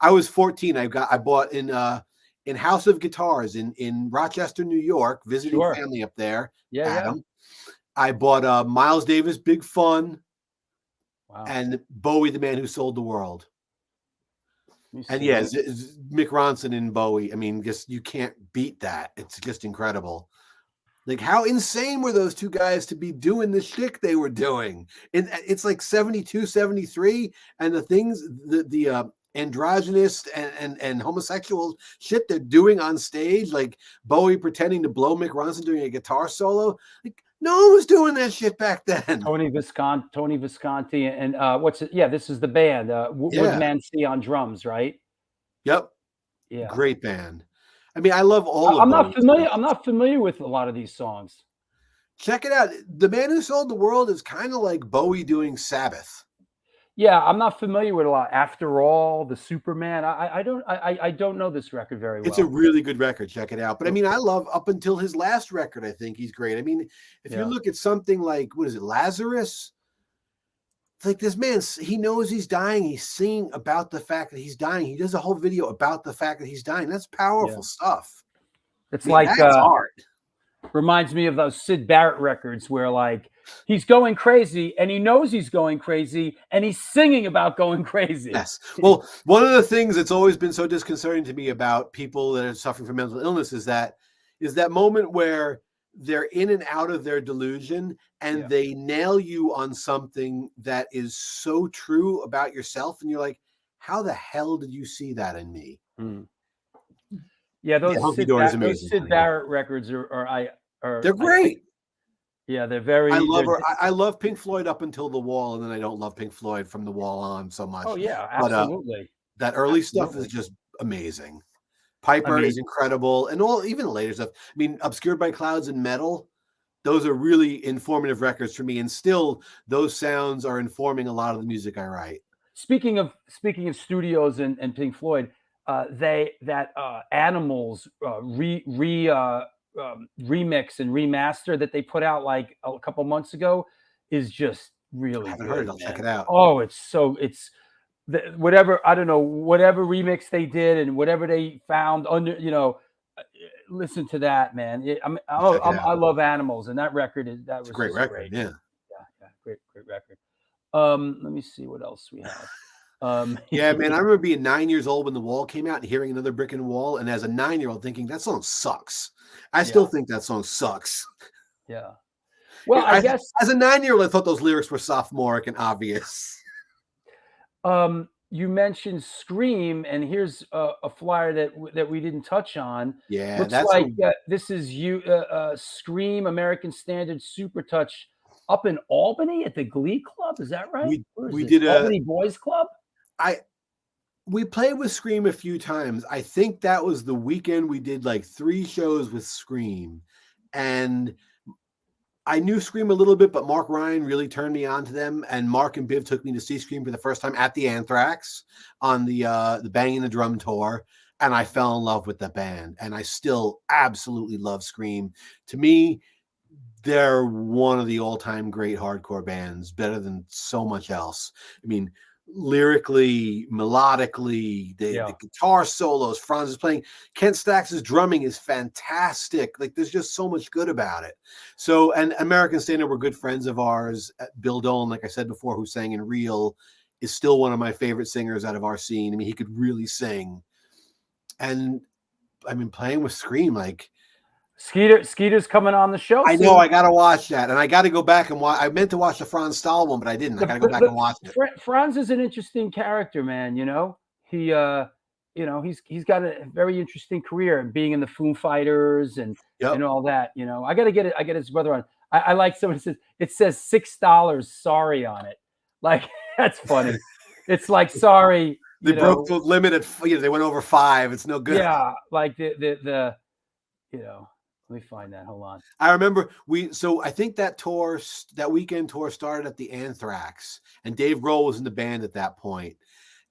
I was 14. I bought in House of Guitars in Rochester, New York, visiting family up there. Adam. I bought Miles Davis, Big Fun. Wow. And Bowie, The Man Who Sold the World. And yes, Mick Ronson and Bowie. I mean, just you can't beat that. It's just incredible. Like, how insane were those two guys to be doing the shtick they were doing? It's like 72, 73, and the things, the androgynous and homosexual shit they're doing on stage, like Bowie pretending to blow Mick Ronson during a guitar solo. Like, no one was doing that shit back then. Tony Visconti, and what's it? Yeah, this is the band. Woodman C on drums, right? Yep. Yeah. Great band. I mean, I love all I'm not familiar. I'm not familiar with a lot of these songs. Check it out. The Man Who Sold the World is kind of like Bowie doing Sabbath. Yeah, I'm not familiar with a lot. After All, the Superman. I don't know this record very well. It's a really good record. Check it out. But I mean, I love up until his last record. I think he's great. I mean, if you look at something like, what is it, Lazarus? It's like this man, he knows he's dying. He's singing about the fact that he's dying. He does a whole video about the fact that he's dying. That's powerful stuff. It's like that's art. Reminds me of those Syd Barrett records where like he's going crazy and he knows he's going crazy and he's singing about going crazy. Yes. Well, one of the things that's always been so disconcerting to me about people that are suffering from mental illness is that moment where they're in and out of their delusion and they nail you on something that is so true about yourself. And you're like, how the hell did you see that in me? Mm. Yeah, those Syd Barrett records are they're great. They're very. I love Pink Floyd up until The Wall, and then I don't love Pink Floyd from The Wall on so much. Oh yeah, absolutely. But, that early stuff is just amazing. Piper is incredible, and even the later stuff. I mean, Obscured by Clouds and Metal, those are really informative records for me, and still those sounds are informing a lot of the music I write. Speaking of studios and Pink Floyd. Animals remix and remaster that they put out like a couple months ago is just really good. Heard it. I'll check it out. Oh, whatever remix they did and whatever they found under, listen to that, man. I love Animals, and that record was a great record. Yeah, great record. Let me see what else we have. Yeah, man, I remember being 9 years old when The Wall came out and hearing Another Brick in the Wall, and as a 9-year-old thinking that song sucks. I still think that song sucks. Yeah. Well, I guess as a 9-year-old, I thought those lyrics were sophomoric and obvious. You mentioned Scream, and here's a flyer that we didn't touch on. Yeah, looks like this is Scream American Standard Supertouch up in Albany at the Glee Club. Is that right? We did Albany Boys Club. We played with Scream a few times. I think that was the weekend we did like 3 shows with Scream, and I knew Scream a little bit, but Mark Ryan really turned me on to them. And Mark and Biv took me to see Scream for the first time at the Anthrax on the Banging the Drum tour. And I fell in love with the band. And I still absolutely love Scream. To me, they're one of the all-time great hardcore bands, better than so much else. I mean, lyrically, melodically, the guitar solos, Franz is playing, Kent Stax's drumming is fantastic. Like, there's just so much good about it. So, and American Standard were good friends of ours. Bill Dolan, like I said before, who sang in Real, is still one of my favorite singers out of our scene. I mean, he could really sing. And I mean, playing with Scream, like, Skeeter's coming on the show. I know. I got to watch that, and I got to go back and watch. I meant to watch the Franz Stahl one, but I didn't. I got to go back and watch it. Franz is an interesting character, man. You know, he, he's got a very interesting career, being in the Foo Fighters and all that. You know, I got to get it. I get his brother on. I like someone says it says $6 sorry on it. Like, that's funny. It's like, sorry. They broke the limit at, they went over 5. It's no good. Yeah, like the let me find that. Hold on. I remember I think that weekend tour started at the Anthrax, and Dave Grohl was in the band at that point.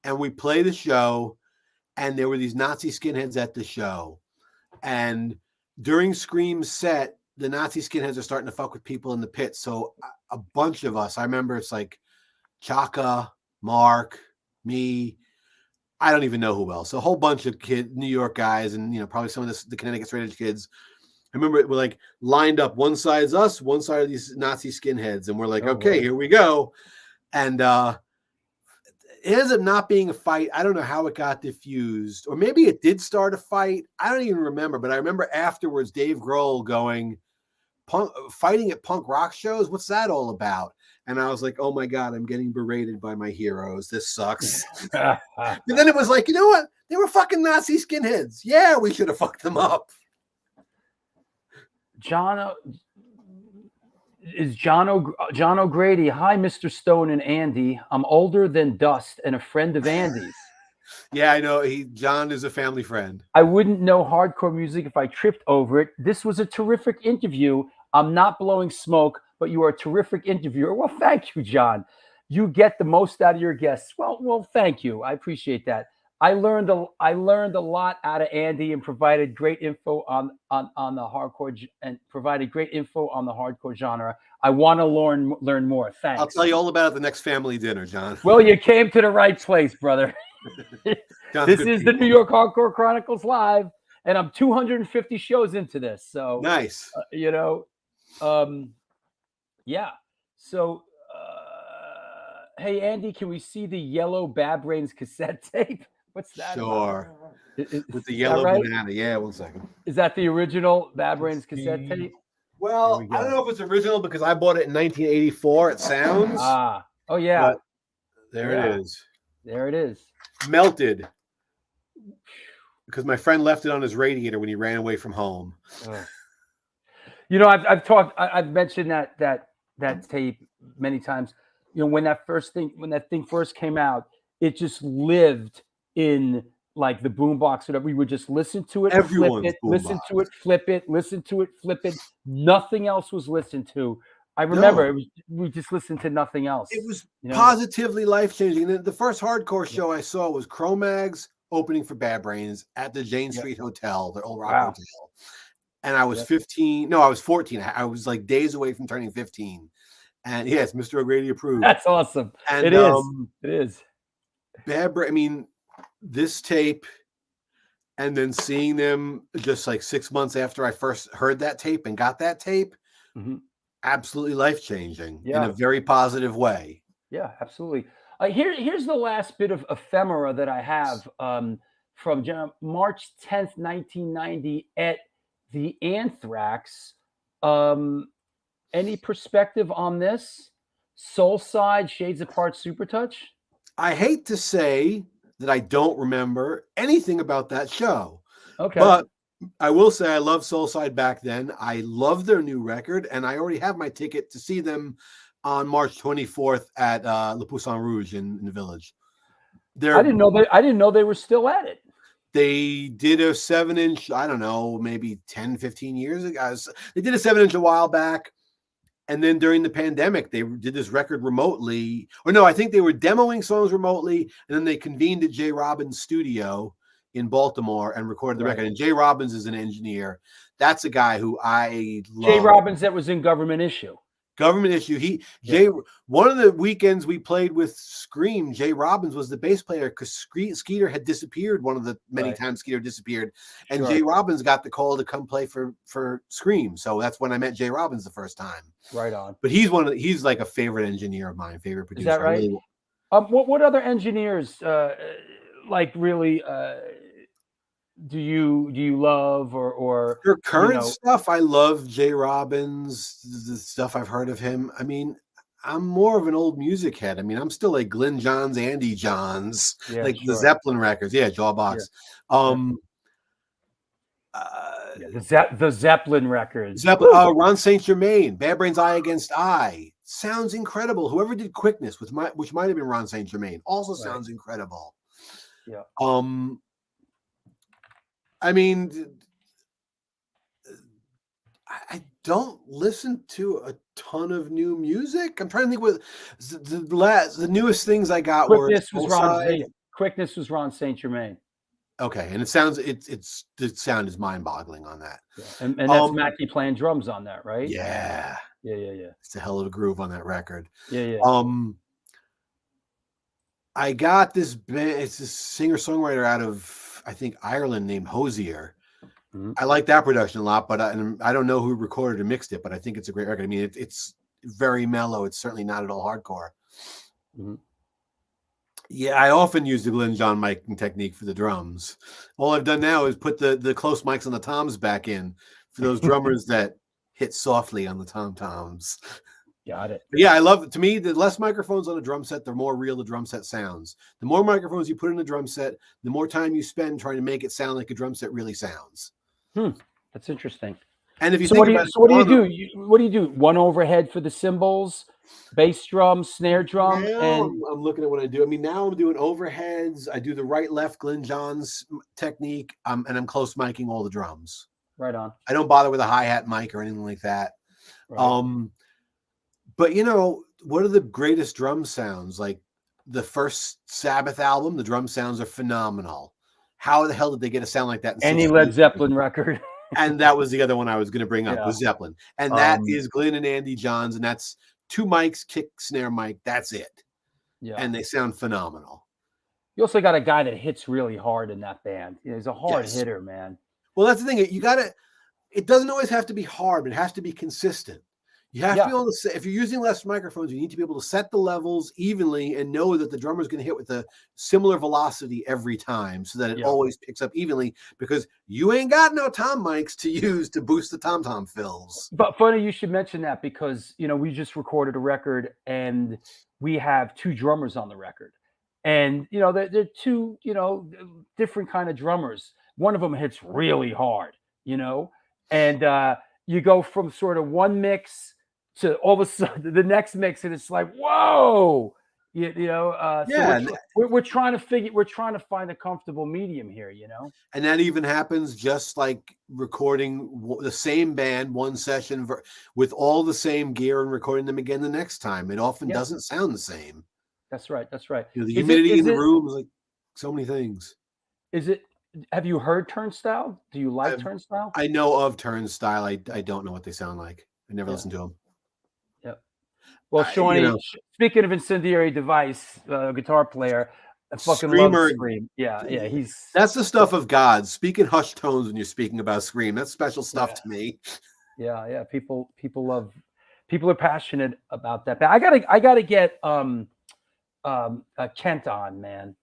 And we played the show, and there were these Nazi skinheads at the show. And during Scream's set, the Nazi skinheads are starting to fuck with people in the pit. So a bunch of us, I remember it's like Chaka, Mark, me, I don't even know who else. A whole bunch of New York guys, and probably some of the Connecticut straight edge kids. I remember we're like lined up. One side's us, one side of these Nazi skinheads, and we're like, okay, here we go. And it ends up not being a fight. I don't know how it got diffused, or maybe it did start a fight. I don't even remember, but I remember afterwards Dave Grohl going, fighting at punk rock shows. What's that all about? And I was like, oh my God, I'm getting berated by my heroes. This sucks. And then it was like, you know what? They were fucking Nazi skinheads. Yeah, we should have fucked them up. John O'Grady. Hi, Mr. Stone and Andy. I'm older than Dust and a friend of Andy's. Yeah, I know. John is a family friend. I wouldn't know hardcore music if I tripped over it. This was a terrific interview. I'm not blowing smoke, but you are a terrific interviewer. Well, thank you, John. You get the most out of your guests. Well, thank you. I appreciate that. I learned a lot out of Andy and provided great info on the hardcore and provided great info on the hardcore genre. I want to learn more. Thanks. I'll tell you all about it at the next family dinner, John. Well, you came to the right place, brother. This is the New York Hardcore Chronicles Live, and I'm 250 shows into this. So nice. Yeah. So, hey, Andy, can we see the yellow Bad Brains cassette tape? What's that? Sure. With the yellow banana. Yeah, 1 second. Is that the original Bad Brains cassette tape? Well, I don't know if it's original because I bought it in 1984. It sounds. Oh yeah. But there it is. There it is. Melted. Because my friend left it on his radiator when he ran away from home. I've mentioned that tape many times. When that thing first came out, it just lived in like the boombox. Whatever, we would just listen to it, flip it, listen to it, flip it, listen to it, flip it. Nothing else was listened to. I remember we just listened to nothing else. It was positively life-changing. The first hardcore show I saw was Cro-Mags opening for Bad Brains at the Jane Street Hotel, the old rock hotel. And I was 15. No, I was 14. I was like days away from turning 15. And yes, Mr. O'Grady approved. That's awesome. And, it is. Bad Brains, I mean, this tape and then seeing them just like 6 months after I first heard that tape and got that tape, absolutely life-changing in a very positive way. Yeah, absolutely. Here's the last bit of ephemera that I have from March 10th, 1990 at the Anthrax. Any perspective on this? Soulside, Shades Apart, Supertouch? I hate to say that I don't remember anything about that show. Okay. But I will say I loved Soulside back then. I love their new record, and I already have my ticket to see them on March 24th at Le Poussin Rouge in the Village. I didn't know they were still at it. They did a 7-inch, I don't know, maybe 10, 15 years ago. They did a 7-inch a while back. And then during the pandemic, they did this record remotely. Or no, I think they were demoing songs remotely, and then they convened at Jay Robbins' studio in Baltimore and recorded the record. And Jay Robbins is an engineer. That's a guy who I love. Jay Robbins, that was in Government Issue. Government Issue. One of the weekends we played with Scream, Jay Robbins was the bass player because Skeeter had disappeared one of the many times Skeeter disappeared. And Jay Robbins got the call to come play for Scream. So that's when I met Jay Robbins the first time. Right on. But he's like a favorite engineer of mine, favorite producer. Is that right? What other engineers like really do you love or for current stuff? I love Jay Robbins, the stuff I've heard of him. I mean, I'm more of an old music head. I mean, I'm still like Glenn Johns, Andy Johns, the Zeppelin records. Yeah, Jawbox. The Zeppelin records. Ron St. Germain, Bad Brains Eye Against Eye. Sounds incredible. Whoever did Quickness, which might have been Ron St. Germain, also sounds incredible. Yeah. I mean, I don't listen to a ton of new music. I'm trying to think what the newest things I got Quickness was Ron St. Germain. Okay, and it sounds the sound is mind-boggling on that. Yeah. And that's Matic playing drums on that, right? Yeah. It's a hell of a groove on that record. Yeah. I got this band. It's a singer-songwriter out of, I think, Ireland named Hosier. Mm-hmm. I like that production a lot, but I don't know who recorded or mixed it, but I think it's a great record. I mean, it's very mellow. It's certainly not at all hardcore. Mm-hmm. Yeah, I often use the Glenn John miking technique for the drums. All I've done now is put the close mics on the toms back in for those drummers that hit softly on the tom-toms. Got it. But yeah, I love it. To me, the less microphones on a drum set, the more real the drum set sounds. The more microphones you put in a drum set, the more time you spend trying to make it sound like a drum set really sounds. That's interesting. And if you what do you do? What do you do? One overhead for the cymbals, bass drum, snare drum. I'm looking at what I do. I mean, now I'm doing overheads. I do the right-left Glenn Johns technique, and I'm close miking all the drums. Right on. I don't bother with a hi-hat mic or anything like that. Right. But what are the greatest drum sounds? Like the first Sabbath album, the drum sounds are phenomenal. How the hell did they get a sound like that? Any Led Zeppelin record. And that was the other one I was going to bring up, was Zeppelin. And that is Glenn and Andy Johns, and that's 2 mics, kick, snare mic. That's it. Yeah. And they sound phenomenal. You also got a guy that hits really hard in that band. He's a hard hitter, man. Well, that's the thing. It doesn't always have to be hard, but it has to be consistent. You have to be able to say, if you're using less microphones, you need to be able to set the levels evenly and know that the drummer is going to hit with a similar velocity every time so that it always picks up evenly, because you ain't got no tom mics to use to boost the tom-tom fills. But funny you should mention that, because, we just recorded a record and we have 2 drummers on the record. And, they're 2, different kind of drummers. One of them hits really hard, and you go from sort of one mix to all of a sudden the next mix, and it's like, whoa, so we're trying to find a comfortable medium here, And that even happens just like recording the same band one session with all the same gear and recording them again the next time. It often doesn't sound the same. That's right. The humidity in the room is like so many things. Have you heard Turnstile? Do you like Turnstile? I know of Turnstile. I don't know what they sound like. I never listened to them. Yep. Well, Shawnee, speaking of Incendiary Device, guitar player, I fucking love Scream. Yeah, that's the stuff of God. Speak in hushed tones when you're speaking about Scream. That's special stuff to me. Yeah. People are passionate about that. But I gotta get Kent on, man.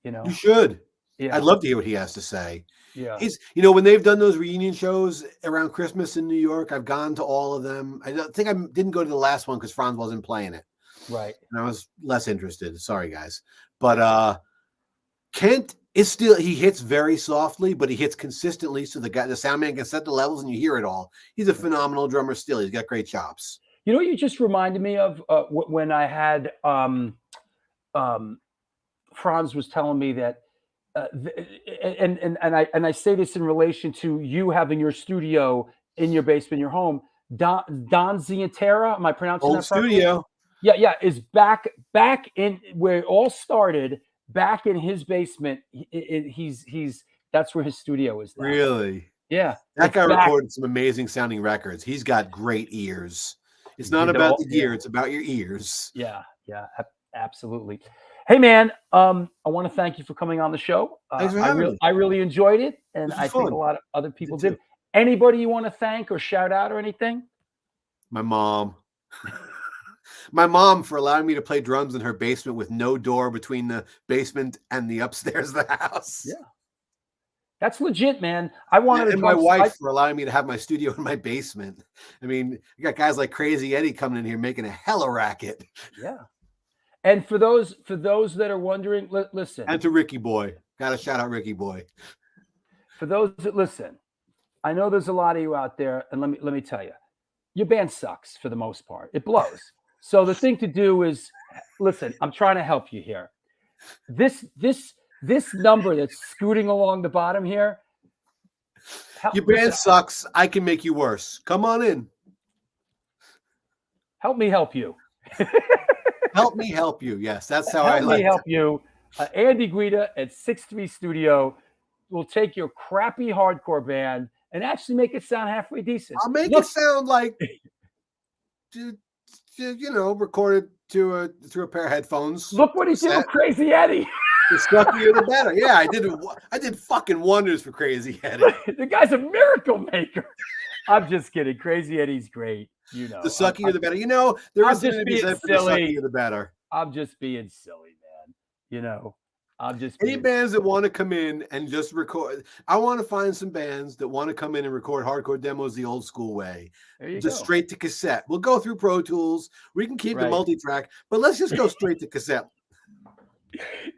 You should. Yeah. I'd love to hear what he has to say. Yeah. He's, when they've done those reunion shows around Christmas in New York, I've gone to all of them. I think I didn't go to the last one because Franz wasn't playing it. Right. And I was less interested. Sorry, guys. But Kent is still, he hits very softly, but he hits consistently. So the sound man can set the levels and you hear it all. He's a phenomenal drummer still. He's got great chops. You just reminded me of when I had Franz was telling me that, and I say this in relation to you having your studio in your basement, your home, Don Zientara. Am I pronouncing Old that correctly? studio. Yeah, is back in where it all started, back in his basement. He's that's where his studio is now. Really? Yeah. That guy recorded some amazing sounding records. He's got great ears. It's not about the gear, it's about your ears. Yeah, absolutely. Hey man, I want to thank you for coming on the show. Thanks for having me. I really enjoyed it, and I think fun. a lot of other people did. Anybody you want to thank or shout out or anything? My mom. My mom for allowing me to play drums in her basement with no door between the basement and the upstairs of the house. Yeah. That's legit, man. I wanted and my wife for allowing me to have my studio in my basement. I mean, you got guys like Crazy Eddie coming in here making a hella racket. Yeah. And for those that are wondering, listen. And to Ricky Boy. Gotta shout out Ricky Boy. For those that listen, I know there's a lot of you out there, and let me tell you, your band sucks for the most part. It blows. So the thing to do is, listen, I'm trying to help you here. This number that's scooting along the bottom here. Your band sucks. I can make you worse. Come on in. Help me help you. Help me help you. Yes, that's how I like it. Help me help you. Andy Guida at 6'3 Studio will take your crappy hardcore band and actually make it sound halfway decent. I'll make it sound like, recorded through a pair of headphones. Look what he did with Crazy Eddie. The suckier the better. Yeah, I did fucking wonders for Crazy Eddie. The guy's a miracle maker. I'm just kidding. Crazy Eddie's great. You know, the suckier the better. You know, there is just being silly. The suckier the better. I'm just being silly, man. You know, I'm just any bands that want to come in and just record. I want to find some bands that want to come in and record hardcore demos the old school way. There you just go. Straight to cassette. We'll go through Pro Tools. We can keep the multi-track, but let's just go straight to cassette.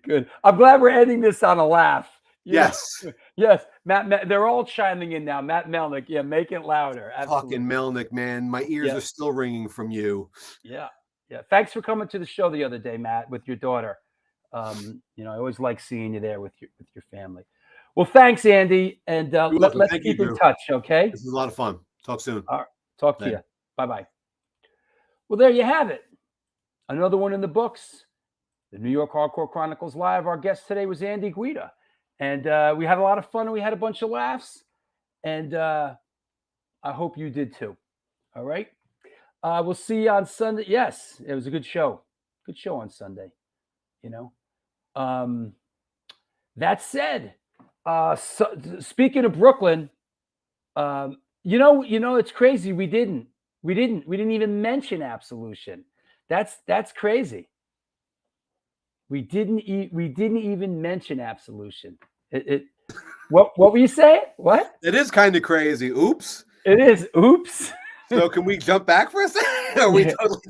Good. I'm glad we're ending this on a laugh. Yes. Yes. Matt, they're all chiming in now. Matt Melnick. Yeah, make it louder. Absolutely. Fucking Melnick, man. My ears are still ringing from you. Yeah. Yeah. Thanks for coming to the show the other day, Matt, with your daughter. I always like seeing you there with your family. Well, thanks, Andy. And let's keep in touch, okay? This is a lot of fun. Talk soon. All right. Talk to you. Bye-bye. Well, there you have it. Another one in the books. The New York Hardcore Chronicles Live. Our guest today was Andy Guida. And we had a lot of fun and we had a bunch of laughs. And I hope you did too. All right. We'll see you on Sunday. Yes, it was a good show. Good show on Sunday. That said, speaking of Brooklyn, it's crazy. We didn't even mention Absolution. That's crazy. We didn't even mention Absolution. What were you saying? What? It is kind of crazy. Oops. It is. Oops. So can we jump back for a second? Are we totally...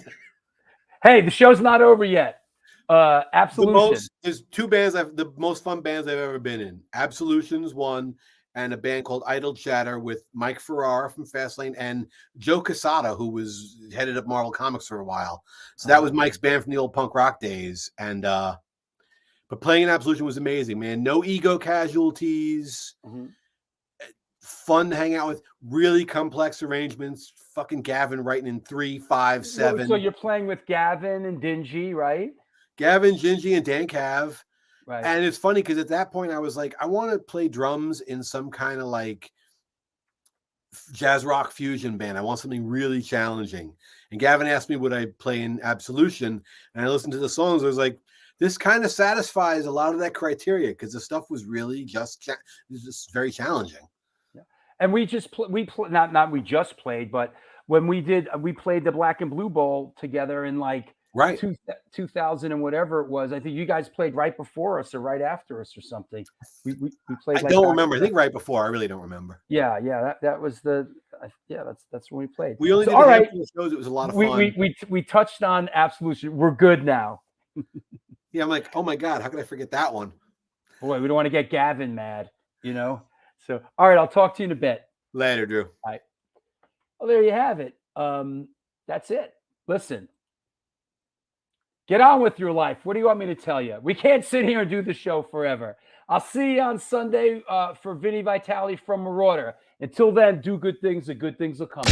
Hey, the show's not over yet. Absolution. There's two bands the most fun bands I've ever been in. Absolution's one, and a band called Idle Chatter with Mike Ferrara from Fastlane and Joe Quesada, who was headed up Marvel Comics for a while. So that was Mike's band from the old punk rock days. And but playing in Absolution was amazing, man. No ego casualties. Mm-hmm. Fun to hang out with. Really complex arrangements. Fucking Gavin writing in 3, 5, 7. So you're playing with Gavin and Dingy, right? Gavin, Gingy, and Dan Cav. Right. And it's funny because at that point I was like, I want to play drums in some kind of like jazz rock fusion band. I want something really challenging. And Gavin asked me would I play in Absolution, and I listened to the songs. I was like, this kind of satisfies a lot of that criteria because the stuff was really just very challenging. Yeah. And we just not we just played, but when we played the Black and Blue Bowl together in like 2000 and whatever it was. I think you guys played right before us or right after us or something. We played. I don't remember. I think right before. I really don't remember. Yeah. That was that's when we played. We only did all right. Shows. It was a lot of fun. We touched on Absolution. We're good now. Yeah, I'm like, oh my God, how could I forget that one? Boy, we don't want to get Gavin mad, So all right, I'll talk to you in a bit. Later, Drew. All right. Well, there you have it. That's it. Listen. Get on with your life. What do you want me to tell you? We can't sit here and do the show forever. I'll see you on Sunday for Vinny Vitale from Marauder. Until then, do good things and good things will come.